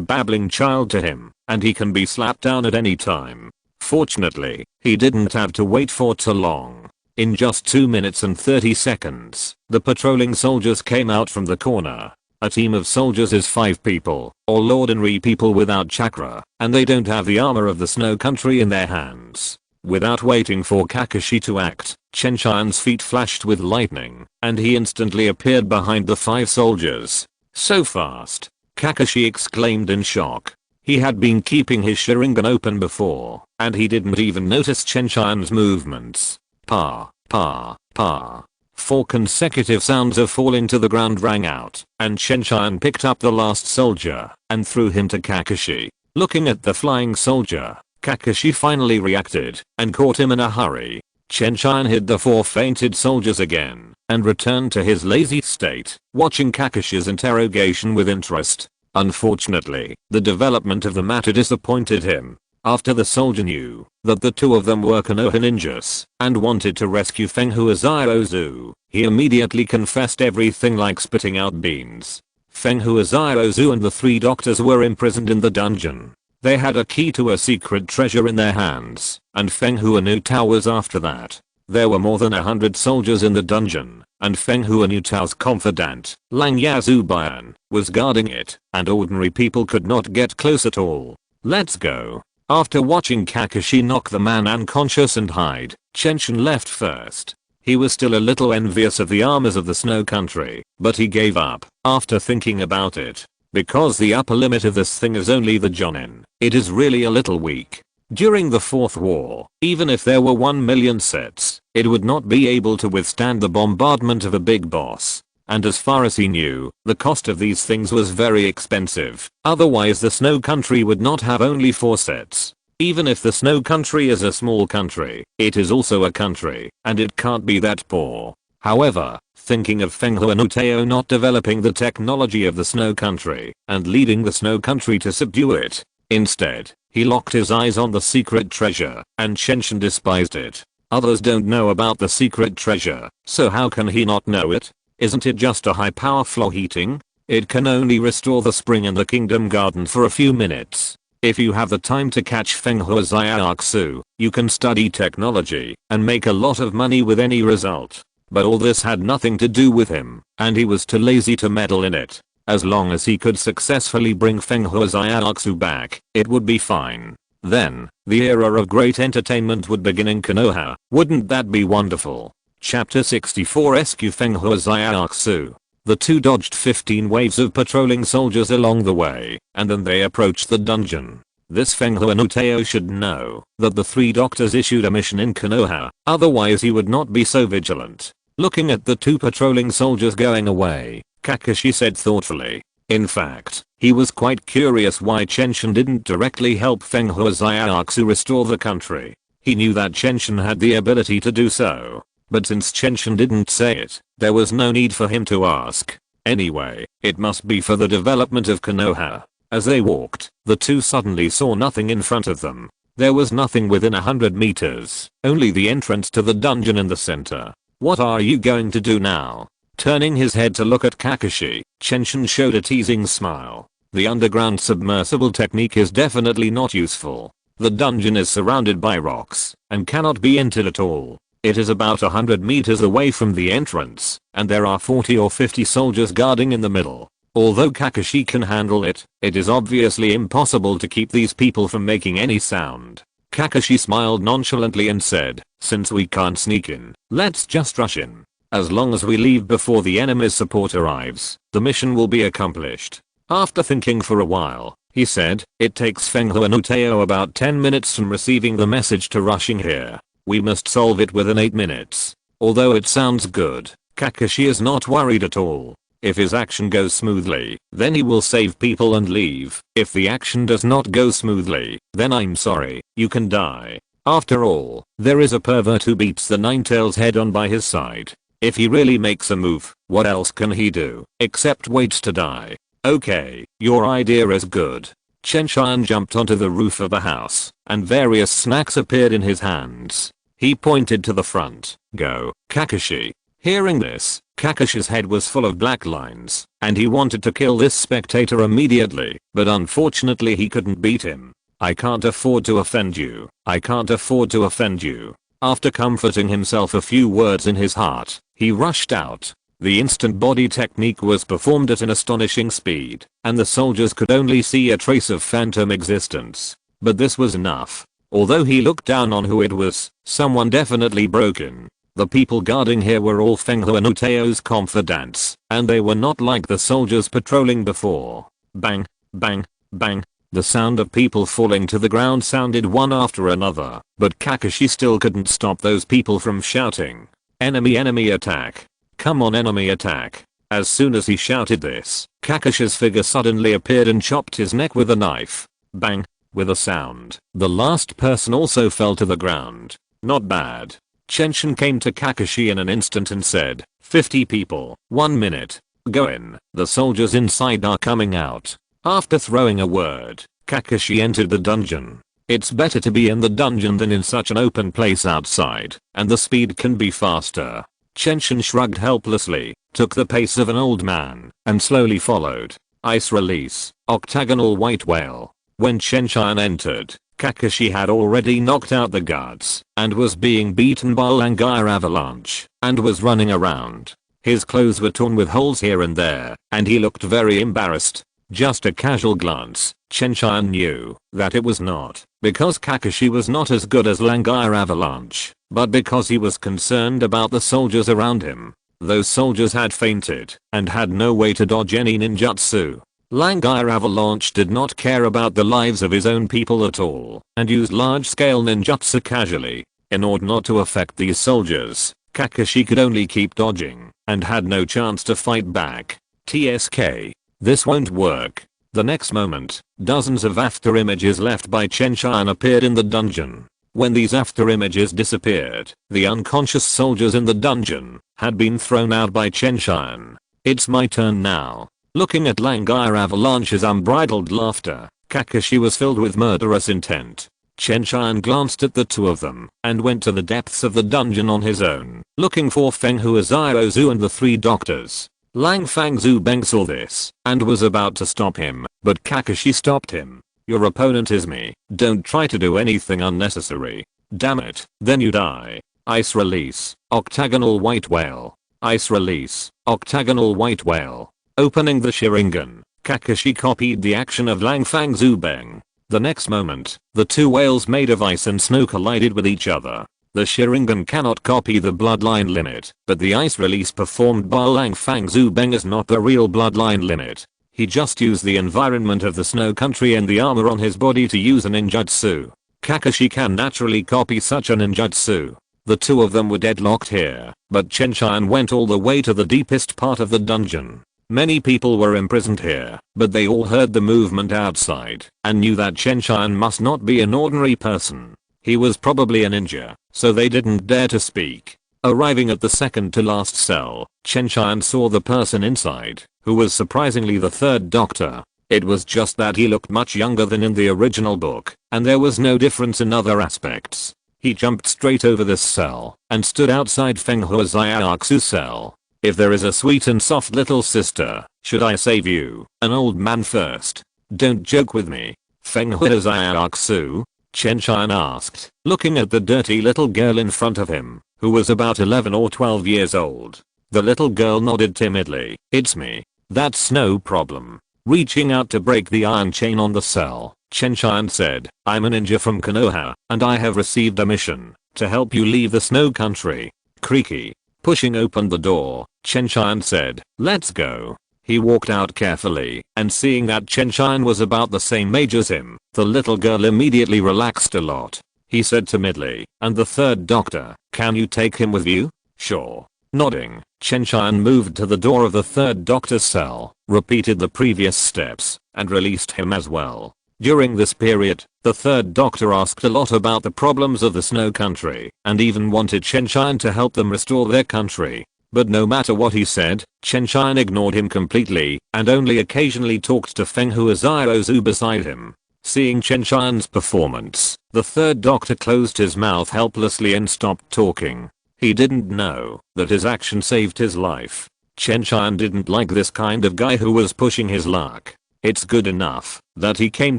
babbling child to him, and he can be slapped down at any time. Fortunately, he didn't have to wait for too long. In just 2 minutes and 30 seconds, the patrolling soldiers came out from the corner. A team of soldiers is 5 people, all ordinary people without chakra, and they don't have the armor of the snow country in their hands. Without waiting for Kakashi to act, Chen Tian's feet flashed with lightning, and he instantly appeared behind the 5 soldiers. So fast! Kakashi exclaimed in shock. He had been keeping his Sharingan open before, and he didn't even notice Chen Tian's movements. Pa, pa, pa. 4 consecutive sounds of falling to the ground rang out, and Chen Tian picked up the last soldier and threw him to Kakashi. Looking at the flying soldier, Kakashi finally reacted and caught him in a hurry. Chen Tian hid the 4 fainted soldiers again and returned to his lazy state, watching Kakashi's interrogation with interest. Unfortunately, the development of the matter disappointed him. After the soldier knew that the 2 of them were Konoha ninjas and wanted to rescue Feng Huaxiaoxu, he immediately confessed everything like spitting out beans. Feng Huaxiaoxu and the 3 doctors were imprisoned in the dungeon. They had a key to a secret treasure in their hands, and Feng Huanutao was after that. There were more than 100 soldiers in the dungeon, and Feng Huanutao's confidant, Lang Yazubian, was guarding it, and ordinary people could not get close at all. Let's go. After watching Kakashi knock the man unconscious and hide, Chen Tian left first. He was still a little envious of the armors of the snow country, but he gave up after thinking about it. Because the upper limit of this thing is only the Jonin, it is really a little weak. During the 4th war, even if there were 1 million sets, it would not be able to withstand the bombardment of a big boss. And as far as he knew, the cost of these things was very expensive. Otherwise the snow country would not have only 4 sets. Even if the snow country is a small country, it is also a country, and it can't be that poor. However, thinking of Feng Huanutao not developing the technology of the snow country and leading the snow country to subdue it, instead, he locked his eyes on the secret treasure, and Chen Tian despised it. Others don't know about the secret treasure, so how can he not know it? Isn't it just a high power floor heating? It can only restore the spring in the kingdom garden for a few minutes. If you have the time to catch Feng Huaxiaoxu, you can study technology and make a lot of money with any result. But all this had nothing to do with him, and he was too lazy to meddle in it. As long as he could successfully bring Feng Huaxiaoxu back, it would be fine. Then, the era of great entertainment would begin in Konoha. Wouldn't that be wonderful? Chapter 64 SQ Feng Huaxiaoxu. The two dodged 15 waves of patrolling soldiers along the way, and then they approached the dungeon. This Feng Huanutao should know that the 3 doctors issued a mission in Konoha, otherwise he would not be so vigilant. Looking at the 2 patrolling soldiers going away, Kakashi said thoughtfully. In fact, he was quite curious why Chen Tian didn't directly help Fenghua Zaiatsu restore the country. He knew that Chen Tian had the ability to do so. But since Chen Tian didn't say it, there was no need for him to ask. Anyway, it must be for the development of Konoha. As they walked, the two suddenly saw nothing in front of them. There was nothing within 100 meters, only the entrance to the dungeon in the center. What are you going to do now? Turning his head to look at Kakashi, Chen Tian showed a teasing smile. The underground submersible technique is definitely not useful. The dungeon is surrounded by rocks and cannot be entered at all. It is about 100 meters away from the entrance, and there are 40 or 50 soldiers guarding in the middle. Although Kakashi can handle it, it is obviously impossible to keep these people from making any sound. Kakashi smiled nonchalantly and said, since we can't sneak in, let's just rush in. As long as we leave before the enemy's support arrives, the mission will be accomplished. After thinking for a while, he said, it takes Fenghua no Teo about 10 minutes from receiving the message to rushing here. We must solve it within 8 minutes. Although it sounds good, Kakashi is not worried at all. If his action goes smoothly, then he will save people and leave. If the action does not go smoothly, then I'm sorry, you can die. After all, there is a pervert who beats the Ninetales head on by his side. If he really makes a move, what else can he do, except wait to die? Okay, your idea is good. Chen Tian jumped onto the roof of the house, and various snacks appeared in his hands. He pointed to the front. Go, Kakashi. Hearing this, Kakashi's head was full of black lines, and he wanted to kill this spectator immediately, but unfortunately he couldn't beat him. I can't afford to offend you. I can't afford to offend you. After comforting himself a few words in his heart, he rushed out. The instant body technique was performed at an astonishing speed, and the soldiers could only see a trace of phantom existence. But this was enough. Although he looked down on who it was, someone definitely broken. The people guarding here were all Fenghua no Teo's confidants, and they were not like the soldiers patrolling before. Bang, bang, bang. The sound of people falling to the ground sounded one after another, but Kakashi still couldn't stop those people from shouting. Enemy attack. Come on, enemy attack. As soon as he shouted this, Kakashi's figure suddenly appeared and chopped his neck with a knife. Bang. With a sound, the last person also fell to the ground. Not bad. Chen Tian came to Kakashi in an instant and said, 50 people, 1 minute. Go in. The soldiers inside are coming out. After throwing a word, Kakashi entered the dungeon. It's better to be in the dungeon than in such an open place outside, and the speed can be faster. Chen Tian shrugged helplessly, took the pace of an old man, and slowly followed. Ice release, octagonal white whale. When Chen Tian entered, Kakashi had already knocked out the guards, and was being beaten by Langair avalanche, and was running around. His clothes were torn with holes here and there, and he looked very embarrassed. Just a casual glance, Chen Tian knew that it was not because Kakashi was not as good as Langair avalanche, but because he was concerned about the soldiers around him. Those soldiers had fainted, and had no way to dodge any ninjutsu. Langair avalanche did not care about the lives of his own people at all, and used large-scale ninjutsu casually. In order not to affect these soldiers, Kakashi could only keep dodging, and had no chance to fight back. TSK. This won't work. The next moment, dozens of after images left by Chen Tian appeared in the dungeon. When these after images disappeared, the unconscious soldiers in the dungeon had been thrown out by Chen Tian. It's my turn now. Looking at Langair avalanche's unbridled laughter, Kakashi was filled with murderous intent. Chen Tian glanced at the two of them, and went to the depths of the dungeon on his own, looking for Fenghua Zaiatsu and the 3 doctors. Lang Fangzhu Beng saw this, and was about to stop him, but Kakashi stopped him. Your opponent is me. Don't try to do anything unnecessary. Damn it, then you die. Ice release, octagonal white whale. Ice release, octagonal white whale. Opening the Sharingan, Kakashi copied the action of Lang Fangzhu Beng. The next moment, the 2 whales made of ice and snow collided with each other. The Sharingan cannot copy the bloodline limit, but the ice release performed by Lang Fangzhu Beng is not the real bloodline limit. He just used the environment of the snow country and the armor on his body to use a ninjutsu. Kakashi can naturally copy such a ninjutsu. The two of them were deadlocked here, but Chen Tian went all the way to the deepest part of the dungeon. Many people were imprisoned here, but they all heard the movement outside and knew that Chen Tian must not be an ordinary person. He was probably a ninja, so they didn't dare to speak. Arriving at the second to last cell, Chen Tian saw the person inside, who was surprisingly the third doctor. It was just that he looked much younger than in the original book, and there was no difference in other aspects. He jumped straight over this cell and stood outside Feng Huaxiaoxu's cell. If there is a sweet and soft little sister, should I save you, an old man first? Don't joke with me. Feng Huaxiaoxu? Chen Tian asked, looking at the dirty little girl in front of him, who was about 11 or 12 years old. The little girl nodded timidly. It's me. That's no problem. Reaching out to break the iron chain on the cell, Chen Tian said, I'm a ninja from Konoha, and I have received a mission to help you leave the snow country. Creaky. Pushing open the door, Chen Tian said, let's go. He walked out carefully, and seeing that Chen Tian was about the same age as him, the little girl immediately relaxed a lot. He said timidly, and the third doctor, can you take him with you? Sure. Nodding, Chen Tian moved to the door of the third doctor's cell, repeated the previous steps, and released him as well. During this period, the third doctor asked a lot about the problems of the snow country, and even wanted Chen Tian to help them restore their country. But no matter what he said, Chen Tian ignored him completely, and only occasionally talked to Feng Huaxiaoxu beside him. Seeing Chen Tian's performance, the third doctor closed his mouth helplessly and stopped talking. He didn't know that his action saved his life. Chen Tian didn't like this kind of guy who was pushing his luck. It's good enough that he came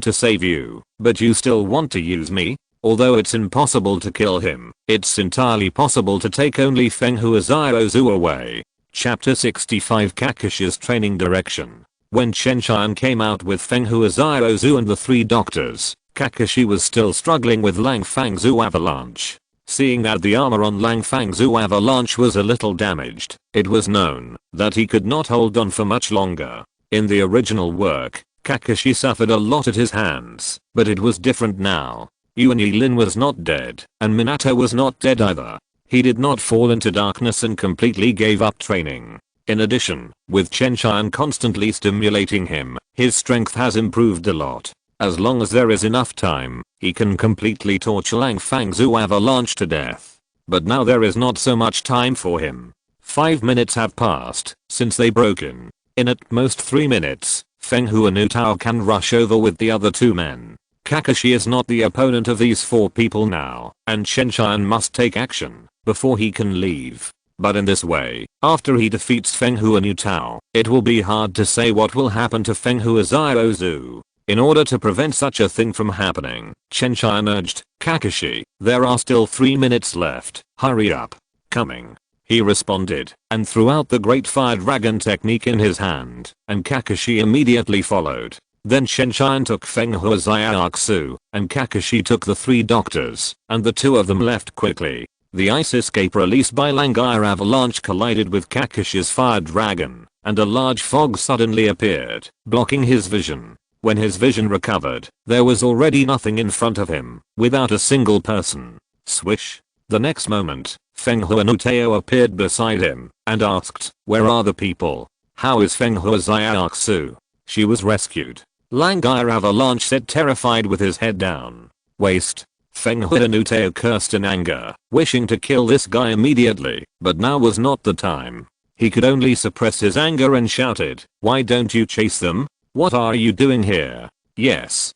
to save you, but you still want to use me? Although it's impossible to kill him, it's entirely possible to take only Feng Huaxiaoxu away. Chapter 65 Kakishi's Training Direction. When Chen Tian came out with Feng Huaxiaoxu and the three doctors, Kakashi was still struggling with Lang Fangzhu Avalanche. Seeing that the armor on Lang Fangzhu Avalanche was a little damaged, it was known that he could not hold on for much longer. In the original work, Kakashi suffered a lot at his hands, but it was different now. Yuan Yilin was not dead, and Minato was not dead either. He did not fall into darkness and completely gave up training. In addition, with Chen Tian constantly stimulating him, his strength has improved a lot. As long as there is enough time, he can completely torture Lang Fangzhu Avalanche to death. But now there is not so much time for him. 5 minutes have passed since they broke in. In at most 3 minutes, Feng Huanutao can rush over with the other two men. Kakashi is not the opponent of these four people now, and Chen Tian must take action before he can leave. But in this way, after he defeats Feng Huanutao, it will be hard to say what will happen to Feng Huaxiaoxu. In order to prevent such a thing from happening, Chen Tian urged, Kakashi, there are still 3 minutes left, hurry up. Coming. He responded, and threw out the Great Fire Dragon technique in his hand, and Kakashi immediately followed. Then Chen Tian took Feng Huaxiaoxu, and Kakashi took the three doctors, and the two of them left quickly. The ice escape released by Langire Avalanche collided with Kakashi's Fire Dragon, and a large fog suddenly appeared, blocking his vision. When his vision recovered, there was already nothing in front of him, without a single person. Swish. The next moment, Feng Huanutao appeared beside him, and asked, where are the people? How is Feng Huaxiaoxu? She was rescued. Langire Avalanche said, terrified with his head down. Waste. Feng Huanutao cursed in anger, wishing to kill this guy immediately, but now was not the time. He could only suppress his anger and shouted, why don't you chase them? What are you doing here? Yes,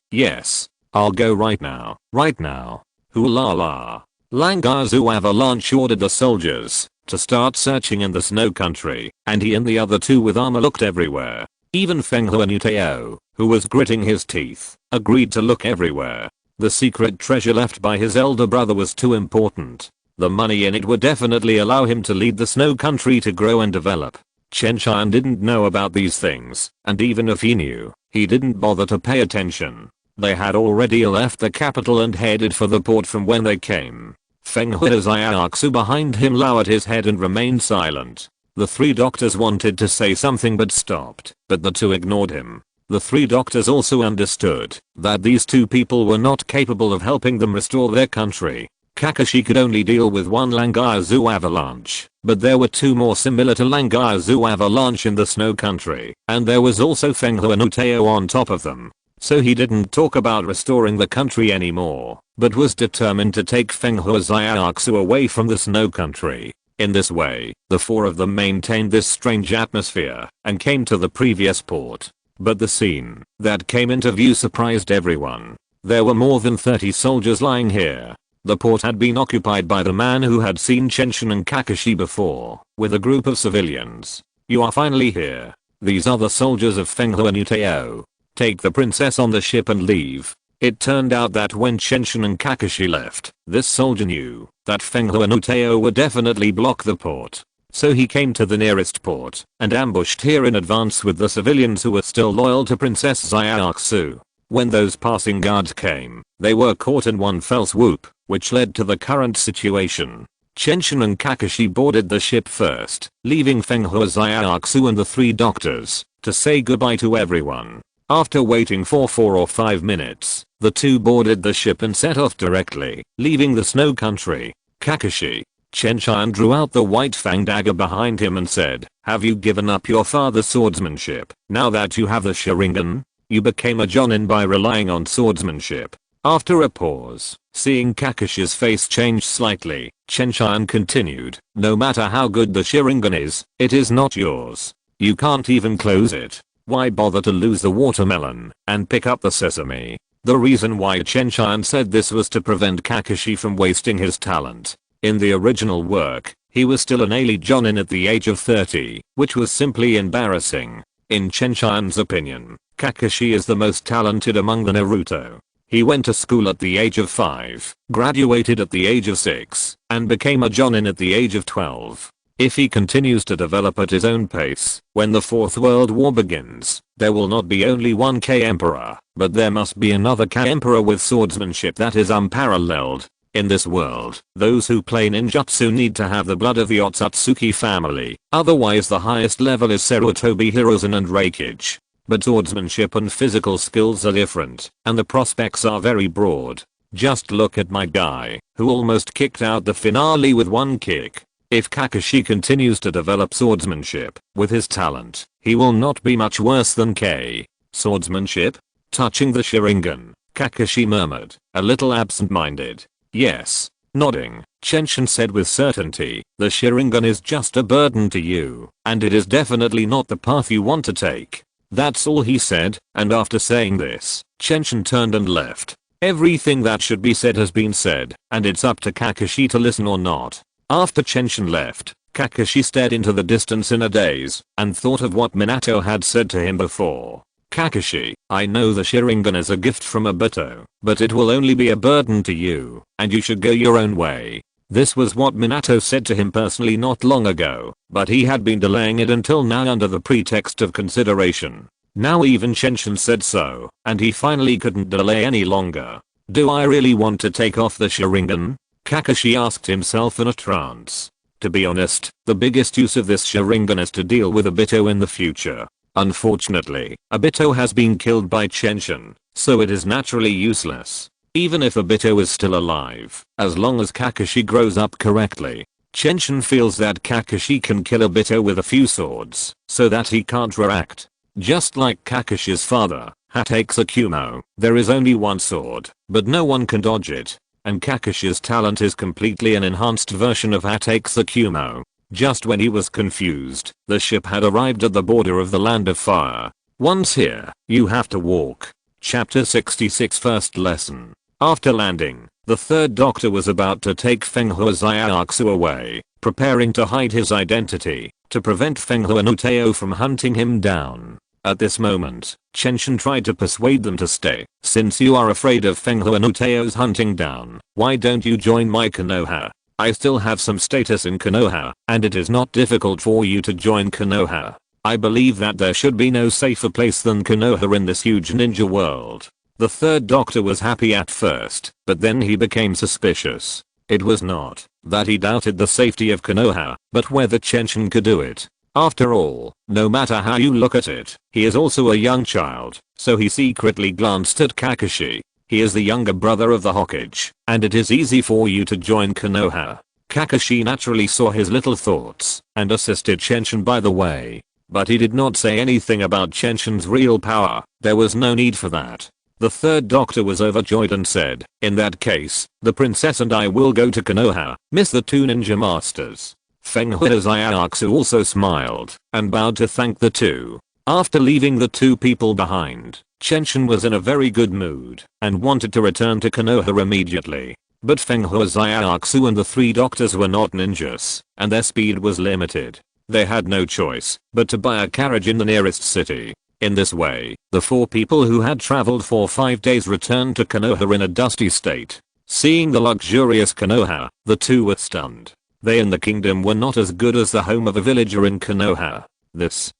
I'll go right now, Hoo-la la. Langire Avalanche ordered the soldiers to start searching in the snow country, and he and the other two with armor looked everywhere. Even Feng Huanutao, who was gritting his teeth, agreed to look everywhere. The secret treasure left by his elder brother was too important. The money in it would definitely allow him to lead the snow country to grow and develop. Chen Tian didn't know about these things, and even if he knew, he didn't bother to pay attention. They had already left the capital and headed for the port from when they came. Feng Huaxiaoxu behind him lowered his head and remained silent. The three doctors wanted to say something but stopped, but the two ignored him. The three doctors also understood that these two people were not capable of helping them restore their country. Kakashi could only deal with one Langaizu avalanche, but there were two more similar to Langaizu avalanche in the snow country, and there was also Fenghua no Teo on top of them. So he didn't talk about restoring the country anymore, but was determined to take Fenghua Zaiatsu away from the snow country. In this way, the four of them maintained this strange atmosphere and came to the previous port. But the scene that came into view surprised everyone. There were more than 30 soldiers lying here. The port had been occupied by the man who had seen Chenshin and Kakashi before, with a group of civilians. You are finally here. These are the soldiers of Fenghua no Teo. Take the princess on the ship and leave. It turned out that when Chenshin and Kakashi left, this soldier knew that Fenghua no Teo would definitely block the port. So he came to the nearest port and ambushed here in advance with the civilians who were still loyal to Princess Zaiatsu. When those passing guards came, they were caught in one fell swoop, which led to the current situation. Chenshin and Kakashi boarded the ship first, leaving Fenghua Zaiatsu and the three doctors to say goodbye to everyone. After waiting for 4 or 5 minutes, the two boarded the ship and set off directly, leaving the snow country. Kakashi. Chen Tian drew out the white fang dagger behind him and said, "Have you given up your father's swordsmanship, now that you have the Sharingan? You became a Jonin by relying on swordsmanship." After a pause, seeing Kakashi's face change slightly, Chen Tian continued, "No matter how good the Sharingan is, it is not yours. You can't even close it. Why bother to lose the watermelon and pick up the sesame?" The reason why Chen Tian said this was to prevent Kakashi from wasting his talent. In the original work, he was still an elite Jonin at the age of 30, which was simply embarrassing. In Chen Tian's opinion, Kakashi is the most talented among the Naruto. He went to school at the age of 5, graduated at the age of 6, and became a Jonin at the age of 12. If he continues to develop at his own pace, when the Fourth World War begins, there will not be only one K-Emperor, but there must be another K-Emperor with swordsmanship that is unparalleled. In this world, those who play ninjutsu need to have the blood of the Otsutsuki family, otherwise the highest level is Sarutobi Hiruzen and Reikage. But swordsmanship and physical skills are different, and the prospects are very broad. Just look at my guy, who almost kicked out the finale with one kick. If Kakashi continues to develop swordsmanship with his talent, he will not be much worse than K. Swordsmanship? Touching the Sharingan, Kakashi murmured, a little absent-minded. Yes. Nodding, Chenshin said with certainty, the Sharingan is just a burden to you, and it is definitely not the path you want to take. That's all he said, and after saying this, Chenshin turned and left. Everything that should be said has been said, and it's up to Kakashi to listen or not. After Chenshin left, Kakashi stared into the distance in a daze, and thought of what Minato had said to him before. Kakashi, I know the Sharingan is a gift from Obito, but it will only be a burden to you, and you should go your own way. This was what Minato said to him personally not long ago, but he had been delaying it until now under the pretext of consideration. Now even Chenshin said so, and he finally couldn't delay any longer. Do I really want to take off the Sharingan? Kakashi asked himself in a trance. To be honest, the biggest use of this Sharingan is to deal with Obito in the future. Unfortunately, Obito has been killed by Chenshin, so it is naturally useless. Even if Obito is still alive, as long as Kakashi grows up correctly. Chenshin feels that Kakashi can kill Obito with a few swords, so that he can't react. Just like Kakashi's father, Hatake Tsukumo, there is only one sword, but no one can dodge it. And Kakashi's talent is completely an enhanced version of Hatake Tsukumo. Just when he was confused, the ship had arrived at the border of the Land of Fire. Once here, you have to walk. Chapter 66 First Lesson. After landing, the third doctor was about to take Fenghua Zaiatsu away, preparing to hide his identity, to prevent Fenghua no Teo from hunting him down. At this moment, Chenshin tried to persuade them to stay. Since you are afraid of Fenghua no Teo's hunting down, why don't you join my Konoha? I still have some status in Konoha, and it is not difficult for you to join Konoha. I believe that there should be no safer place than Konoha in this huge ninja world. The third doctor was happy at first, but then he became suspicious. It was not that he doubted the safety of Konoha, but whether Chenshin could do it. After all, no matter how you look at it, he is also a young child, so he secretly glanced at Kakashi. He is the younger brother of the Hokage, and it is easy for you to join Konoha. Kakashi naturally saw his little thoughts and assisted Chenshin by the way. But he did not say anything about Chenshin's real power. There was no need for that. The third doctor was overjoyed and said, in that case, the princess and I will go to Konoha, miss the two ninja masters. Fenghua Zayatsu also smiled and bowed to thank the two. After leaving the two people behind, Chenshin was in a very good mood and wanted to return to Konoha immediately. But Fenghua Zayatsu and the three doctors were not ninjas, and their speed was limited. They had no choice but to buy a carriage in the nearest city. In this way, the four people who had traveled for 5 days returned to Konoha in a dusty state. Seeing the luxurious Konoha, the two were stunned. They and the kingdom were not as good as the home of a villager in Konoha. This.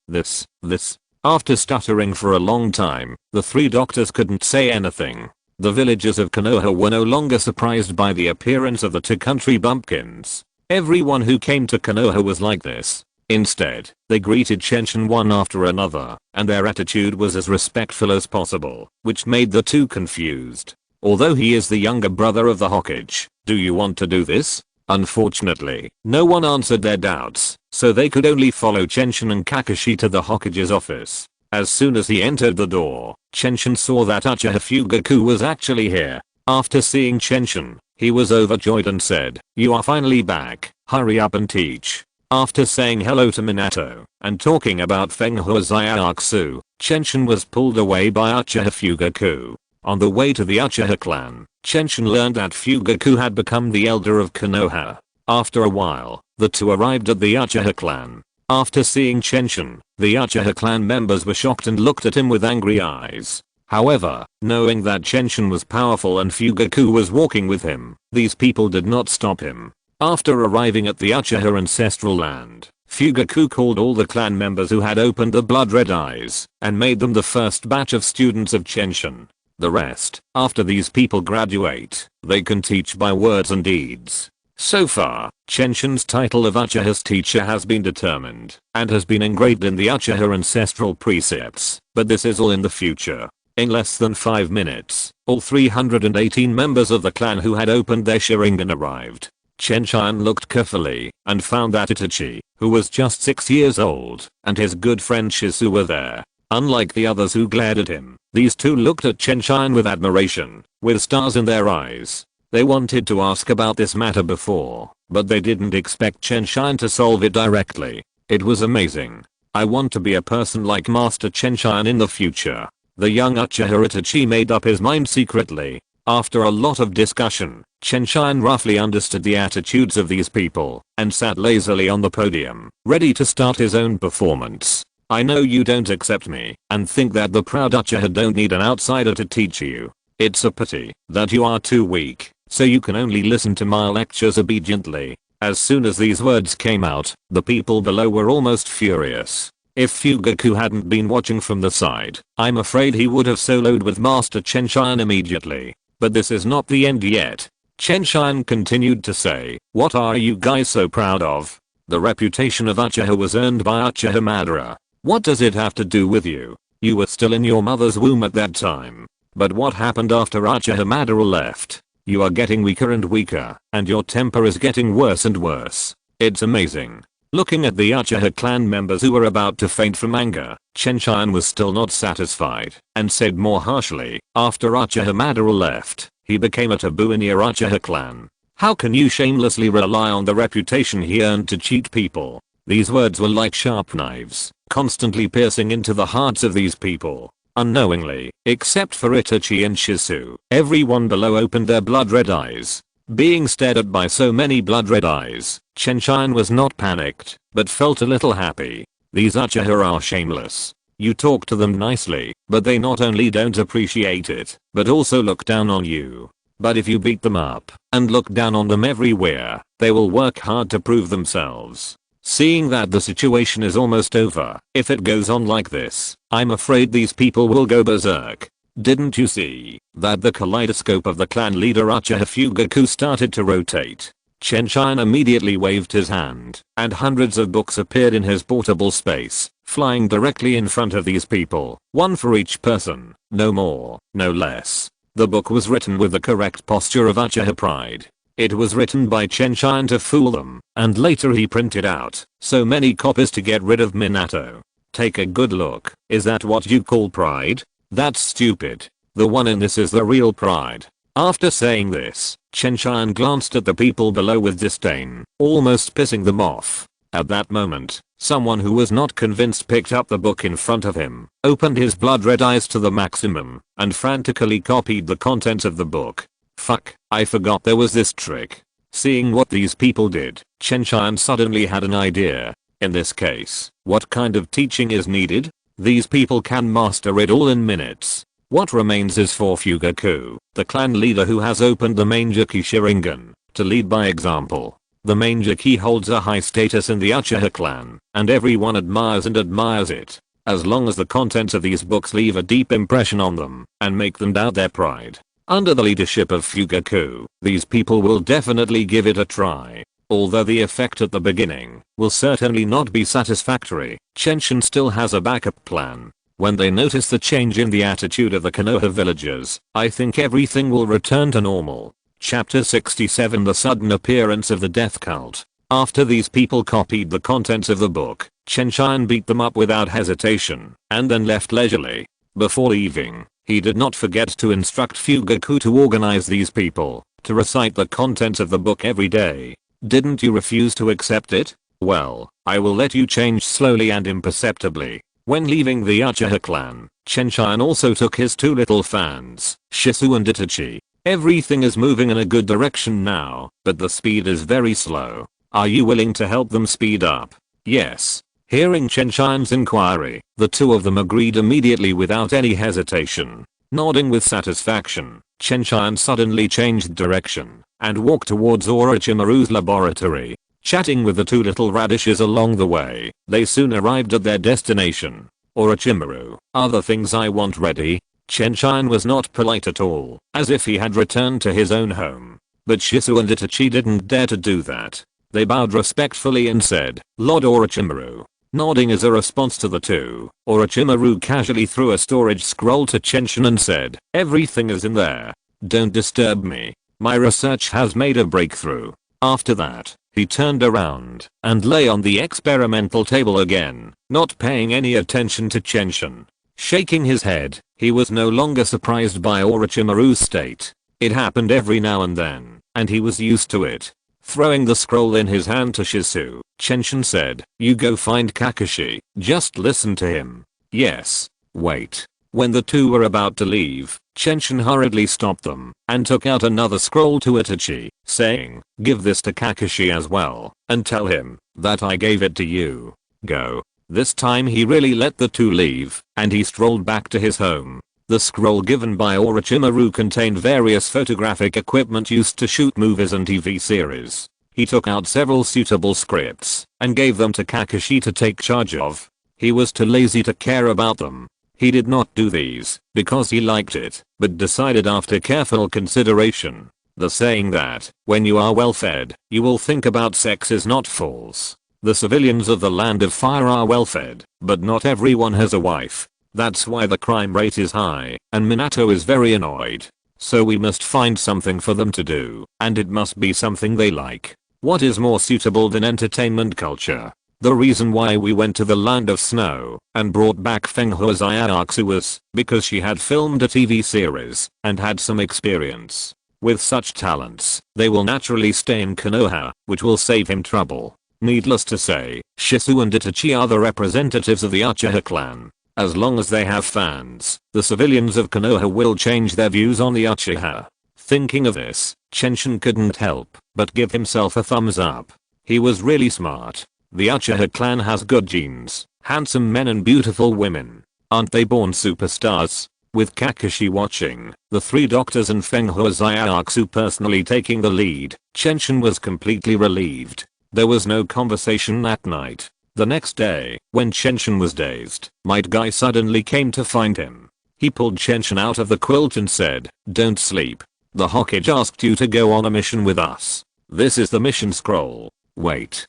After stuttering for a long time, the three doctors couldn't say anything. The villagers of Konoha were no longer surprised by the appearance of the two country bumpkins. Everyone who came to Konoha was like this. Instead, they greeted Chenshin one after another, and their attitude was as respectful as possible, which made the two confused. Although he is the younger brother of the Hokage, do you want to do this? Unfortunately, no one answered their doubts, so they could only follow Chenshin and Kakashi to the Hokage's office. As soon as he entered the door, Chenshin saw that Uchiha Fugaku was actually here. After seeing Chenshin, he was overjoyed and said, "You are finally back, hurry up and teach." After saying hello to Minato and talking about Fenghua Zayatsu, Chenshin was pulled away by Uchiha Fugaku. On the way to the Uchiha clan, Chenshin learned that Fugaku had become the elder of Konoha. After a while, the two arrived at the Uchiha clan. After seeing Chenshin, the Uchiha clan members were shocked and looked at him with angry eyes. However, knowing that Chenshin was powerful and Fugaku was walking with him, these people did not stop him. After arriving at the Uchiha ancestral land, Fugaku called all the clan members who had opened the blood red eyes and made them the first batch of students of Chenshin. The rest, after these people graduate, they can teach by words and deeds. So far, Chenshin's title of Uchiha's teacher has been determined and has been engraved in the Uchiha ancestral precepts, but this is all in the future. In less than 5 minutes, all 318 members of the clan who had opened their Sharingan arrived. Chen Tian looked carefully and found that Itachi, who was just 6 years old, and his good friend Shizu were there. Unlike the others who glared at him, these two looked at Chen Tian with admiration, with stars in their eyes. They wanted to ask about this matter before, but they didn't expect Chen Tian to solve it directly. It was amazing. I want to be a person like Master Chen Tian in the future. The young Uchiha Itachi made up his mind secretly. After a lot of discussion, Chen Tian roughly understood the attitudes of these people and sat lazily on the podium, ready to start his own performance. I know you don't accept me and think that the proud Uchiha don't need an outsider to teach you. It's a pity that you are too weak, so you can only listen to my lectures obediently. As soon as these words came out, the people below were almost furious. If Fugaku hadn't been watching from the side, I'm afraid he would have soloed with Master Chen Tian immediately. But this is not the end yet. Chen Tian continued to say, "What are you guys so proud of? The reputation of Uchiha was earned by Uchiha Madara. What does it have to do with you? You were still in your mother's womb at that time. But what happened after Uchiha Madara left? You are getting weaker and weaker, and your temper is getting worse and worse. It's amazing." Looking at the Uchiha clan members who were about to faint from anger, Chen Tian was still not satisfied and said more harshly, "After Uchiha Madara left, he became a taboo in your Uchiha clan. How can you shamelessly rely on the reputation he earned to cheat people?" These words were like sharp knives, constantly piercing into the hearts of these people. Unknowingly, except for Itachi and Shizu, everyone below opened their blood red eyes. Being stared at by so many blood red eyes, Chen Tian was not panicked, but felt a little happy. These Uchiha are shameless. You talk to them nicely, but they not only don't appreciate it, but also look down on you. But if you beat them up and look down on them everywhere, they will work hard to prove themselves. Seeing that the situation is almost over, if it goes on like this, I'm afraid these people will go berserk. Didn't you see that the kaleidoscope of the clan leader Uchiha Fugaku started to rotate? Chen Tian immediately waved his hand, and hundreds of books appeared in his portable space, flying directly in front of these people, one for each person, no more, no less. The book was written with the correct posture of Uchiha pride. It was written by Chen Tian to fool them, and later he printed out so many copies to get rid of Minato. Take a good look. Is that what you call pride? That's stupid. The one in this is the real pride. After saying this, Chen Tian glanced at the people below with disdain, almost pissing them off. At that moment, someone who was not convinced picked up the book in front of him, opened his blood-red eyes to the maximum, and frantically copied the contents of the book. Fuck, I forgot there was this trick. Seeing what these people did, Chen Tian suddenly had an idea. In this case, what kind of teaching is needed? These people can master it all in minutes. What remains is for Fugaku, the clan leader who has opened the Ninjutsu Sharingan, to lead by example. The Ninjutsu holds a high status in the Uchiha clan, and everyone admires it. As long as the contents of these books leave a deep impression on them, and make them doubt their pride. Under the leadership of Fugaku, these people will definitely give it a try. Although the effect at the beginning will certainly not be satisfactory, Chen Tian still has a backup plan. When they notice the change in the attitude of the Konoha villagers, I think everything will return to normal. Chapter 67 The Sudden Appearance of the Death Cult. After these people copied the contents of the book, Chen Tian beat them up without hesitation, and then left leisurely. Before leaving, he did not forget to instruct Fugaku to organize these people, to recite the contents of the book every day. Didn't you refuse to accept it? Well, I will let you change slowly and imperceptibly. When leaving the Uchiha clan, Chen Tian also took his two little fans, Shisu and Itachi. Everything is moving in a good direction now, but the speed is very slow. Are you willing to help them speed up? Yes. Hearing Chen Tian's inquiry, the two of them agreed immediately without any hesitation. Nodding with satisfaction, Chen Tian suddenly changed direction and walked towards Orochimaru's laboratory. Chatting with the two little radishes along the way, they soon arrived at their destination. Orochimaru, are the things I want ready? Chen Tian was not polite at all, as if he had returned to his own home. But Shisu and Itachi didn't dare to do that. They bowed respectfully and said, Lord Orochimaru. Nodding as a response to the two, Orochimaru casually threw a storage scroll to Chen Tian and said, everything is in there. Don't disturb me. My research has made a breakthrough. After that, he turned around and lay on the experimental table again, not paying any attention to Chen Tian. Shaking his head, he was no longer surprised by Orochimaru's state. It happened every now and then, and he was used to it. Throwing the scroll in his hand to Shisu, Chen Tian said, you go find Kakashi, just listen to him. Yes. Wait. When the two were about to leave, Chen Tian hurriedly stopped them and took out another scroll to Itachi, saying, give this to Kakashi as well, and tell him that I gave it to you. Go. This time he really let the two leave, and he strolled back to his home. The scroll given by Orochimaru contained various photographic equipment used to shoot movies and TV series. He took out several suitable scripts and gave them to Kakashi to take charge of. He was too lazy to care about them. He did not do these because he liked it, but decided after careful consideration. The saying that, when you are well fed, you will think about sex is not false. The civilians of the Land of Fire are well fed, but not everyone has a wife. That's why the crime rate is high, and Minato is very annoyed. So we must find something for them to do, and it must be something they like. What is more suitable than entertainment culture? The reason why we went to the Land of Snow and brought back Fenghua Zayatsu was because she had filmed a TV series and had some experience. With such talents, they will naturally stay in Konoha, which will save him trouble. Needless to say, Shisu and Itachi are the representatives of the Uchiha clan. As long as they have fans, the civilians of Konoha will change their views on the Uchiha. Thinking of this, Chen Tian couldn't help but give himself a thumbs up. He was really smart. The Uchiha clan has good genes, handsome men and beautiful women. Aren't they born superstars? With Kakashi watching, the three doctors and Fenghua Zayatsu personally taking the lead, Chen Tian was completely relieved. There was no conversation that night. The next day, when Chen Tian was dazed, Might Guy suddenly came to find him. He pulled Chen Tian out of the quilt and said, don't sleep. The Hokage asked you to go on a mission with us. This is the mission scroll. Wait.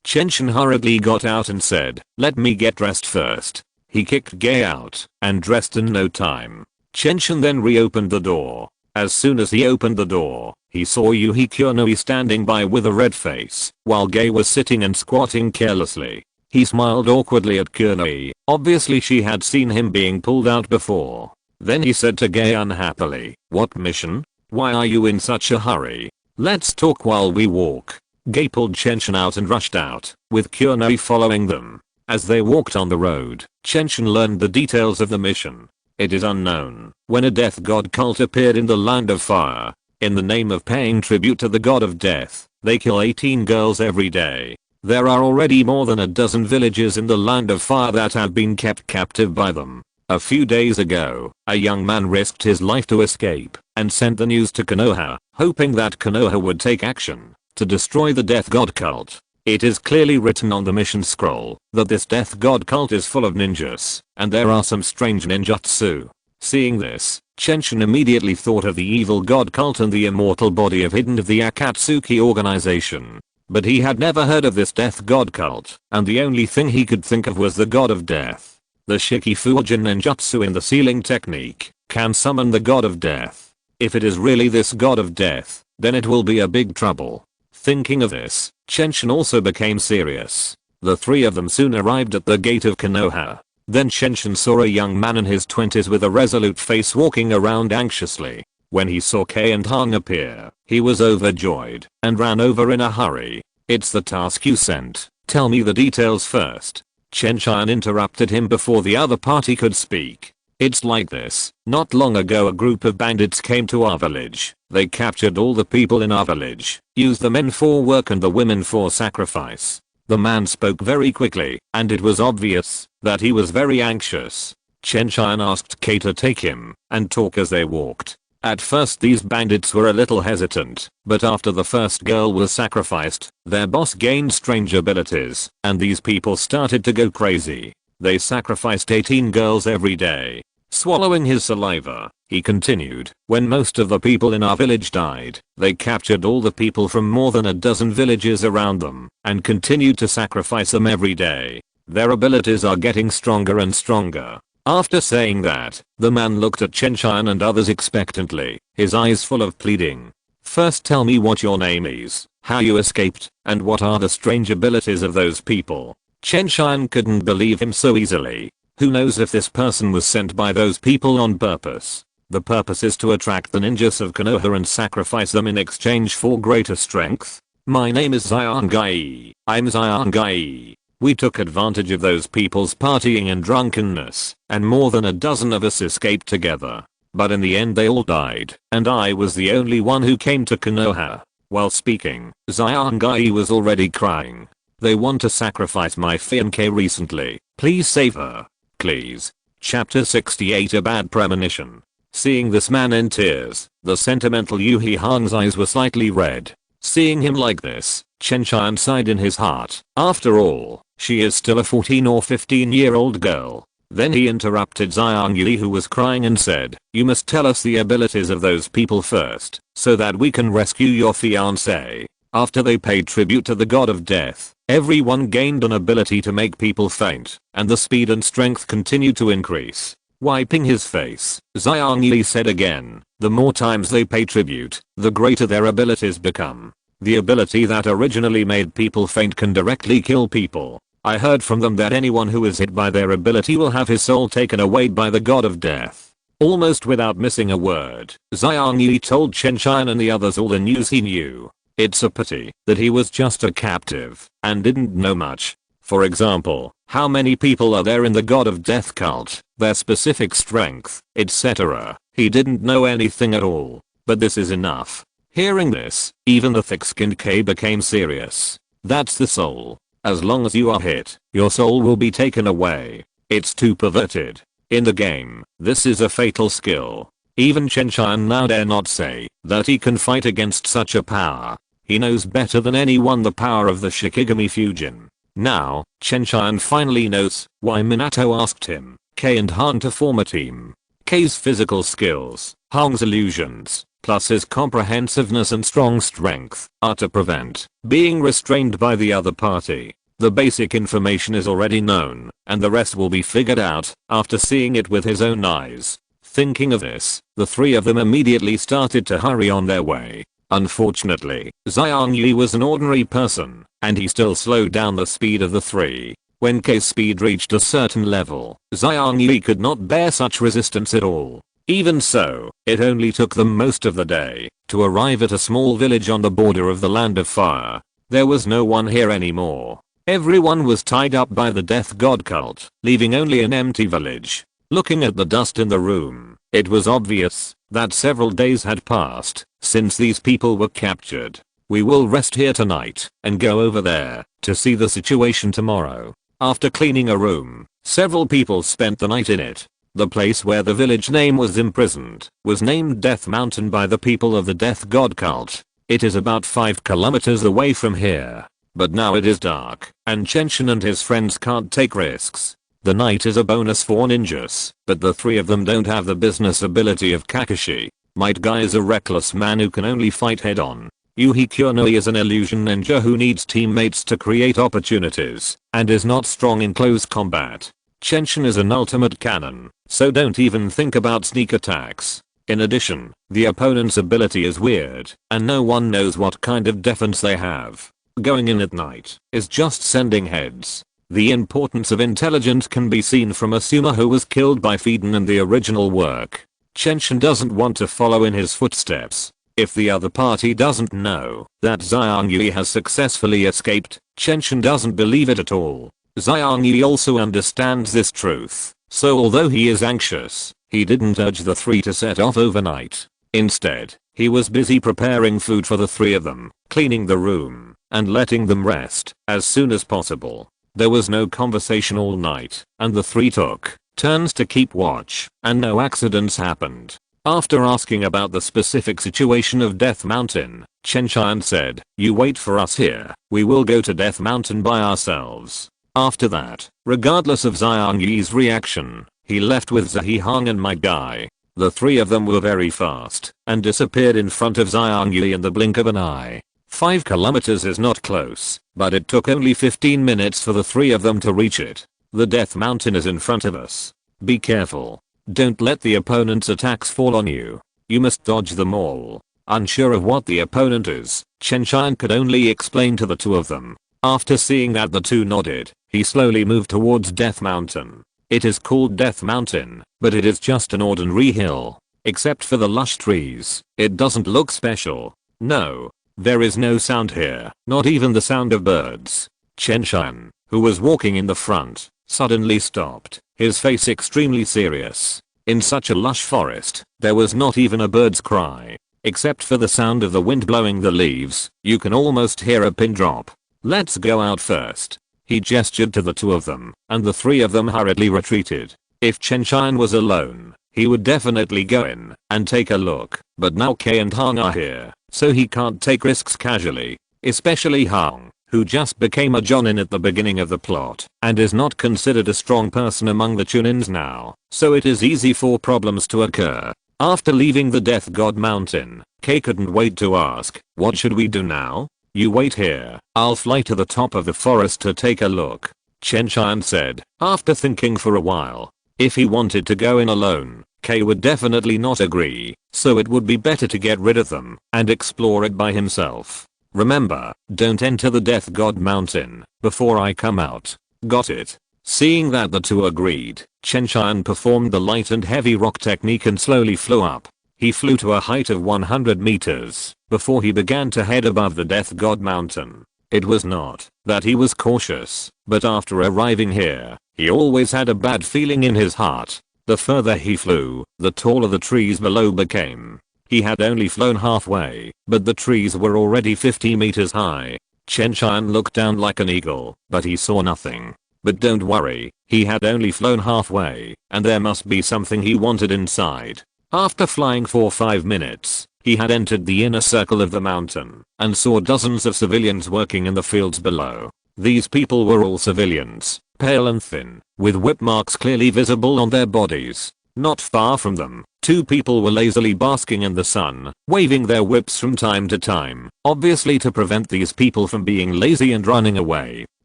Chen Tian hurriedly got out and said, let me get dressed first. He kicked Gay out and dressed in no time. Chen Tian then reopened the door. As soon as he opened the door, he saw Yuhi Kurenoi standing by with a red face, while Gay was sitting and squatting carelessly. He smiled awkwardly at Kurenoi. Obviously she had seen him being pulled out before. Then he said to Gay unhappily, "What mission? Why are you in such a hurry? Let's talk while we walk." Gay pulled Chen Tian out and rushed out, with Kurenoi following them. As they walked on the road, Chen Tian learned the details of the mission. It is unknown when a death god cult appeared in the Land of Fire. In the name of paying tribute to the god of death, they kill 18 girls every day. There are already more than a dozen villages in the Land of Fire that have been kept captive by them. A few days ago, a young man risked his life to escape and sent the news to Konoha, hoping that Konoha would take action to destroy the death god cult. It is clearly written on the mission scroll that this death god cult is full of ninjas, and there are some strange ninjutsu. Seeing this, Chen Tian immediately thought of the evil god cult and the immortal body of hidden of the Akatsuki organization. But he had never heard of this death god cult, and the only thing he could think of was the god of death. The Shikifujin ninjutsu in the sealing technique can summon the god of death. If it is really this god of death, then it will be a big trouble. Thinking of this, Chen Tian also became serious. The three of them soon arrived at the gate of Konoha. Then Chen Tian saw a young man in his 20s with a resolute face walking around anxiously. When he saw Kei and Han appear, he was overjoyed and ran over in a hurry. "It's the task you sent. Tell me the details first." Chen Tian interrupted him before the other party could speak. "It's like this. Not long ago a group of bandits came to our village. They captured all the people in our village, used the men for work and the women for sacrifice." The man spoke very quickly, and it was obvious that he was very anxious. Chen Tian asked Kei to take him and talk as they walked. At first these bandits were a little hesitant, but after the first girl was sacrificed, their boss gained strange abilities, and these people started to go crazy. They sacrificed 18 girls every day. Swallowing his saliva, he continued, "When most of the people in our village died, they captured all the people from more than a dozen villages around them, and continued to sacrifice them every day. Their abilities are getting stronger and stronger." After saying that, the man looked at Chen Tian and others expectantly, his eyes full of pleading. "First tell me what your name is, how you escaped, and what are the strange abilities of those people." Chen Tian couldn't believe him so easily. Who knows if this person was sent by those people on purpose. The purpose is to attract the ninjas of Konoha and sacrifice them in exchange for greater strength. "My name is Xian Gai. I'm Xian Gai. We took advantage of those people's partying and drunkenness, and more than a dozen of us escaped together. But in the end they all died, and I was the only one who came to Konoha." While speaking, Xian Gai was already crying. "They want to sacrifice my fiancée recently. Please save her. Please." Chapter 68 A Bad Premonition. Seeing this man in tears, the sentimental Yuhi Han's eyes were slightly red. Seeing him like this, Chen Tian sighed in his heart. After all, she is still a 14 or 15-year-old girl. Then he interrupted Xiang Yi, who was crying, and said, "You must tell us the abilities of those people first, so that we can rescue your fiancé." After they paid tribute to the god of death, everyone gained an ability to make people faint, and the speed and strength continued to increase. Wiping his face, Xiang Yi said again, "The more times they pay tribute, the greater their abilities become. The ability that originally made people faint can directly kill people. I heard from them that anyone who is hit by their ability will have his soul taken away by the god of death." Almost without missing a word, Xiang Yi told Chen Tian and the others all the news he knew. It's a pity that he was just a captive and didn't know much. For example, how many people are there in the god of death cult, their specific strength, etc. He didn't know anything at all. But this is enough. Hearing this, even the thick-skinned Kei became serious. "That's the soul. As long as you are hit, your soul will be taken away. It's too perverted. In the game, this is a fatal skill. Even Chen Tian now dare not say that he can fight against such a power. He knows better than anyone the power of the Shikigami Fusion. Now, Chen Tian finally knows why Minato asked him, Kei and Han to form a team. Kei's physical skills, Han's illusions, plus his comprehensiveness and strong strength are to prevent being restrained by the other party. The basic information is already known, and the rest will be figured out after seeing it with his own eyes. Thinking of this, the three of them immediately started to hurry on their way. Unfortunately, Xiang Yi was an ordinary person, and he still slowed down the speed of the three. When K's speed reached a certain level, Xiang Yi could not bear such resistance at all. Even so, it only took them most of the day to arrive at a small village on the border of the Land of Fire. There was no one here anymore. Everyone was tied up by the death god cult, leaving only an empty village. Looking at the dust in the room, it was obvious that several days had passed since these people were captured. We will rest here tonight and go over there to see the situation tomorrow. After cleaning a room, several people spent the night in it. The place where the village name was imprisoned was named Death Mountain by the people of the death god cult. It is about 5 kilometers away from here. But now it is dark, and Chen Tian and his friends can't take risks. The night is a bonus for ninjas, but the three of them don't have the business ability of Kakashi. Might Guy is a reckless man who can only fight head on. Yuhi Kyonoi is an illusion ninja who needs teammates to create opportunities, and is not strong in close combat. Chen Tian is an ultimate cannon, so don't even think about sneak attacks. In addition, the opponent's ability is weird, and no one knows what kind of defense they have. Going in at night is just sending heads. The importance of intelligence can be seen from Asuma, who was killed by Fiden in the original work. Chen Tian doesn't want to follow in his footsteps. If the other party doesn't know that Xiang Yi has successfully escaped, Chen Tian doesn't believe it at all. Xiang Yi also understands this truth, so although he is anxious, he didn't urge the three to set off overnight. Instead, he was busy preparing food for the three of them, cleaning the room, and letting them rest as soon as possible. There was no conversation all night, and the three took turns to keep watch, and no accidents happened. After asking about the specific situation of Death Mountain, Chen Tian said, "You wait for us here, we will go to Death Mountain by ourselves." After that, regardless of Xiang Yi's reaction, he left with Zhihang and my guy. The three of them were very fast, and disappeared in front of Xiang Yi in the blink of an eye. 5 kilometers is not close, but it took only 15 minutes for the three of them to reach it. The Death Mountain is in front of us. Be careful. Don't let the opponent's attacks fall on you. You must dodge them all. Unsure of what the opponent is, Chen Tian could only explain to the two of them. After seeing that the two nodded, he slowly moved towards Death Mountain. It is called Death Mountain, but it is just an ordinary hill. Except for the lush trees, it doesn't look special. No. There is no sound here, not even the sound of birds. Chen Tian, who was walking in the front, suddenly stopped, his face extremely serious. In such a lush forest, there was not even a bird's cry. Except for the sound of the wind blowing the leaves, you can almost hear a pin drop. Let's go out first. He gestured to the two of them, and the three of them hurriedly retreated. If Chen Tian was alone, he would definitely go in and take a look, but now Kei and Hang are here, so he can't take risks casually, especially Hang, who just became a Jonin at the beginning of the plot and is not considered a strong person among the Chunins now, so it is easy for problems to occur. After leaving the Death God Mountain, Kei couldn't wait to ask, "What should we do now?" "You wait here, I'll fly to the top of the forest to take a look," Chen Tian said, after thinking for a while. If he wanted to go in alone, Kei would definitely not agree, so it would be better to get rid of them and explore it by himself. "Remember, don't enter the Death God Mountain before I come out." "Got it." Seeing that the two agreed, Chen Tian performed the light and heavy rock technique and slowly flew up. He flew to a height of 100 meters before he began to head above the Death God Mountain. It was not that he was cautious, but after arriving here, he always had a bad feeling in his heart. The further he flew, the taller the trees below became. He had only flown halfway, but the trees were already 50 meters high. Chen Tian looked down like an eagle, but he saw nothing. But don't worry, he had only flown halfway, and there must be something he wanted inside. After flying for 5 minutes, he had entered the inner circle of the mountain and saw dozens of civilians working in the fields below. These people were all civilians, pale and thin, with whip marks clearly visible on their bodies. Not far from them, 2 people were lazily basking in the sun, waving their whips from time to time, obviously to prevent these people from being lazy and running away.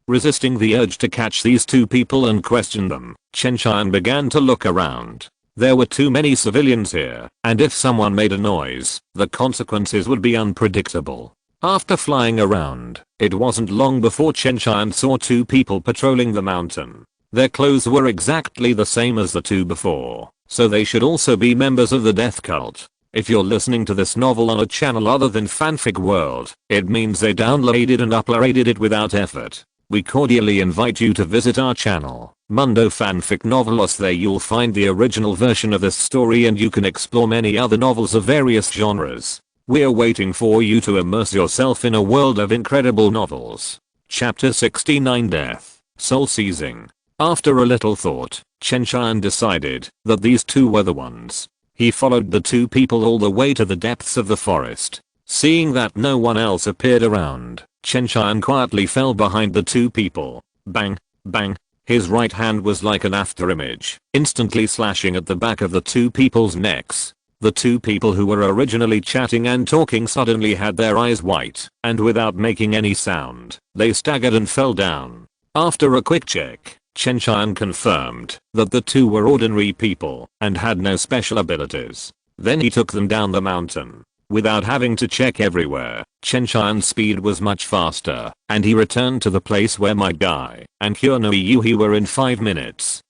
Resisting the urge to catch these 2 people and question them, Chen Tian began to look around. There were too many civilians here, and if someone made a noise, the consequences would be unpredictable. After flying around, it wasn't long before Chen Tian saw 2 people patrolling the mountain. Their clothes were exactly the same as the 2 before, so they should also be members of the death cult. If you're listening to this novel on a channel other than Fanfic World, it means they downloaded and uploaded it without effort. We cordially invite you to visit our channel, Mundo Fanfic Novelos. There you'll find the original version of this story and you can explore many other novels of various genres. We're waiting for you to immerse yourself in a world of incredible novels. Chapter 69 Death, Soul Seizing. After a little thought, Chen Tian decided that these 2 were the ones. He followed the 2 people all the way to the depths of the forest. Seeing that no one else appeared around, Chen Tian quietly fell behind the 2 people. Bang, bang. His right hand was like an afterimage, instantly slashing at the back of the 2 people's necks. The 2 people who were originally chatting and talking suddenly had their eyes white, and without making any sound, they staggered and fell down. After a quick check, Chen Tian confirmed that the 2 were ordinary people and had no special abilities. Then he took them down the mountain. Without having to check everywhere, Chen Tian's speed was much faster, and he returned to the place where my guy and Kunoha were in 5 minutes.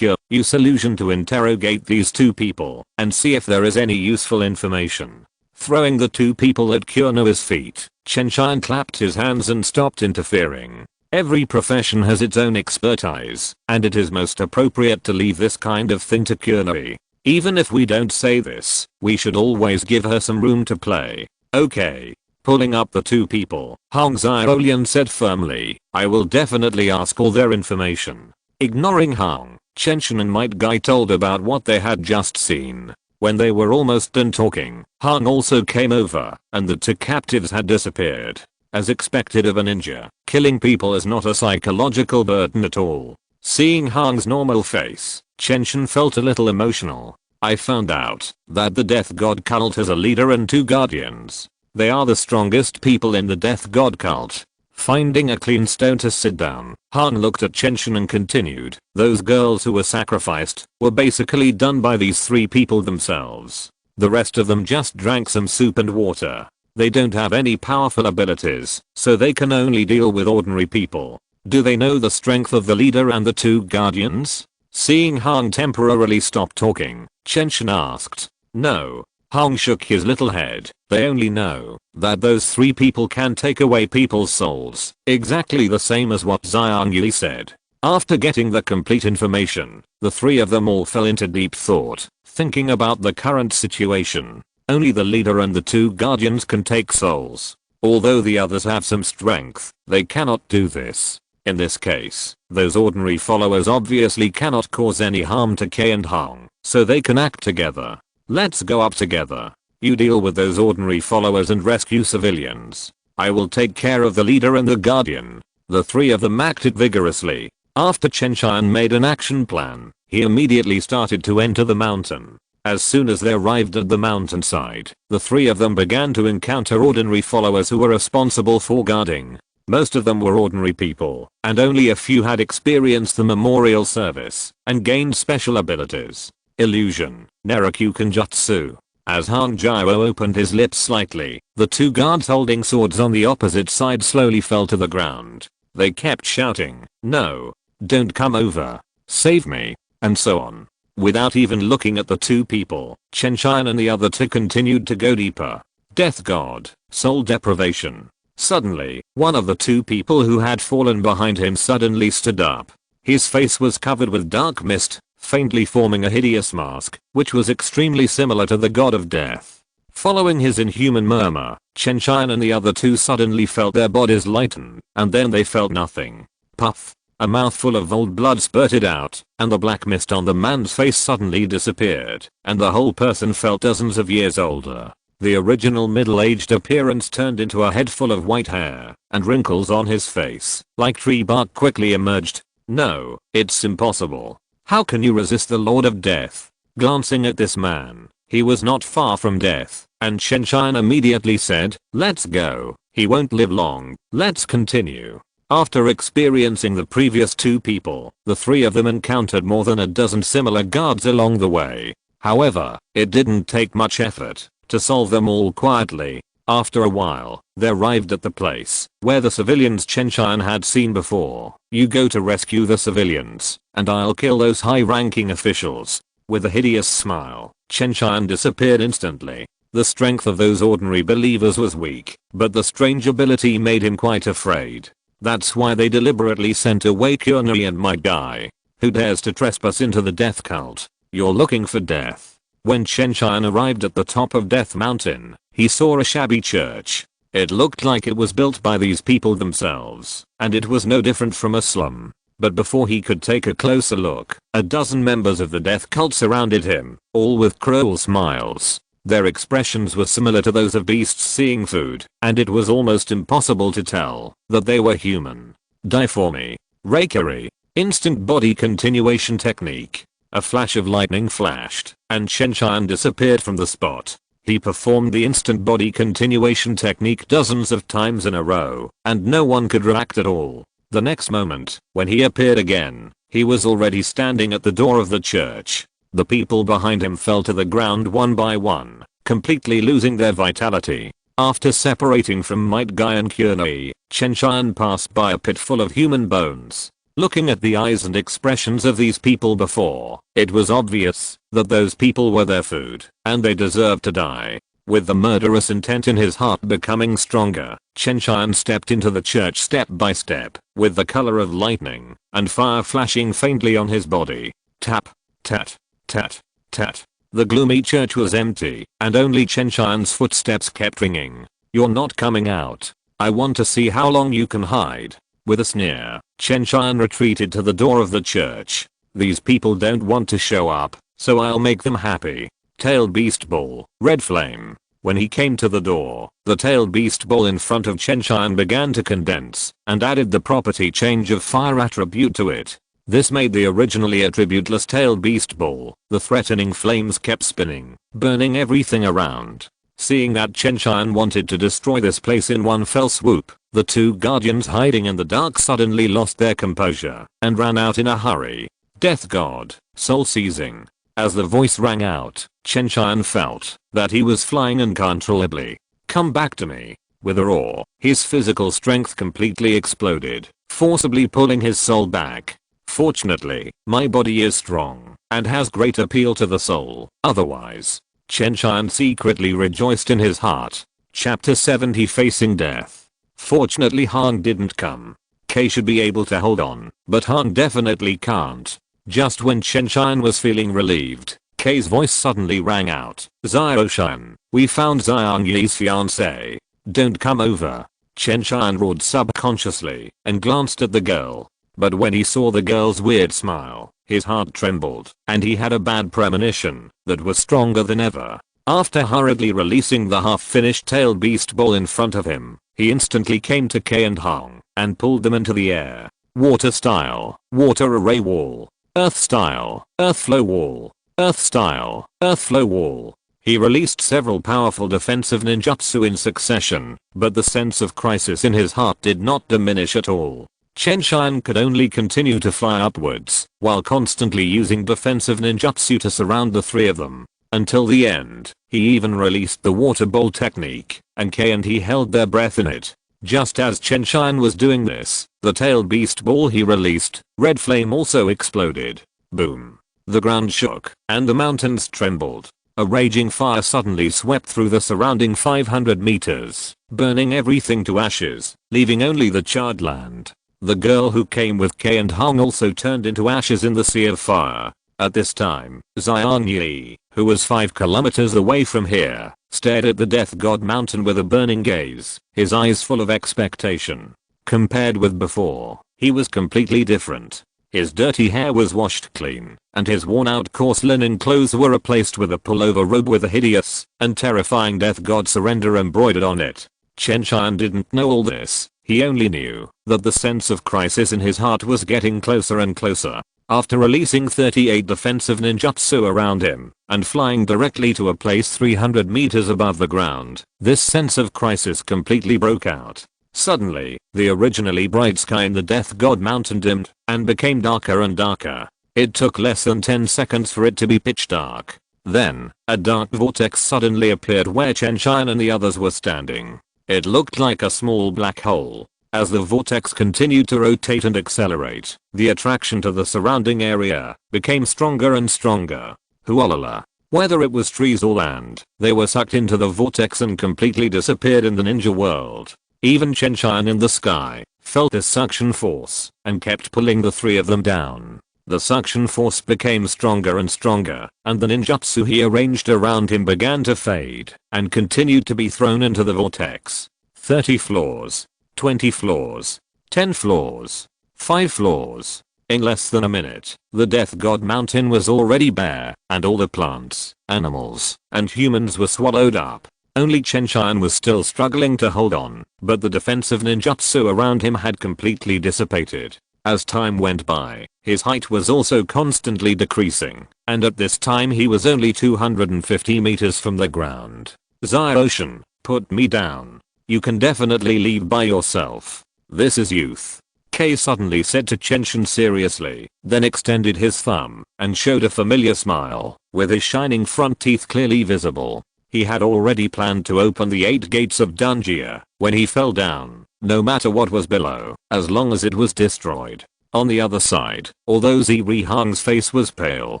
Use illusion to interrogate these 2 people and see if there is any useful information. Throwing the 2 people at Kunoha's feet, Chen Tian clapped his hands and stopped interfering. Every profession has its own expertise, and it is most appropriate to leave this kind of thing to Kunoha. Even if we don't say this, we should always give her some room to play. Okay. Pulling up the 2 people, Hong Xiaolian said firmly, I will definitely ask all their information. Ignoring Hong, Chen Tian and Might Guy told about what they had just seen. When they were almost done talking, Hong also came over, and the 2 captives had disappeared. As expected of a ninja, killing people is not a psychological burden at all. Seeing Hong's normal face, Chen Tian felt a little emotional. I found out that the Death God cult has a leader and 2 guardians. They are the strongest people in the Death God cult. Finding a clean stone to sit down, Hong looked at Chen Tian and continued, those girls who were sacrificed were basically done by these 3 people themselves. The rest of them just drank some soup and water. They don't have any powerful abilities, so they can only deal with ordinary people. Do they know the strength of the leader and the 2 guardians? Seeing Hong temporarily stop talking, Chen Tian asked. No. Hong shook his little head. They only know that those 3 people can take away people's souls, exactly the same as what Xiang Yui said. After getting the complete information, the 3 of them all fell into deep thought, thinking about the current situation. Only the leader and the 2 guardians can take souls. Although the others have some strength, they cannot do this. In this case, those ordinary followers obviously cannot cause any harm to Kei and Hong, so they can act together. Let's go up together. You deal with those ordinary followers and rescue civilians. I will take care of the leader and the guardian. The 3 of them acted vigorously. After Chen Tian made an action plan, he immediately started to enter the mountain. As soon as they arrived at the mountainside, the 3 of them began to encounter ordinary followers who were responsible for guarding. Most of them were ordinary people, and only a few had experienced the memorial service and gained special abilities. Illusion, Naruto Kenjutsu. As Hong Jiao opened his lips slightly, the 2 guards holding swords on the opposite side slowly fell to the ground. They kept shouting, no, don't come over, save me, and so on. Without even looking at the 2 people, Chen Tian and the other 2 continued to go deeper. Death God, soul deprivation. Suddenly, one of the 2 people who had fallen behind him suddenly stood up. His face was covered with dark mist, faintly forming a hideous mask, which was extremely similar to the god of death. Following his inhuman murmur, Chen Tian and the other 2 suddenly felt their bodies lighten, and then they felt nothing. Puff. A mouthful of old blood spurted out, and the black mist on the man's face suddenly disappeared, and the whole person felt dozens of years older. The original middle-aged appearance turned into a head full of white hair, and wrinkles on his face, like tree bark, quickly emerged. No, it's impossible. How can you resist the Lord of Death? Glancing at this man, he was not far from death, and Chen Tian immediately said, let's go. He won't live long, let's continue. After experiencing the previous 2 people, the 3 of them encountered more than a dozen similar guards along the way. However, it didn't take much effort to solve them all quietly. After a while, they arrived at the place where the civilians Chen Tian had seen before. You go to rescue the civilians, and I'll kill those high-ranking officials. With a hideous smile, Chen Tian disappeared instantly. The strength of those ordinary believers was weak, but the strange ability made him quite afraid. That's why they deliberately sent away Kushina and my guy. Who dares to trespass into the death cult? You're looking for death. When Chen Tian arrived at the top of Death Mountain, he saw a shabby church. It looked like it was built by these people themselves, and it was no different from a slum. But before he could take a closer look, a dozen members of the death cult surrounded him, all with cruel smiles. Their expressions were similar to those of beasts seeing food, and it was almost impossible to tell that they were human. Die for me. Reikari. Instant body continuation technique. A flash of lightning flashed, and Chen Tian disappeared from the spot. He performed the instant body continuation technique dozens of times in a row, and no one could react at all. The next moment, when he appeared again, he was already standing at the door of the church. The people behind him fell to the ground one by one, completely losing their vitality. After separating from Might Guy and Kushina, Chen Tian passed by a pit full of human bones. Looking at the eyes and expressions of these people before, it was obvious that those people were their food, and they deserved to die. With the murderous intent in his heart becoming stronger, Chen Tian stepped into the church step by step, with the color of lightning and fire flashing faintly on his body. Tap, tat, tat, tat. The gloomy church was empty, and only Chen Tian's footsteps kept ringing. You're not coming out. I want to see how long you can hide. With a sneer, Chen Tian retreated to the door of the church. These people don't want to show up, so I'll make them happy. Tailed beast ball, red flame. When he came to the door, the tailed beast ball in front of Chen Tian began to condense, and added the property change of fire attribute to it. This made the originally attributeless tailed beast ball. The threatening flames kept spinning, burning everything around. Seeing that Chen Tian wanted to destroy this place in one fell swoop, the two guardians hiding in the dark suddenly lost their composure and ran out in a hurry. Death God, soul seizing. As the voice rang out, Chen Tian felt that he was flying uncontrollably. Come back to me. With a roar, his physical strength completely exploded, forcibly pulling his soul back. Fortunately, my body is strong and has great appeal to the soul. Otherwise, Chen Tian secretly rejoiced in his heart. Chapter 70 Facing Death. Fortunately Hong didn't come. Kei should be able to hold on, but Hong definitely can't. Just when Chen Tian was feeling relieved, Kei's voice suddenly rang out. Xiao-shan, we found Xiang Yi's fiancé. Don't come over. Chen Tian roared subconsciously and glanced at the girl. But when he saw the girl's weird smile, his heart trembled, and he had a bad premonition that was stronger than ever. After hurriedly releasing the half-finished tailed beast ball in front of him, he instantly came to Kei and Hong and pulled them into the air. Water style, water array wall. Earth style, earth flow wall. Earth style, earth flow wall. He released several powerful defensive ninjutsu in succession, but the sense of crisis in his heart did not diminish at all. Chen Tian could only continue to fly upwards, while constantly using defensive ninjutsu to surround the three of them. Until the end, he even released the water bowl technique, and Kei and he held their breath in it. Just as Chen Tian was doing this, the tailed beast ball he released, red flame also exploded. Boom. The ground shook, and the mountains trembled. A raging fire suddenly swept through the surrounding 500 meters, burning everything to ashes, leaving only the charred land. The girl who came with Kei and Hong also turned into ashes in the sea of fire. At this time, Xiang Yi, who was 5 kilometers away from here, stared at the death god mountain with a burning gaze, his eyes full of expectation. Compared with before, he was completely different. His dirty hair was washed clean, and his worn-out coarse linen clothes were replaced with a pullover robe with a hideous and terrifying death god surrender embroidered on it. Chen Tian didn't know all this. He only knew that the sense of crisis in his heart was getting closer and closer. After releasing 38 defensive ninjutsu around him and flying directly to a place 300 meters above the ground, this sense of crisis completely broke out. Suddenly, the originally bright sky in the Death God Mountain dimmed and became darker and darker. It took less than 10 seconds for it to be pitch dark. Then, a dark vortex suddenly appeared where Chen Tian and the others were standing. It looked like a small black hole. As the vortex continued to rotate and accelerate, the attraction to the surrounding area became stronger and stronger. Huolala. Whether it was trees or land, they were sucked into the vortex and completely disappeared in the ninja world. Even Chen Tian in the sky felt this suction force and kept pulling the three of them down. The suction force became stronger and stronger, and the ninjutsu he arranged around him began to fade and continued to be thrown into the vortex. 30 floors. 20 floors. 10 floors. 5 floors. In less than a minute, the Death God Mountain was already bare, and all the plants, animals, and humans were swallowed up. Only Chen Tian was still struggling to hold on, but the defensive ninjutsu around him had completely dissipated. As time went by, his height was also constantly decreasing, and at this time he was only 250 meters from the ground. Zio-Ocean, put me down. You can definitely leave by yourself. This is youth. K suddenly said to Chen Tian seriously, then extended his thumb and showed a familiar smile, with his shining front teeth clearly visible. He had already planned to open the 8 gates of Dungia when he fell down, no matter what was below, as long as it was destroyed. On the other side, although Ziri Hang's face was pale,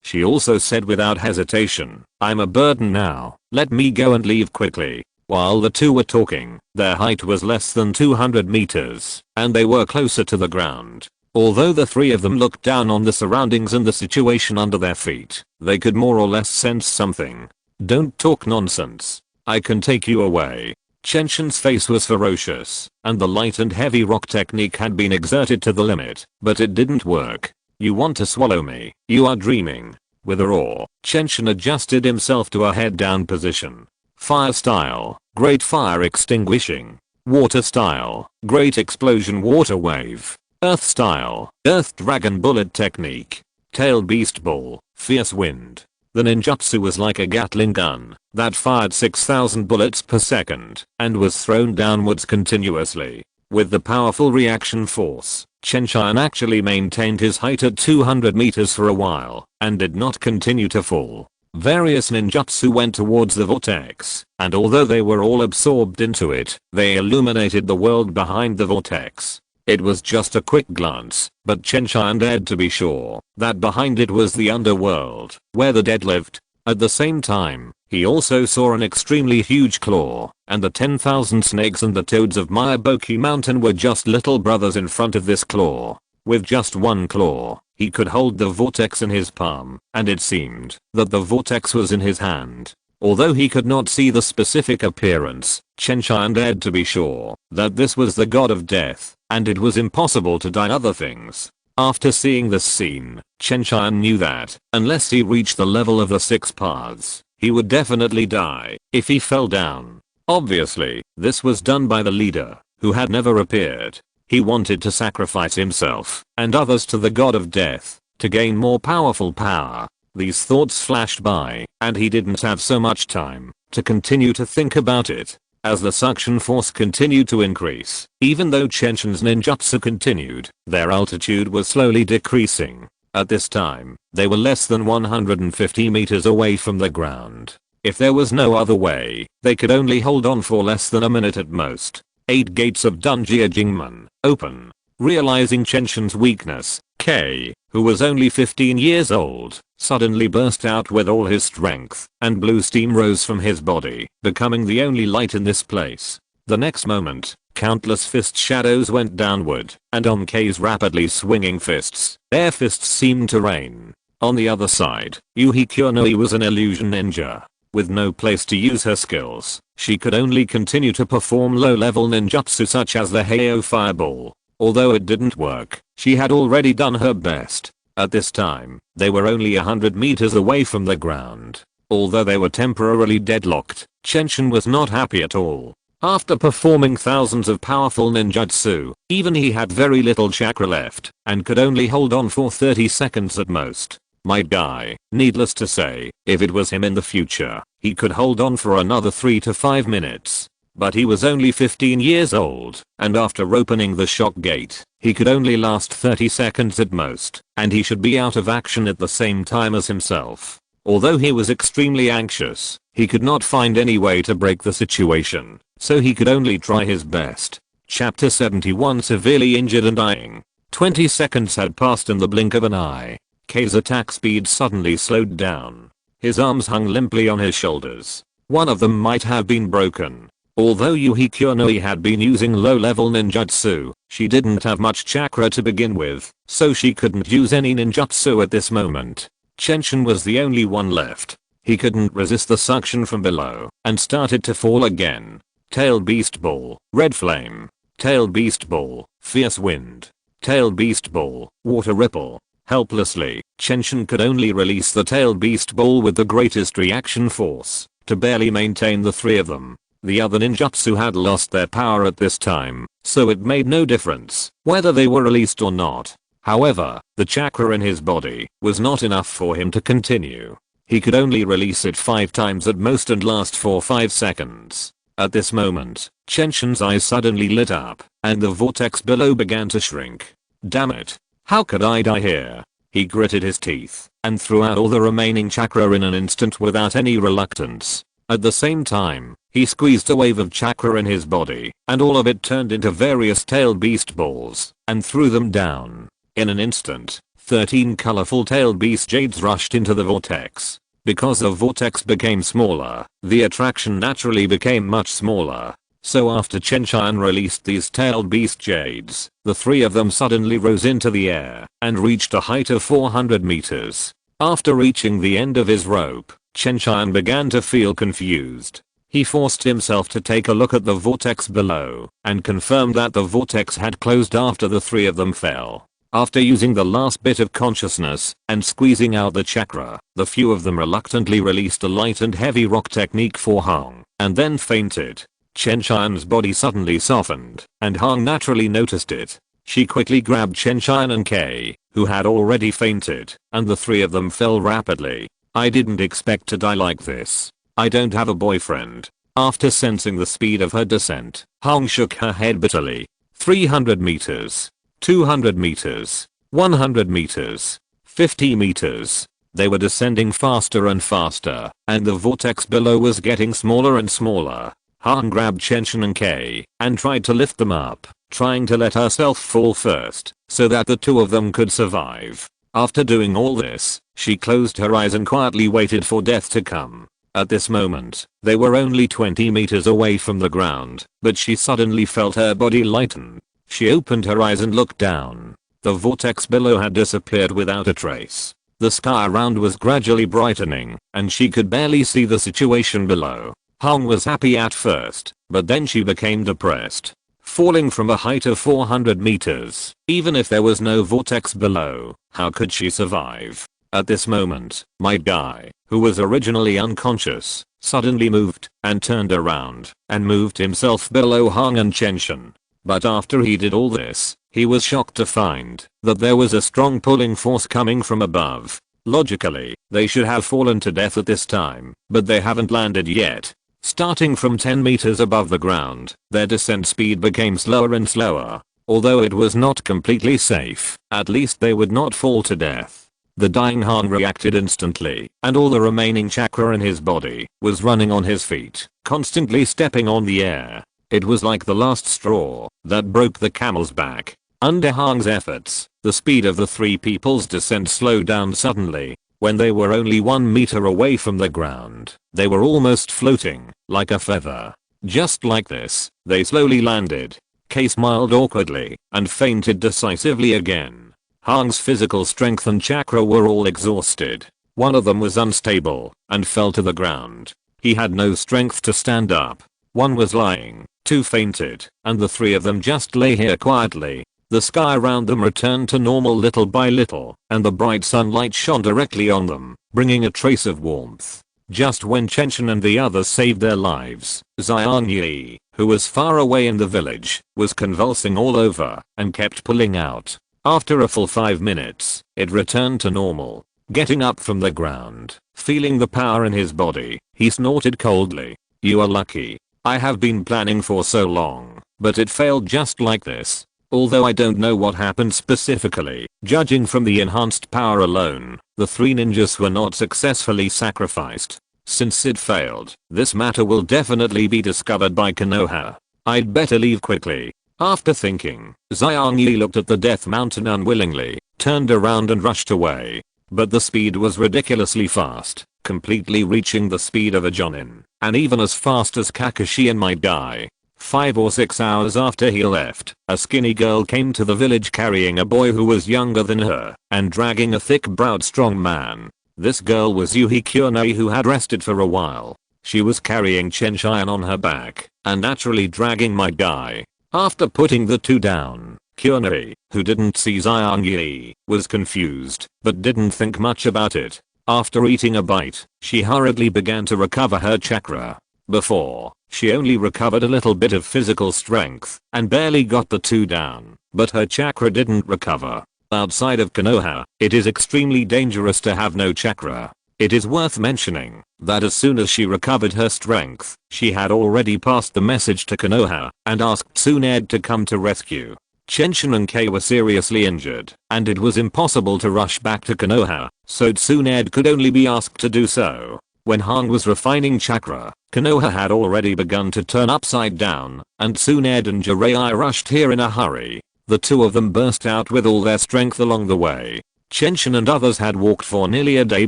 she also said without hesitation, I'm a burden now, let me go and leave quickly. While the two were talking, their height was less than 200 meters, and they were closer to the ground. Although the three of them looked down on the surroundings and the situation under their feet, they could more or less sense something. Don't talk nonsense. I can take you away. Chen Tian's face was ferocious, and the light and heavy rock technique had been exerted to the limit, but it didn't work. You want to swallow me? You are dreaming. With a roar, Chen Tian adjusted himself to a head down position. Fire style, great fire extinguishing. Water style, great explosion water wave. Earth style, earth dragon bullet technique. Tailed beast ball, fierce wind. The ninjutsu was like a Gatling gun that fired 6,000 bullets per second and was thrown downwards continuously. With the powerful reaction force, Chen Tian actually maintained his height at 200 meters for a while and did not continue to fall. Various ninjutsu went towards the vortex, and although they were all absorbed into it, they illuminated the world behind the vortex. It was just a quick glance, but Chen Tian dared to be sure that behind it was the underworld, where the dead lived. At the same time, he also saw an extremely huge claw, and the 10,000 snakes and the toads of Myaboki Mountain were just little brothers in front of this claw. With just one claw, he could hold the vortex in his palm, and it seemed that the vortex was in his hand. Although he could not see the specific appearance, Chen Tian dared to be sure that this was the god of death, and it was impossible to die other things. After seeing this scene, Chen Tian knew that, unless he reached the level of the 6 paths, he would definitely die if he fell down. Obviously, this was done by the leader, who had never appeared. He wanted to sacrifice himself and others to the god of death to gain more powerful power. These thoughts flashed by, and he didn't have so much time to continue to think about it. As the suction force continued to increase, even though Chen Tian's ninjutsu continued, their altitude was slowly decreasing. At this time, they were less than 150 meters away from the ground. If there was no other way, they could only hold on for less than a minute at most. 8 gates of Dunjia Jingmen, open. Realizing Chen Tian's weakness, K, who was only 15 years old, suddenly burst out with all his strength, and blue steam rose from his body, becoming the only light in this place. The next moment, countless fist shadows went downward, and on K's rapidly swinging fists, air fists seemed to rain. On the other side, Yuhi Kurenoi was an illusion ninja. With no place to use her skills, she could only continue to perform low-level ninjutsu such as the Heiau Fireball. Although it didn't work, she had already done her best. At this time, they were only 100 meters away from the ground. Although they were temporarily deadlocked, Chen Tian was not happy at all. After performing thousands of powerful ninjutsu, even he had very little chakra left, and could only hold on for 30 seconds at most. My guy, needless to say, if it was him in the future, he could hold on for another 3 to 5 minutes. But he was only 15 years old, and after opening the shock gate, he could only last 30 seconds at most, and he should be out of action at the same time as himself. Although he was extremely anxious, he could not find any way to break the situation, so he could only try his best. Chapter 71 Severely Injured and Dying. 20 seconds had passed in the blink of an eye. K's attack speed suddenly slowed down. His arms hung limply on his shoulders. One of them might have been broken. Although Yuhi Kurenoi had been using low-level ninjutsu, she didn't have much chakra to begin with, so she couldn't use any ninjutsu at this moment. Chen Tian was the only one left. He couldn't resist the suction from below and started to fall again. Tail Beast Ball, Red Flame. Tail Beast Ball, Fierce Wind. Tail Beast Ball, Water Ripple. Helplessly, Chen Tian could only release the Tail Beast Ball with the greatest reaction force to barely maintain the three of them. The other ninjutsu had lost their power at this time, so it made no difference whether they were released or not. However, the chakra in his body was not enough for him to continue. He could only release it 5 times at most and last for 5 seconds. At this moment, Chen Tian's eyes suddenly lit up, and the vortex below began to shrink. Damn it. How could I die here? He gritted his teeth and threw out all the remaining chakra in an instant without any reluctance. At the same time, he squeezed a wave of chakra in his body, and all of it turned into various tail beast balls, and threw them down. In an instant, 13 colorful tail beast jades rushed into the vortex. Because the vortex became smaller, the attraction naturally became much smaller. So after Chen Tian released these tailed beast jades, the 3 of them suddenly rose into the air and reached a height of 400 meters. After reaching the end of his rope, Chen Tian began to feel confused. He forced himself to take a look at the vortex below and confirmed that the vortex had closed after the 3 of them fell. After using the last bit of consciousness and squeezing out the chakra, the few of them reluctantly released a light and heavy rock technique for Hong, and then fainted. Chen Tian's body suddenly softened, and Hong naturally noticed it. She quickly grabbed Chen Tian and K, who had already fainted, and the 3 of them fell rapidly. I didn't expect to die like this. I don't have a boyfriend. After sensing the speed of her descent, Hong shook her head bitterly. 300 meters. 200 meters, 100 meters, 50 meters. They were descending faster and faster, and the vortex below was getting smaller and smaller. Han grabbed Chen Tian and K and tried to lift them up, trying to let herself fall first, so that the 2 of them could survive. After doing all this, she closed her eyes and quietly waited for death to come. At this moment, they were only 20 meters away from the ground, but she suddenly felt her body lighten. She opened her eyes and looked down. The vortex below had disappeared without a trace. The sky around was gradually brightening, and she could barely see the situation below. Hong was happy at first, but then she became depressed. Falling from a height of 400 meters, even if there was no vortex below, how could she survive? At this moment, my guy, who was originally unconscious, suddenly moved and turned around and moved himself below Hong and Chen Tian. But after he did all this, he was shocked to find that there was a strong pulling force coming from above. Logically, they should have fallen to death at this time, but they haven't landed yet. Starting from 10 meters above the ground, their descent speed became slower and slower. Although it was not completely safe, at least they would not fall to death. The dying Han reacted instantly, and all the remaining chakra in his body was running on his feet, constantly stepping on the air. It was like the last straw that broke the camel's back. Under Hong's efforts, the speed of the 3 people's descent slowed down suddenly. When they were only 1 meter away from the ground, they were almost floating, like a feather. Just like this, they slowly landed. K smiled awkwardly and fainted decisively again. Hong's physical strength and chakra were all exhausted. One of them was unstable and fell to the ground. He had no strength to stand up. One was lying, 2 fainted, and the 3 of them just lay here quietly. The sky around them returned to normal little by little, and the bright sunlight shone directly on them, bringing a trace of warmth. Just when Chen Tian and the others saved their lives, Xiang Yi, who was far away in the village, was convulsing all over and kept pulling out. After a full 5 minutes, it returned to normal. Getting up from the ground, feeling the power in his body, he snorted coldly. You are lucky. I have been planning for so long, but it failed just like this. Although I don't know what happened specifically, judging from the enhanced power alone, The 3 ninjas were not successfully sacrificed. Since it failed, this matter will definitely be discovered by Konoha. I'd better leave quickly. After thinking, Xiangyi looked at the death mountain unwillingly, turned around and rushed away. But the speed was ridiculously fast, completely reaching the speed of a jonin, and even as fast as Kakashi and might die. 5 or 6 hours after he left, a skinny girl came to the village carrying a boy who was younger than her, and dragging a thick-browed strong man. This girl was Yuhi Kyunei, who had rested for a while. She was carrying Chen Tian on her back, and naturally dragging my guy. After putting the 2 down, Kyunei, who didn't see Xiangyi, was confused, but didn't think much about it. After eating a bite, she hurriedly began to recover her chakra. Before, she only recovered a little bit of physical strength, and barely got the 2 down, but her chakra didn't recover. Outside of Konoha, it is extremely dangerous to have no chakra. It is worth mentioning that as soon as she recovered her strength, she had already passed the message to Konoha and asked Tsunade to come to rescue. Chenshin and Kei were seriously injured, and it was impossible to rush back to Konoha, so Tsunade could only be asked to do so. When Han was refining chakra, Konoha had already begun to turn upside down, and Tsunade and Jiraiya rushed here in a hurry. The 2 of them burst out with all their strength along the way. Chenshin and others had walked for nearly a day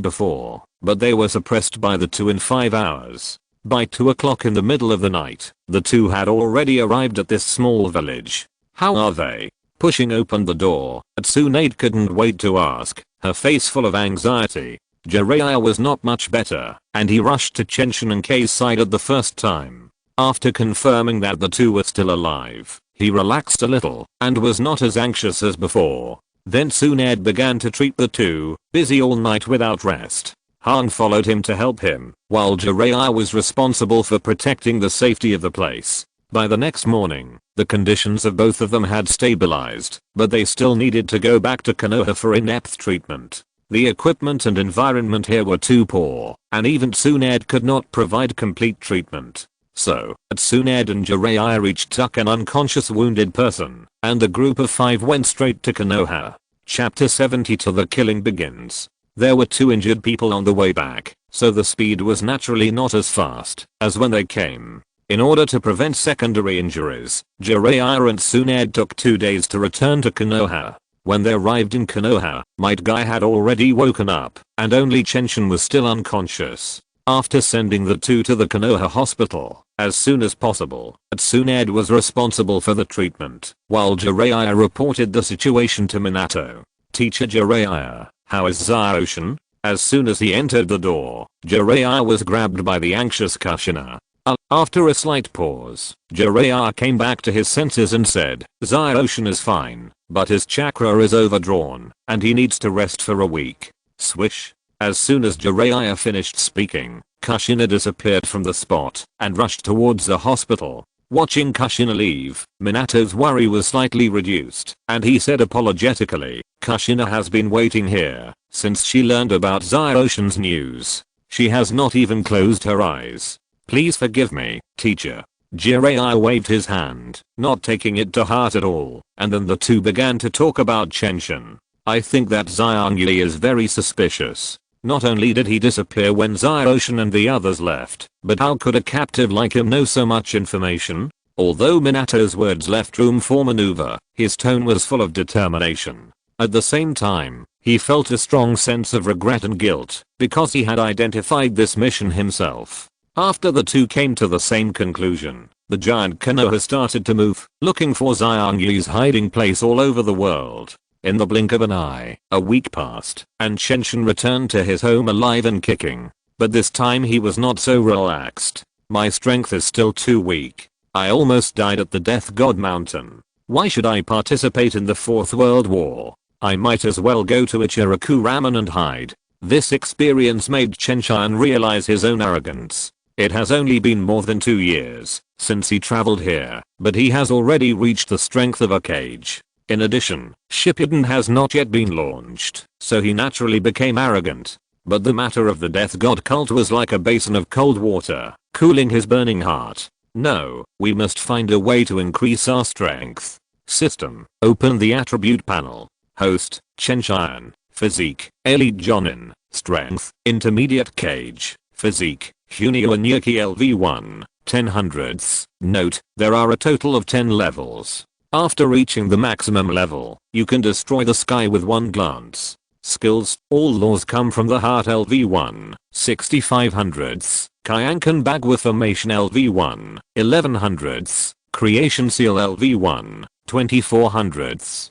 before, but they were suppressed by the 2 in 5 hours. By 2 o'clock in the middle of the night, the 2 had already arrived at this small village. How are they? Pushing open the door, Tsunade couldn't wait to ask, her face full of anxiety. Jiraiya was not much better, and he rushed to Chenshin and Kei's side at the first time. After confirming that the 2 were still alive, he relaxed a little, and was not as anxious as before. Then Tsunade began to treat the 2, busy all night without rest. Han followed him to help him, while Jiraiya was responsible for protecting the safety of the place. By the next morning, the conditions of both of them had stabilized, but they still needed to go back to Konoha for in-depth treatment. The equipment and environment here were too poor, and even Tsunade could not provide complete treatment. So, Tsunade and Jiraiya each took an unconscious wounded person, and the group of 5 went straight to Konoha. Chapter 70 till the killing begins. There were 2 injured people on the way back, so the speed was naturally not as fast as when they came. In order to prevent secondary injuries, Jiraiya and Tsunade took 2 days to return to Konoha. When they arrived in Konoha, Might Guy had already woken up, and only Chenshin was still unconscious. After sending the 2 to the Konoha hospital as soon as possible, Tsunade was responsible for the treatment, while Jiraiya reported the situation to Minato. Teacher Jiraiya, how is Zaoshin? As soon as he entered the door, Jiraiya was grabbed by the anxious Kushina. After a slight pause, Jiraiya came back to his senses and said, Zaoshin is fine, but his chakra is overdrawn, and he needs to rest for a week. Swish. As soon as Jiraiya finished speaking, Kushina disappeared from the spot and rushed towards the hospital. Watching Kushina leave, Minato's worry was slightly reduced, and he said apologetically, Kushina has been waiting here since she learned about Zaoshin's news. She has not even closed her eyes. Please forgive me, teacher. Jiraiya waved his hand, not taking it to heart at all, and then the 2 began to talk about Chenshin. I think that Xiangyi is very suspicious. Not only did he disappear when Zaoshin and the others left, but how could a captive like him know so much information? Although Minato's words left room for maneuver, his tone was full of determination. At the same time, he felt a strong sense of regret and guilt, because he had identified this mission himself. After the 2 came to the same conclusion, the giant Konoha started to move, looking for Xiangyi's hiding place all over the world. In the blink of an eye, a week passed, and Chenshin returned to his home alive and kicking. But this time he was not so relaxed. My strength is still too weak. I almost died at the Death God Mountain. Why should I participate in the 4th World War? I might as well go to Ichiraku Ramen and hide. This experience made Chen Tian realize his own arrogance. It has only been more than 2 years since he traveled here, but he has already reached the strength of a cage. In addition, Shippuden has not yet been launched, so he naturally became arrogant. But the matter of the Death God cult was like a basin of cold water, cooling his burning heart. No, we must find a way to increase our strength. System, open the attribute panel. Host, Chen Tian. Physique, Elite Jonin. Strength, Intermediate Cage. Physique, Hunio Anyuki LV1. 10/100ths. Note, there are a total of 10 levels. After reaching the maximum level, you can destroy the sky with one glance. Skills, all laws come from the heart LV1. 65/100ths. Kyankan bag with formation LV1. 11/100ths. Creation seal LV1. 24/100ths.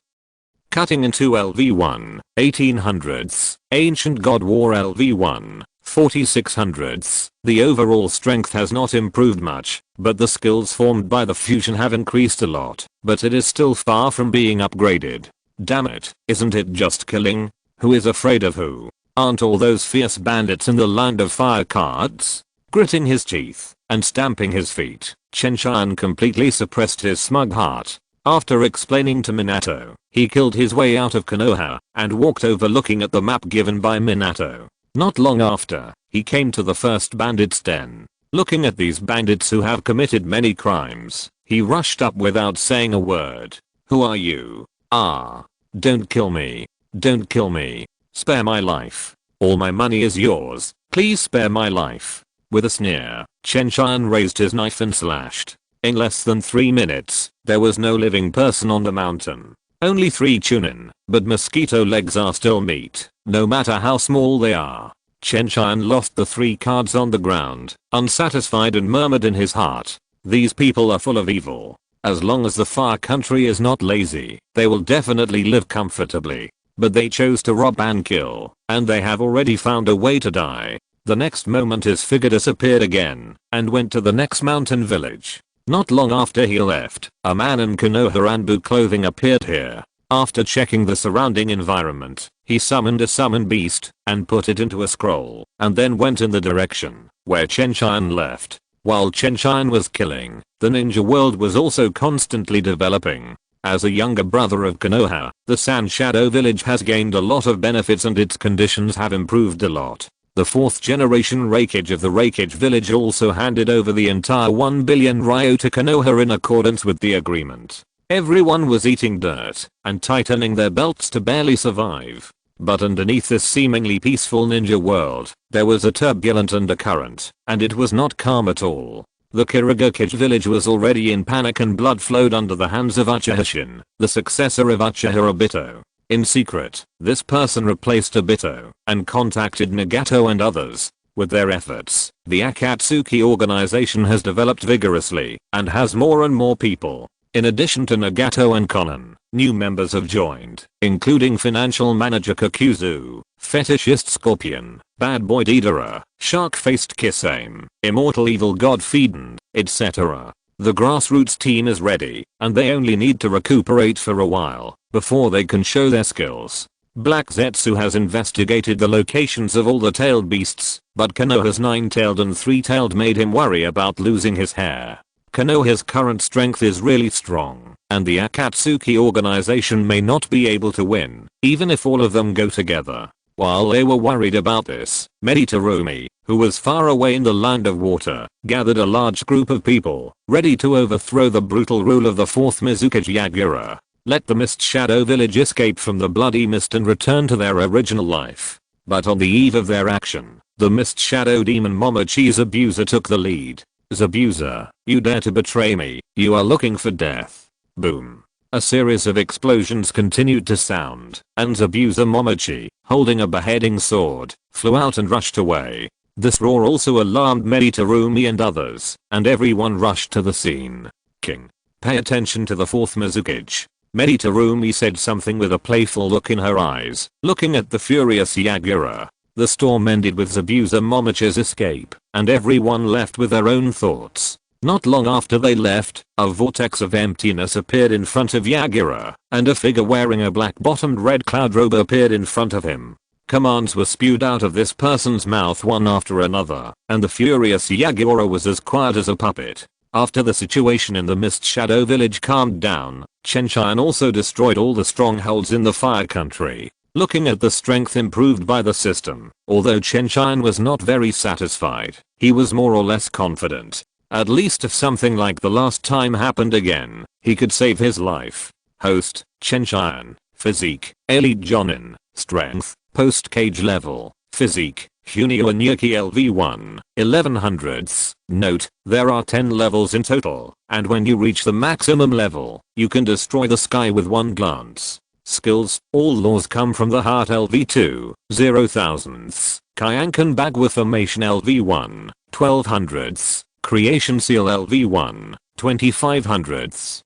Cutting into LV1. 18/100ths. Ancient God War LV1. 46/100ths. The overall strength has not improved much, but the skills formed by the fusion have increased a lot, but it is still far from being upgraded. Damn it, isn't it just killing? Who is afraid of who? Aren't all those fierce bandits in the Land of Fire cards? Gritting his teeth and stamping his feet, Chen Tian completely suppressed his smug heart. After explaining to Minato, he killed his way out of Konoha and walked over looking at the map given by Minato. Not long after, he came to the first bandit's den. Looking at these bandits who have committed many crimes, he rushed up without saying a word. Who are you? Ah. Don't kill me. Don't kill me. Spare my life. All my money is yours. Please spare my life. With a sneer, Chen Tian raised his knife and slashed. In less than 3 minutes, there was no living person on the mountain. Only 3 chunin, but mosquito legs are still meat, no matter how small they are. Chen Tian lost the 3 cards on the ground, unsatisfied, and murmured in his heart. These people are full of evil. As long as the Far Country is not lazy, they will definitely live comfortably. But they chose to rob and kill, and they have already found a way to die. The next moment his figure disappeared again, and went to the next mountain village. Not long after he left, a man in Konoha Anbu clothing appeared here. After checking the surrounding environment, he summoned a summon beast and put it into a scroll, and then went in the direction where Chen Tian left. While Chen Tian was killing, the ninja world was also constantly developing. As a younger brother of Konoha, the Sand Shadow village has gained a lot of benefits and its conditions have improved a lot. The 4th generation Raikage of the Raikage village also handed over the entire 1 billion ryo to Konoha in accordance with the agreement. Everyone was eating dirt and tightening their belts to barely survive. But underneath this seemingly peaceful ninja world, there was a turbulent undercurrent, and it was not calm at all. The Kirigakage village was already in panic and blood flowed under the hands of Uchiha Shin, the successor of Uchiha Obito. In secret, this person replaced Obito and contacted Nagato and others. With their efforts, the Akatsuki organization has developed vigorously and has more and more people. In addition to Nagato and Conan, new members have joined, including financial manager Kakuzu, fetishist Scorpion, bad boy Deidara, shark-faced Kisame, immortal evil god Fieden, etc. The grassroots team is ready, and they only need to recuperate for a while before they can show their skills. Black Zetsu has investigated the locations of all the tailed beasts, but Konoha's 9-tailed and 3-tailed made him worry about losing his hair. Konoha's current strength is really strong, and the Akatsuki organization may not be able to win, even if all of them go together. While they were worried about this, Meditarumi, who was far away in the Land of Water, gathered a large group of people, ready to overthrow the brutal rule of the 4th Mizukage Yagura. Let the Mist Shadow village escape from the bloody mist and return to their original life. But on the eve of their action, the Mist Shadow demon Momochi Zabuza took the lead. Zabuza, you dare to betray me, you are looking for death. Boom. A series of explosions continued to sound, and Zabuza Momochi, holding a beheading sword, flew out and rushed away. This roar also alarmed Meditarumi and others, and everyone rushed to the scene. King, pay attention to the 4th Mizukage. Meditarumi said something with a playful look in her eyes, looking at the furious Yagura. The storm ended with Zabuza Momochi's escape, and everyone left with their own thoughts. Not long after they left, a vortex of emptiness appeared in front of Yagura, and a figure wearing a black-bottomed red cloud robe appeared in front of him. Commands were spewed out of this person's mouth one after another, and the furious Yagura was as quiet as a puppet. After the situation in the Mist Shadow village calmed down, Chen Tian also destroyed all the strongholds in the Fire Country. Looking at the strength improved by the system, although Chen Tian was not very satisfied, he was more or less confident. At least if something like the last time happened again, he could save his life. Host, Chen Tian. Physique, Elite Jonin. Strength, Post-cage level. Physique. Hunio Nyuki LV1. 1100s. Note, there are 10 levels in total, and when you reach the maximum level, you can destroy the sky with one glance. Skills. All laws come from the heart LV2. 0,000s. Kyankan Bagua Formation LV1. 1200s. Creation Seal LV1. 2500s.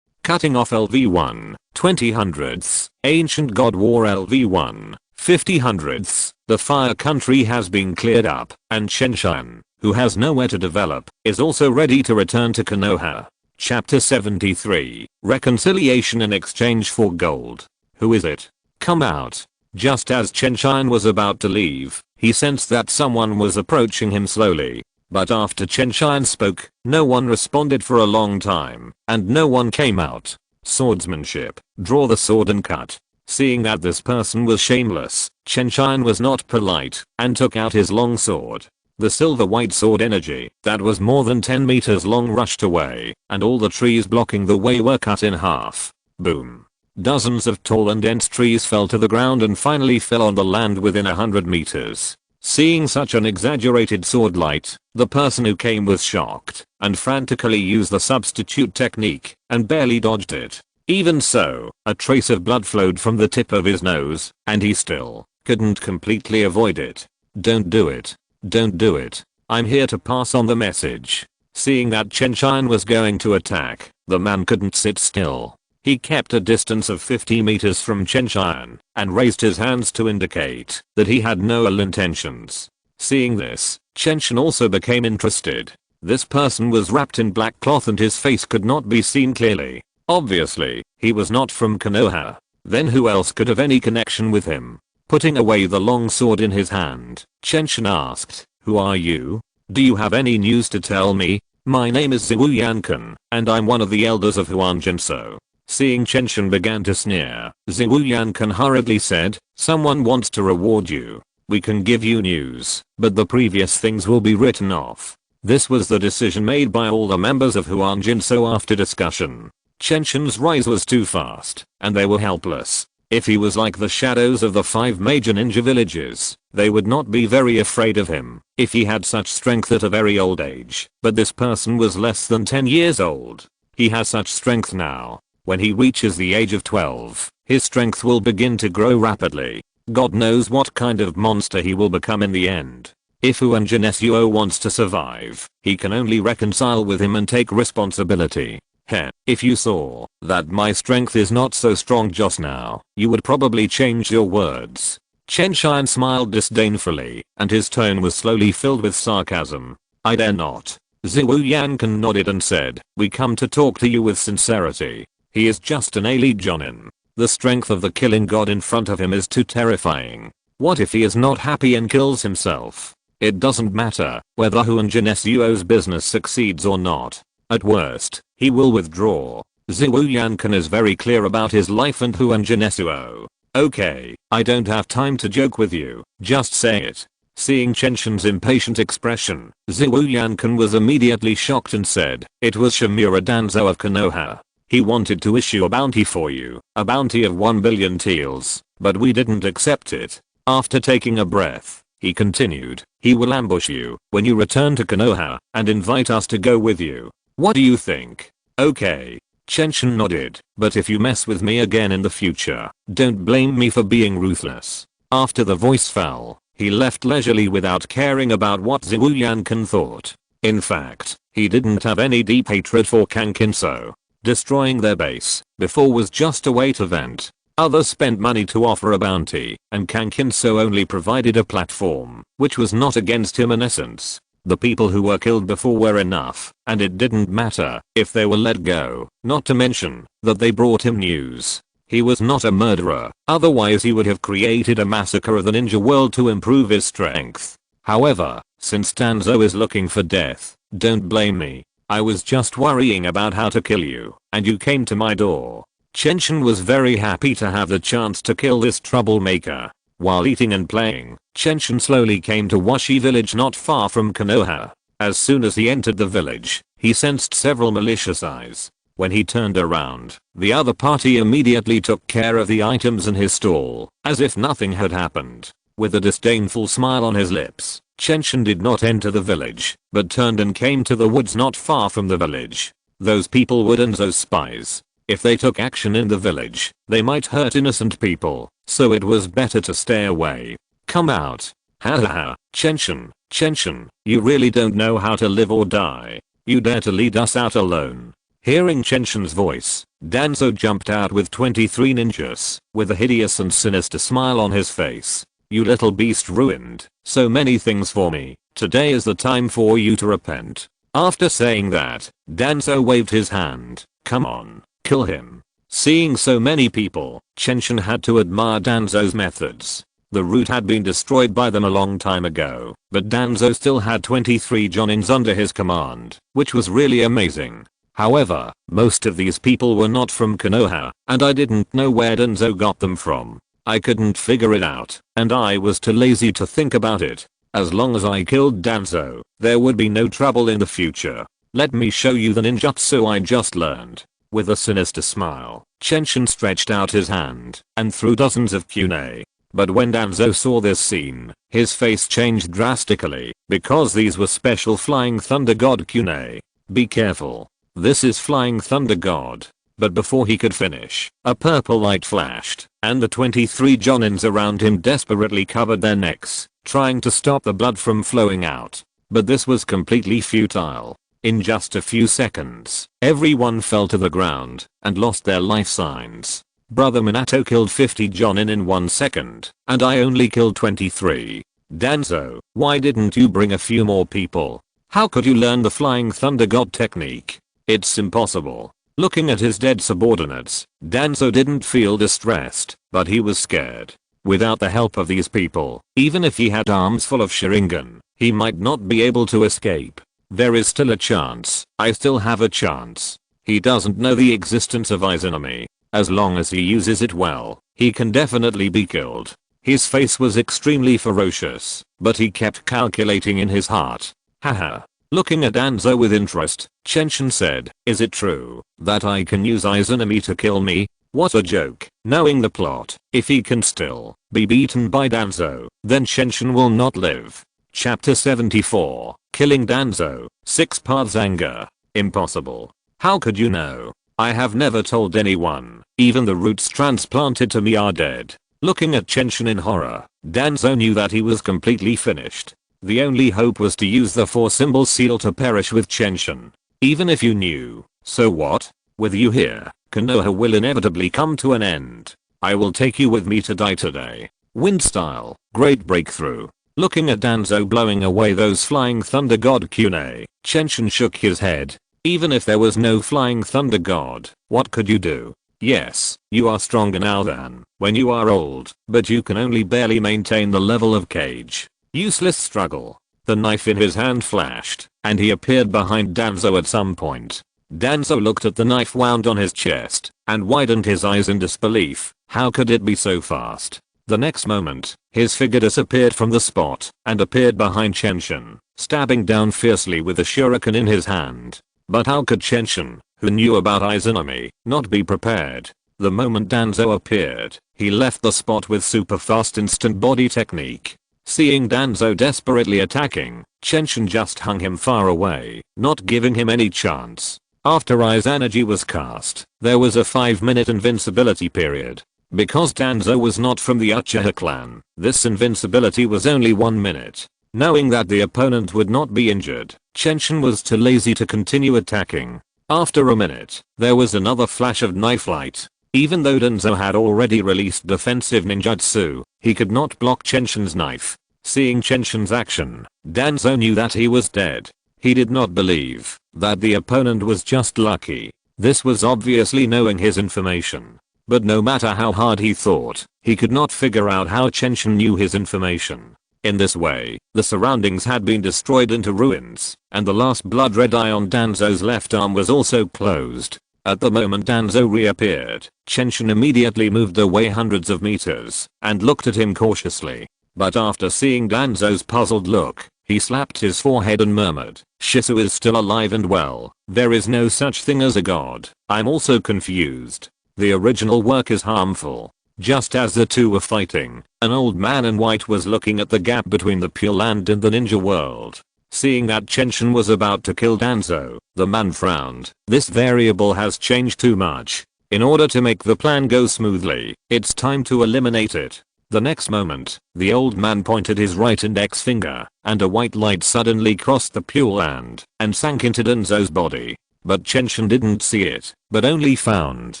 Cutting Off LV1. 2000s. Ancient God War LV1. 5000s. The fire country has been cleared up, and Chen Tian, who has nowhere to develop, is also ready to return to Konoha. Chapter 73. Reconciliation in exchange for gold. Who is it? Come out. Just as Chen Tian was about to leave, he sensed that someone was approaching him slowly. But after Chen Tian spoke, no one responded for a long time, and no one came out. Swordsmanship. Draw the sword and cut. Seeing that this person was shameless, Chen Tian was not polite, and took out his long sword. The silver-white sword energy that was more than 10 meters long rushed away, and all the trees blocking the way were cut in half. Boom. Dozens of tall and dense trees fell to the ground and finally fell on the land within 100 meters. Seeing such an exaggerated sword light, the person who came was shocked, and frantically used the substitute technique, and barely dodged it. Even so, a trace of blood flowed from the tip of his nose, and he still couldn't completely avoid it. Don't do it. Don't do it. I'm here to pass on the message. Seeing that Chen Tian was going to attack, the man couldn't sit still. He kept a distance of 50 meters from Chen Tian, and raised his hands to indicate that he had no ill intentions. Seeing this, Chen Tian also became interested. This person was wrapped in black cloth and his face could not be seen clearly. Obviously, he was not from Konoha. Then who else could have any connection with him? Putting away the long sword in his hand, Chen Tian asked, "Who are you? Do you have any news to tell me? My name is Ziwu Yankan, and I'm one of the elders of Huan Jinso." Seeing Chen Tian began to sneer, Ziwu Yankan hurriedly said, "Someone wants to reward you. We can give you news, but the previous things will be written off." This was the decision made by all the members of Huan Jinso after discussion. Chen Tian's rise was too fast, and they were helpless. If he was like the shadows of the 5 major ninja villages, they would not be very afraid of him if he had such strength at a very old age. But this person was less than 10 years old. He has such strength now. When he reaches the age of 12, his strength will begin to grow rapidly. God knows what kind of monster he will become in the end. If Huan Jinsuo wants to survive, he can only reconcile with him and take responsibility. Heh, if you saw that my strength is not so strong just now, you would probably change your words. Chen Tian smiled disdainfully, and his tone was slowly filled with sarcasm. I dare not. Ziwu Yankan nodded and said, "We come to talk to you with sincerity. He is just an elite jonin. The strength of the killing god in front of him is too terrifying. What if he is not happy and kills himself? It doesn't matter whether Huan Jinsuo's business succeeds or not. At worst, he will withdraw." Ziwu Yankan is very clear about his life and Huan Jinsuo. "Okay, I don't have time to joke with you, just say it." Seeing Chen Tian's impatient expression, Ziwu Yankan was immediately shocked and said, "It was Shimura Danzo of Konoha. He wanted to issue a bounty for you, a bounty of 1 billion taels, but we didn't accept it." After taking a breath, he continued, "He will ambush you when you return to Konoha and invite us to go with you. What do you think?" "Okay." Chen Tian nodded, "But if you mess with me again in the future, don't blame me for being ruthless." After the voice fell, he left leisurely without caring about what Ziwu Yankan thought. In fact, he didn't have any deep hatred for Kankinso. Destroying their base before was just a way to vent. Others spent money to offer a bounty, and Kankinso only provided a platform, which was not against him in essence. The people who were killed before were enough, and it didn't matter if they were let go, not to mention that they brought him news. He was not a murderer, otherwise he would have created a massacre of the ninja world to improve his strength. However, since Danzo is looking for death, don't blame me. I was just worrying about how to kill you, and you came to my door. Chen Tian was very happy to have the chance to kill this troublemaker. While eating and playing, Chen Tian slowly came to Washi village not far from Konoha. As soon as he entered the village, he sensed several malicious eyes. When he turned around, the other party immediately took care of the items in his stall, as if nothing had happened. With a disdainful smile on his lips, Chen Tian did not enter the village, but turned and came to the woods not far from the village. Those people were Danzo's spies. If they took action in the village, they might hurt innocent people, so it was better to stay away. Come out. Ha ha ha, Chen Tian, you really don't know how to live or die. You dare to lead us out alone. Hearing Chen Tian's voice, Danzo jumped out with 23 ninjas, with a hideous and sinister smile on his face. You little beast, ruined so many things for me. Today is the time for you to repent. After saying that, Danzo waved his hand. Come on, kill him. Seeing so many people, Chen Tian had to admire Danzo's methods. The route had been destroyed by them a long time ago, but Danzo still had 23 Jonins under his command, which was really amazing. However, most of these people were not from Konoha, and I didn't know where Danzo got them from. I couldn't figure it out, and I was too lazy to think about it. As long as I killed Danzo, there would be no trouble in the future. Let me show you the ninjutsu I just learned. With a sinister smile, Chen Tian stretched out his hand and threw dozens of kunai. But when Danzo saw this scene, his face changed drastically, because these were special Flying Thunder God kunai. Be careful. This is Flying Thunder God. But before he could finish, a purple light flashed, and the 23 Jonins around him desperately covered their necks, trying to stop the blood from flowing out. But this was completely futile. In just a few seconds, everyone fell to the ground and lost their life signs. Brother Minato killed 50 Jonin in 1 second, and I only killed 23. Danzo, why didn't you bring a few more people? How could you learn the Flying Thunder God technique? It's impossible. Looking at his dead subordinates, Danzo didn't feel distressed, but he was scared. Without the help of these people, even if he had arms full of Sharingan, he might not be able to escape. There is still a chance. I still have a chance. He doesn't know the existence of Izanami. As long as he uses it well, he can definitely be killed. His face was extremely ferocious, but he kept calculating in his heart. Haha. Looking at Danzo with interest, Chen Tian said, is it true that I can use Izanami to kill me? What a joke. Knowing the plot, if he can still be beaten by Danzo, then Chen Tian will not live. Chapter 74, Killing Danzo, 6 Paths Anger. Impossible. How could you know? I have never told anyone. Even the roots transplanted to me are dead. Looking at Chen Tian in horror, Danzo knew that he was completely finished. The only hope was to use the 4 symbol seal to perish with Chen Tian. Even if you knew, so what? With you here, Konoha will inevitably come to an end. I will take you with me to die today. Wind style, great breakthrough. Looking at Danzo blowing away those Flying Thunder God kunai, Chen Tian shook his head. Even if there was no Flying Thunder God, what could you do? Yes, you are stronger now than when you are old, but you can only barely maintain the level of Cage. Useless struggle. The knife in his hand flashed, and he appeared behind Danzo at some point. Danzo looked at the knife wound on his chest, and widened his eyes in disbelief. How could it be so fast? The next moment, his figure disappeared from the spot, and appeared behind Chen Tian, stabbing down fiercely with a shuriken in his hand. But how could Chen Tian, who knew about Izanami, not be prepared? The moment Danzo appeared, he left the spot with super fast instant body technique. Seeing Danzo desperately attacking, Chen Tian just hung him far away, not giving him any chance. After Izanagi was cast, there was a 5-minute invincibility period. Because Danzo was not from the Uchiha clan, this invincibility was only 1 minute. Knowing that the opponent would not be injured, Chen Tian was too lazy to continue attacking. After a minute, there was another flash of knife light. Even though Danzo had already released defensive ninjutsu, he could not block Chen Tian's knife. Seeing Chen Tian's action, Danzo knew that he was dead. He did not believe that the opponent was just lucky. This was obviously knowing his information. But no matter how hard he thought, he could not figure out how Chen Tian knew his information. In this way, the surroundings had been destroyed into ruins, and the last blood red eye on Danzo's left arm was also closed. At the moment Danzo reappeared, Chen Tian immediately moved away hundreds of meters, and looked at him cautiously. But after seeing Danzo's puzzled look, He slapped his forehead and murmured, "Shisu is still alive and well. There is no such thing as a god. I'm also confused. The original work is harmful." Just as the two were fighting, an old man in white was looking at the gap between the Pure Land and the ninja world. Seeing that Chen Tian was about to kill Danzo, the man frowned. This variable has changed too much. In order to make the plan go smoothly, it's time to eliminate it. The next moment, the old man pointed his right index finger, and a white light suddenly crossed the Pure Land and sank into Danzo's body. But Chen Tian didn't see it, but only found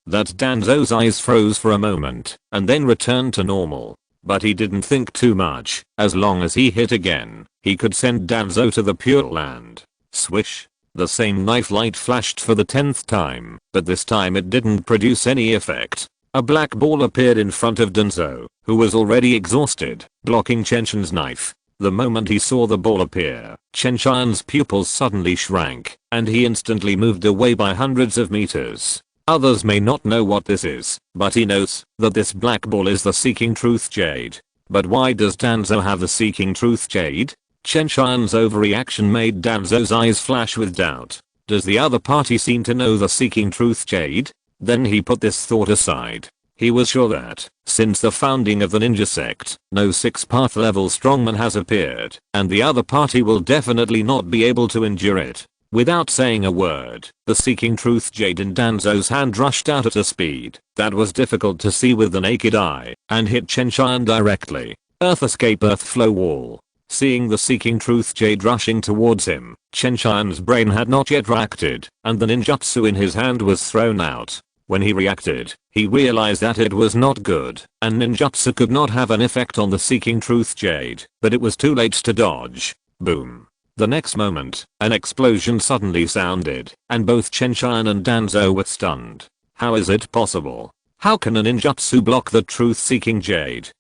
that Danzo's eyes froze for a moment and then returned to normal. But he didn't think too much. As long as he hit again, he could send Danzo to the Pure Land. Swish. The same knife light flashed for the 10th time, but this time it didn't produce any effect. A black ball appeared in front of Danzo, who was already exhausted, blocking Chen Tian's knife. The moment he saw the ball appear, Chen Tian's pupils suddenly shrank, and he instantly moved away by hundreds of meters. Others may not know what this is, but he knows that this black ball is the Seeking Truth Jade. But why does Danzo have the Seeking Truth Jade? Chen Tian's overreaction made Danzo's eyes flash with doubt. Does the other party seem to know the Seeking Truth Jade? Then he put this thought aside. He was sure that, since the founding of the ninja sect, no 6th level strongman has appeared, and the other party will definitely not be able to endure it. Without saying a word, the Seeking Truth Jade in Danzo's hand rushed out at a speed that was difficult to see with the naked eye, and hit Chen Tian directly. Earth escape, earth flow wall. Seeing the Seeking Truth Jade rushing towards him, Chen Tian's brain had not yet reacted, and the ninjutsu in his hand was thrown out. When he reacted, he realized that it was not good, and ninjutsu could not have an effect on the Seeking Truth Jade, but it was too late to dodge. Boom. The next moment, an explosion suddenly sounded, and both Chen Tian and Danzo were stunned. How is it possible? How can a ninjutsu block the truth-seeking Jade?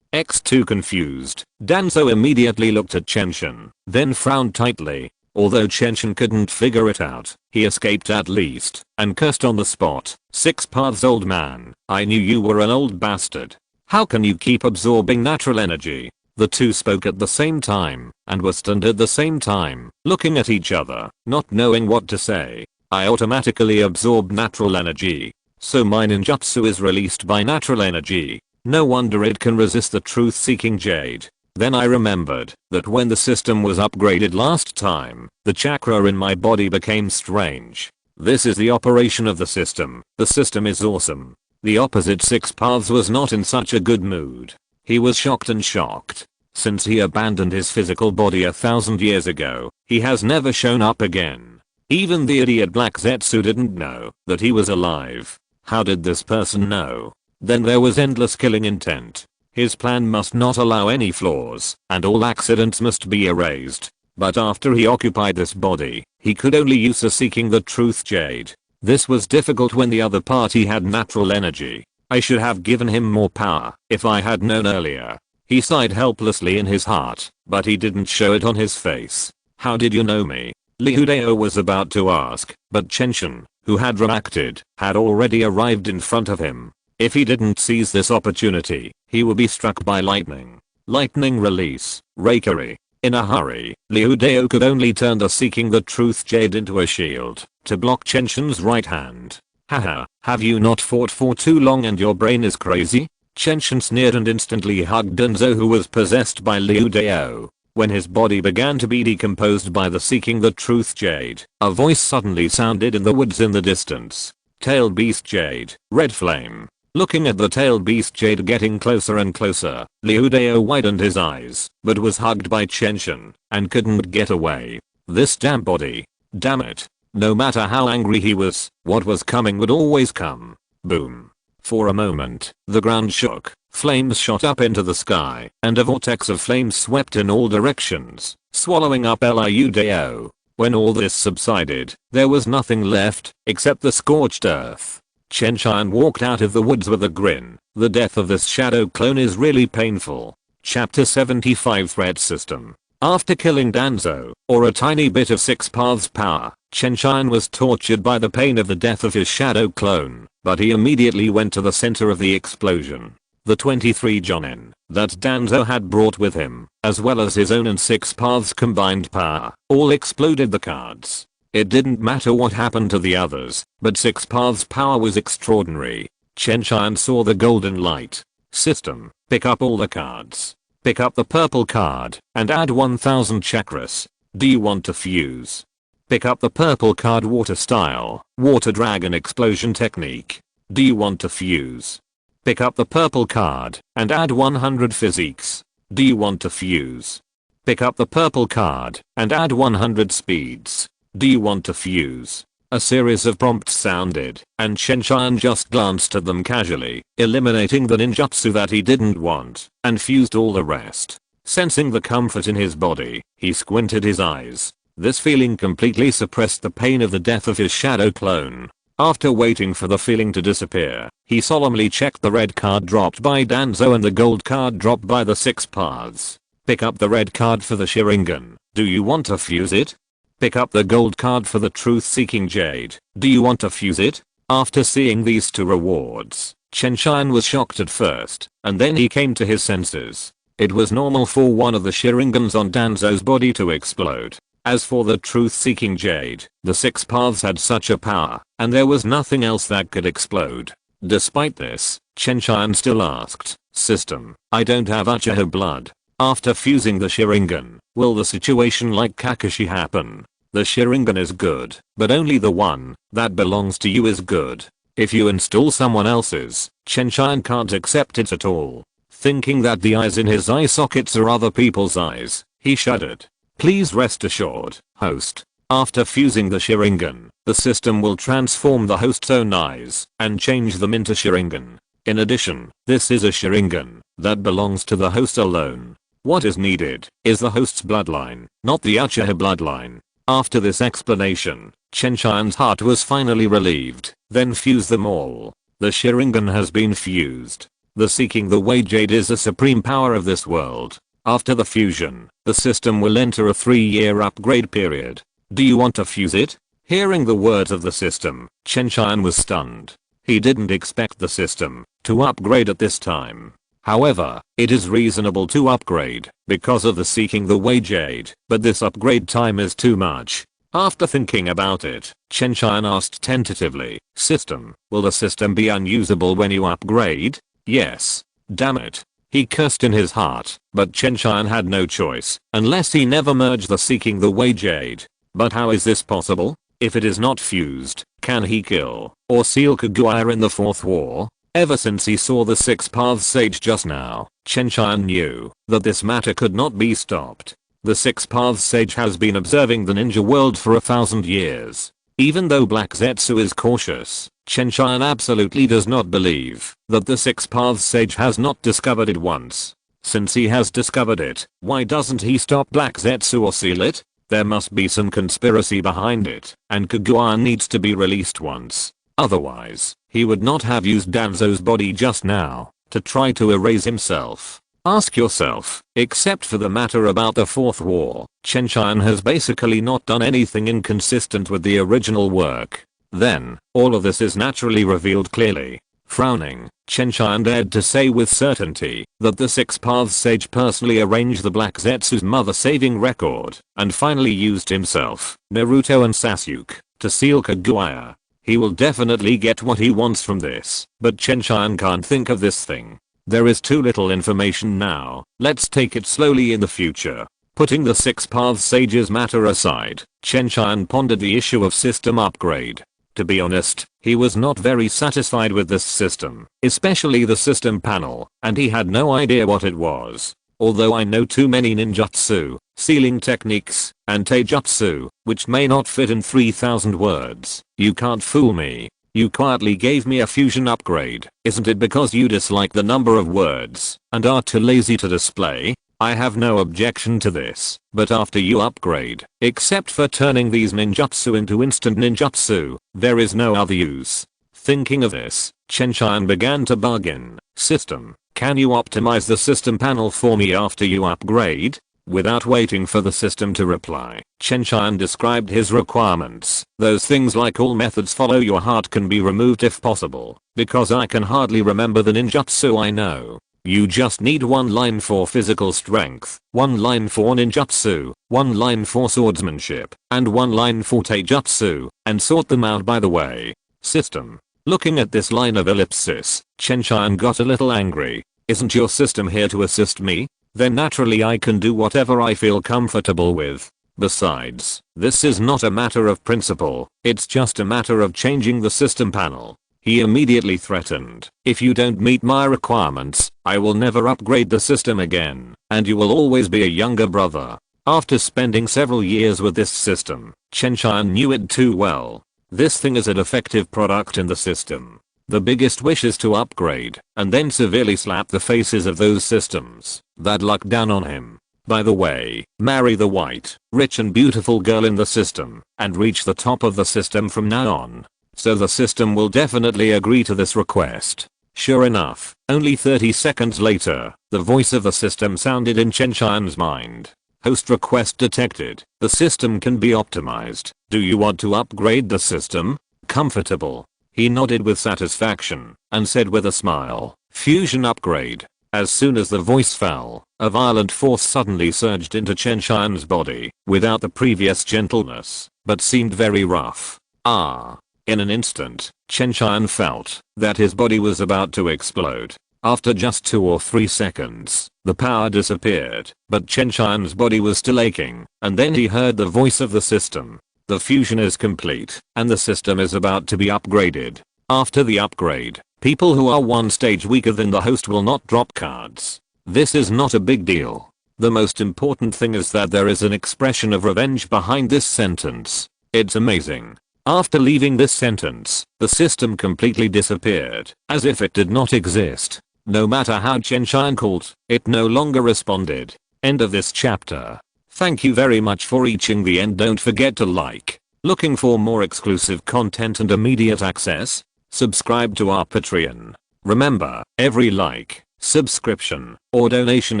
Too confused, Danzo immediately looked at Chen Tian, then frowned tightly. Although Chen Tian couldn't figure it out, he escaped at least, and cursed on the spot. 6 paths old man, I knew you were an old bastard. How can you keep absorbing natural energy? The two spoke at the same time, and were stunned at the same time, looking at each other, not knowing what to say. I automatically absorb natural energy. So my ninjutsu is released by natural energy. No wonder it can resist the truth-seeking Jade. Then I remembered that when the system was upgraded last time, the chakra in my body became strange. This is the operation of the system. The system is awesome. The opposite 6 paths was not in such a good mood. He was shocked and shocked. Since he abandoned his physical body 1,000 years ago, he has never shown up again. Even the idiot Black Zetsu didn't know that he was alive. How did this person know? Then there was endless killing intent. His plan must not allow any flaws, and all accidents must be erased. But after he occupied this body, he could only use the Seeking the Truth Jade. This was difficult when the other party had natural energy. I should have given him more power if I had known earlier. He sighed helplessly in his heart, but he didn't show it on his face. How did you know me? Liu Dao was about to ask, but Chen Tian, who had reacted, had already arrived in front of him. If he didn't seize this opportunity, he would be struck by lightning. Lightning release, Reikari. In a hurry, Liu Dao could only turn the Seeking the Truth Jade into a shield to block Chen Tian's right hand. Haha, have you not fought for too long and your brain is crazy? Chen Tian sneered and instantly hugged Danzo, who was possessed by Liu Dao. When his body began to be decomposed by the Seeking the Truth Jade, a voice suddenly sounded in the woods in the distance. Tail Beast Jade, Red Flame. Looking at the Tail Beast Jade getting closer and closer, Liu Dao widened his eyes, but was hugged by Chen Tian, and couldn't get away. This damn body. Damn it. No matter how angry he was, what was coming would always come. Boom. For a moment, the ground shook, flames shot up into the sky, and a vortex of flames swept in all directions, swallowing up Liu Dao. When all this subsided, there was nothing left, except the scorched earth. Chen Tian walked out of the woods with a grin. The death of this shadow clone is really painful. Chapter 75 Threat System. After killing Danzo, or a tiny bit of 6 paths power, Chen Tian was tortured by the pain of the death of his shadow clone, but he immediately went to the center of the explosion. the 23 jonin that Danzo had brought with him, as well as his own and 6 paths combined power, all exploded the cards. It didn't matter what happened to the others, but 6 paths power was extraordinary. Chen Tian saw the golden light. System, pick up all the cards. Pick up the purple card and add 1000 chakras. Do you want to fuse? Pick up the purple card water style, water dragon explosion technique. Do you want to fuse? Pick up the purple card and add 100 physiques. Do you want to fuse? Pick up the purple card and add 100 speeds. Do you want to fuse? A series of prompts sounded, and Chen Tian just glanced at them casually, eliminating the ninjutsu that he didn't want, and fused all the rest. Sensing the comfort in his body, he squinted his eyes. This feeling completely suppressed the pain of the death of his shadow clone. After waiting for the feeling to disappear, he solemnly checked the red card dropped by Danzo and the gold card dropped by the 6 paths. Pick up the red card for the Sharingan. Do you want to fuse it? Pick up the gold card for the truth-seeking jade. Do you want to fuse it? After seeing these 2 rewards, Chen Tian was shocked at first, and then he came to his senses. It was normal for one of the Sharingans on Danzo's body to explode. As for the truth-seeking jade, the 6 paths had such a power, and there was nothing else that could explode. Despite this, Chen Tian still asked, "System, I don't have Uchiha blood. After fusing the Sharingan, will the situation like Kakashi happen? The Sharingan is good, but only the one that belongs to you is good. If you install someone else's, Chen Tian can't accept it at all." Thinking that the eyes in his eye sockets are other people's eyes, he shuddered. Please rest assured, host. After fusing the Sharingan, the system will transform the host's own eyes and change them into Sharingan. In addition, this is a Sharingan that belongs to the host alone. What is needed is the host's bloodline, not the Uchiha bloodline. After this explanation, Chen Tian's heart was finally relieved. Then fuse them all. The Sharingan has been fused. The Seeking the Way Jade is the supreme power of this world. After the fusion, the system will enter a 3-year upgrade period. Do you want to fuse it? Hearing the words of the system, Chen Tian was stunned. He didn't expect the system to upgrade at this time. However, it is reasonable to upgrade because of the Seeking the Way Jade, but this upgrade time is too much. After thinking about it, Chen Tian asked tentatively, "System, will the system be unusable when you upgrade?" Yes. Damn it. He cursed in his heart, but Chen Tian had no choice unless he never merged the Seeking the Way Jade. But how is this possible? If it is not fused, can he kill or seal Kaguya in the 4th war? Ever since he saw the 6 paths sage just now, Chen Tian knew that this matter could not be stopped. The 6 paths sage has been observing the ninja world for 1,000 years. Even though Black Zetsu is cautious, Chen Tian absolutely does not believe that the 6 paths sage has not discovered it once. Since he has discovered it, why doesn't he stop Black Zetsu or seal it? There must be some conspiracy behind it, and Kaguya needs to be released once. Otherwise, he would not have used Danzo's body just now to try to erase himself. Ask yourself, except for the matter about the 4th war, Chen Tian has basically not done anything inconsistent with the original work. Then, all of this is naturally revealed clearly. Frowning, Chen Tian dared to say with certainty that the 6 paths sage personally arranged the Black Zetsu's mother-saving record and finally used himself, Naruto and Sasuke to seal Kaguya. He will definitely get what he wants from this, but Chen Tian can't think of this thing. There is too little information now. Let's take it slowly in the future. Putting the 6 paths sage's matter aside, Chen Tian pondered the issue of system upgrade. To be honest, he was not very satisfied with this system, especially the system panel, and he had no idea what it was. Although I know too many ninjutsu, sealing techniques, and taijutsu, which may not fit in 3,000 words, you can't fool me. You quietly gave me a fusion upgrade. Isn't it because you dislike the number of words and are too lazy to display? I have no objection to this, but after you upgrade, except for turning these ninjutsu into instant ninjutsu, there is no other use. Thinking of this, Chen Tian began to bargain. System, can you optimize the system panel for me after you upgrade? Without waiting for the system to reply, Chen Tian described his requirements. Those things like all methods follow your heart can be removed if possible, because I can hardly remember the ninjutsu I know. You just need one line for physical strength, one line for ninjutsu, one line for swordsmanship, and one line for taijutsu, and sort them out by the way. System. Looking at this line of ellipsis, Chen Tian got a little angry. Isn't your system here to assist me? Then naturally I can do whatever I feel comfortable with. Besides, this is not a matter of principle, it's just a matter of changing the system panel. He immediately threatened, if you don't meet my requirements, I will never upgrade the system again, and you will always be a younger brother. After spending several years with this system, Chen Tian knew it too well. This thing is a defective product in the system. The biggest wish is to upgrade, and then severely slap the faces of those systems that look down on him. By the way, marry the white, rich and beautiful girl in the system, and reach the top of the system from now on. So the system will definitely agree to this request. Sure enough, only 30 seconds later, the voice of the system sounded in Chen Tian's mind. Host request detected. The system can be optimized. Do you want to upgrade the system? Comfortable. He nodded with satisfaction and said with a smile, fusion upgrade. As soon as the voice fell, a violent force suddenly surged into Chen Tian's body, without the previous gentleness, but seemed very rough. In an instant, Chen Tian felt that his body was about to explode. After just 2 or 3 seconds, the power disappeared, but Chen Tian's body was still aching, and then he heard the voice of the system. The fusion is complete, and the system is about to be upgraded. After the upgrade, people who are one stage weaker than the host will not drop cards. This is not a big deal. The most important thing is that there is an expression of revenge behind this sentence. It's amazing. After leaving this sentence, the system completely disappeared, as if it did not exist. No matter how Chen Tian called, it no longer responded. End of this chapter. Thank you very much for reaching the end. Don't forget to like. Looking for more exclusive content and immediate access? Subscribe to our Patreon. Remember, every like, subscription, or donation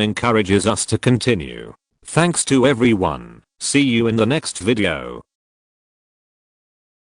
encourages us to continue. Thanks to everyone. See you in the next video.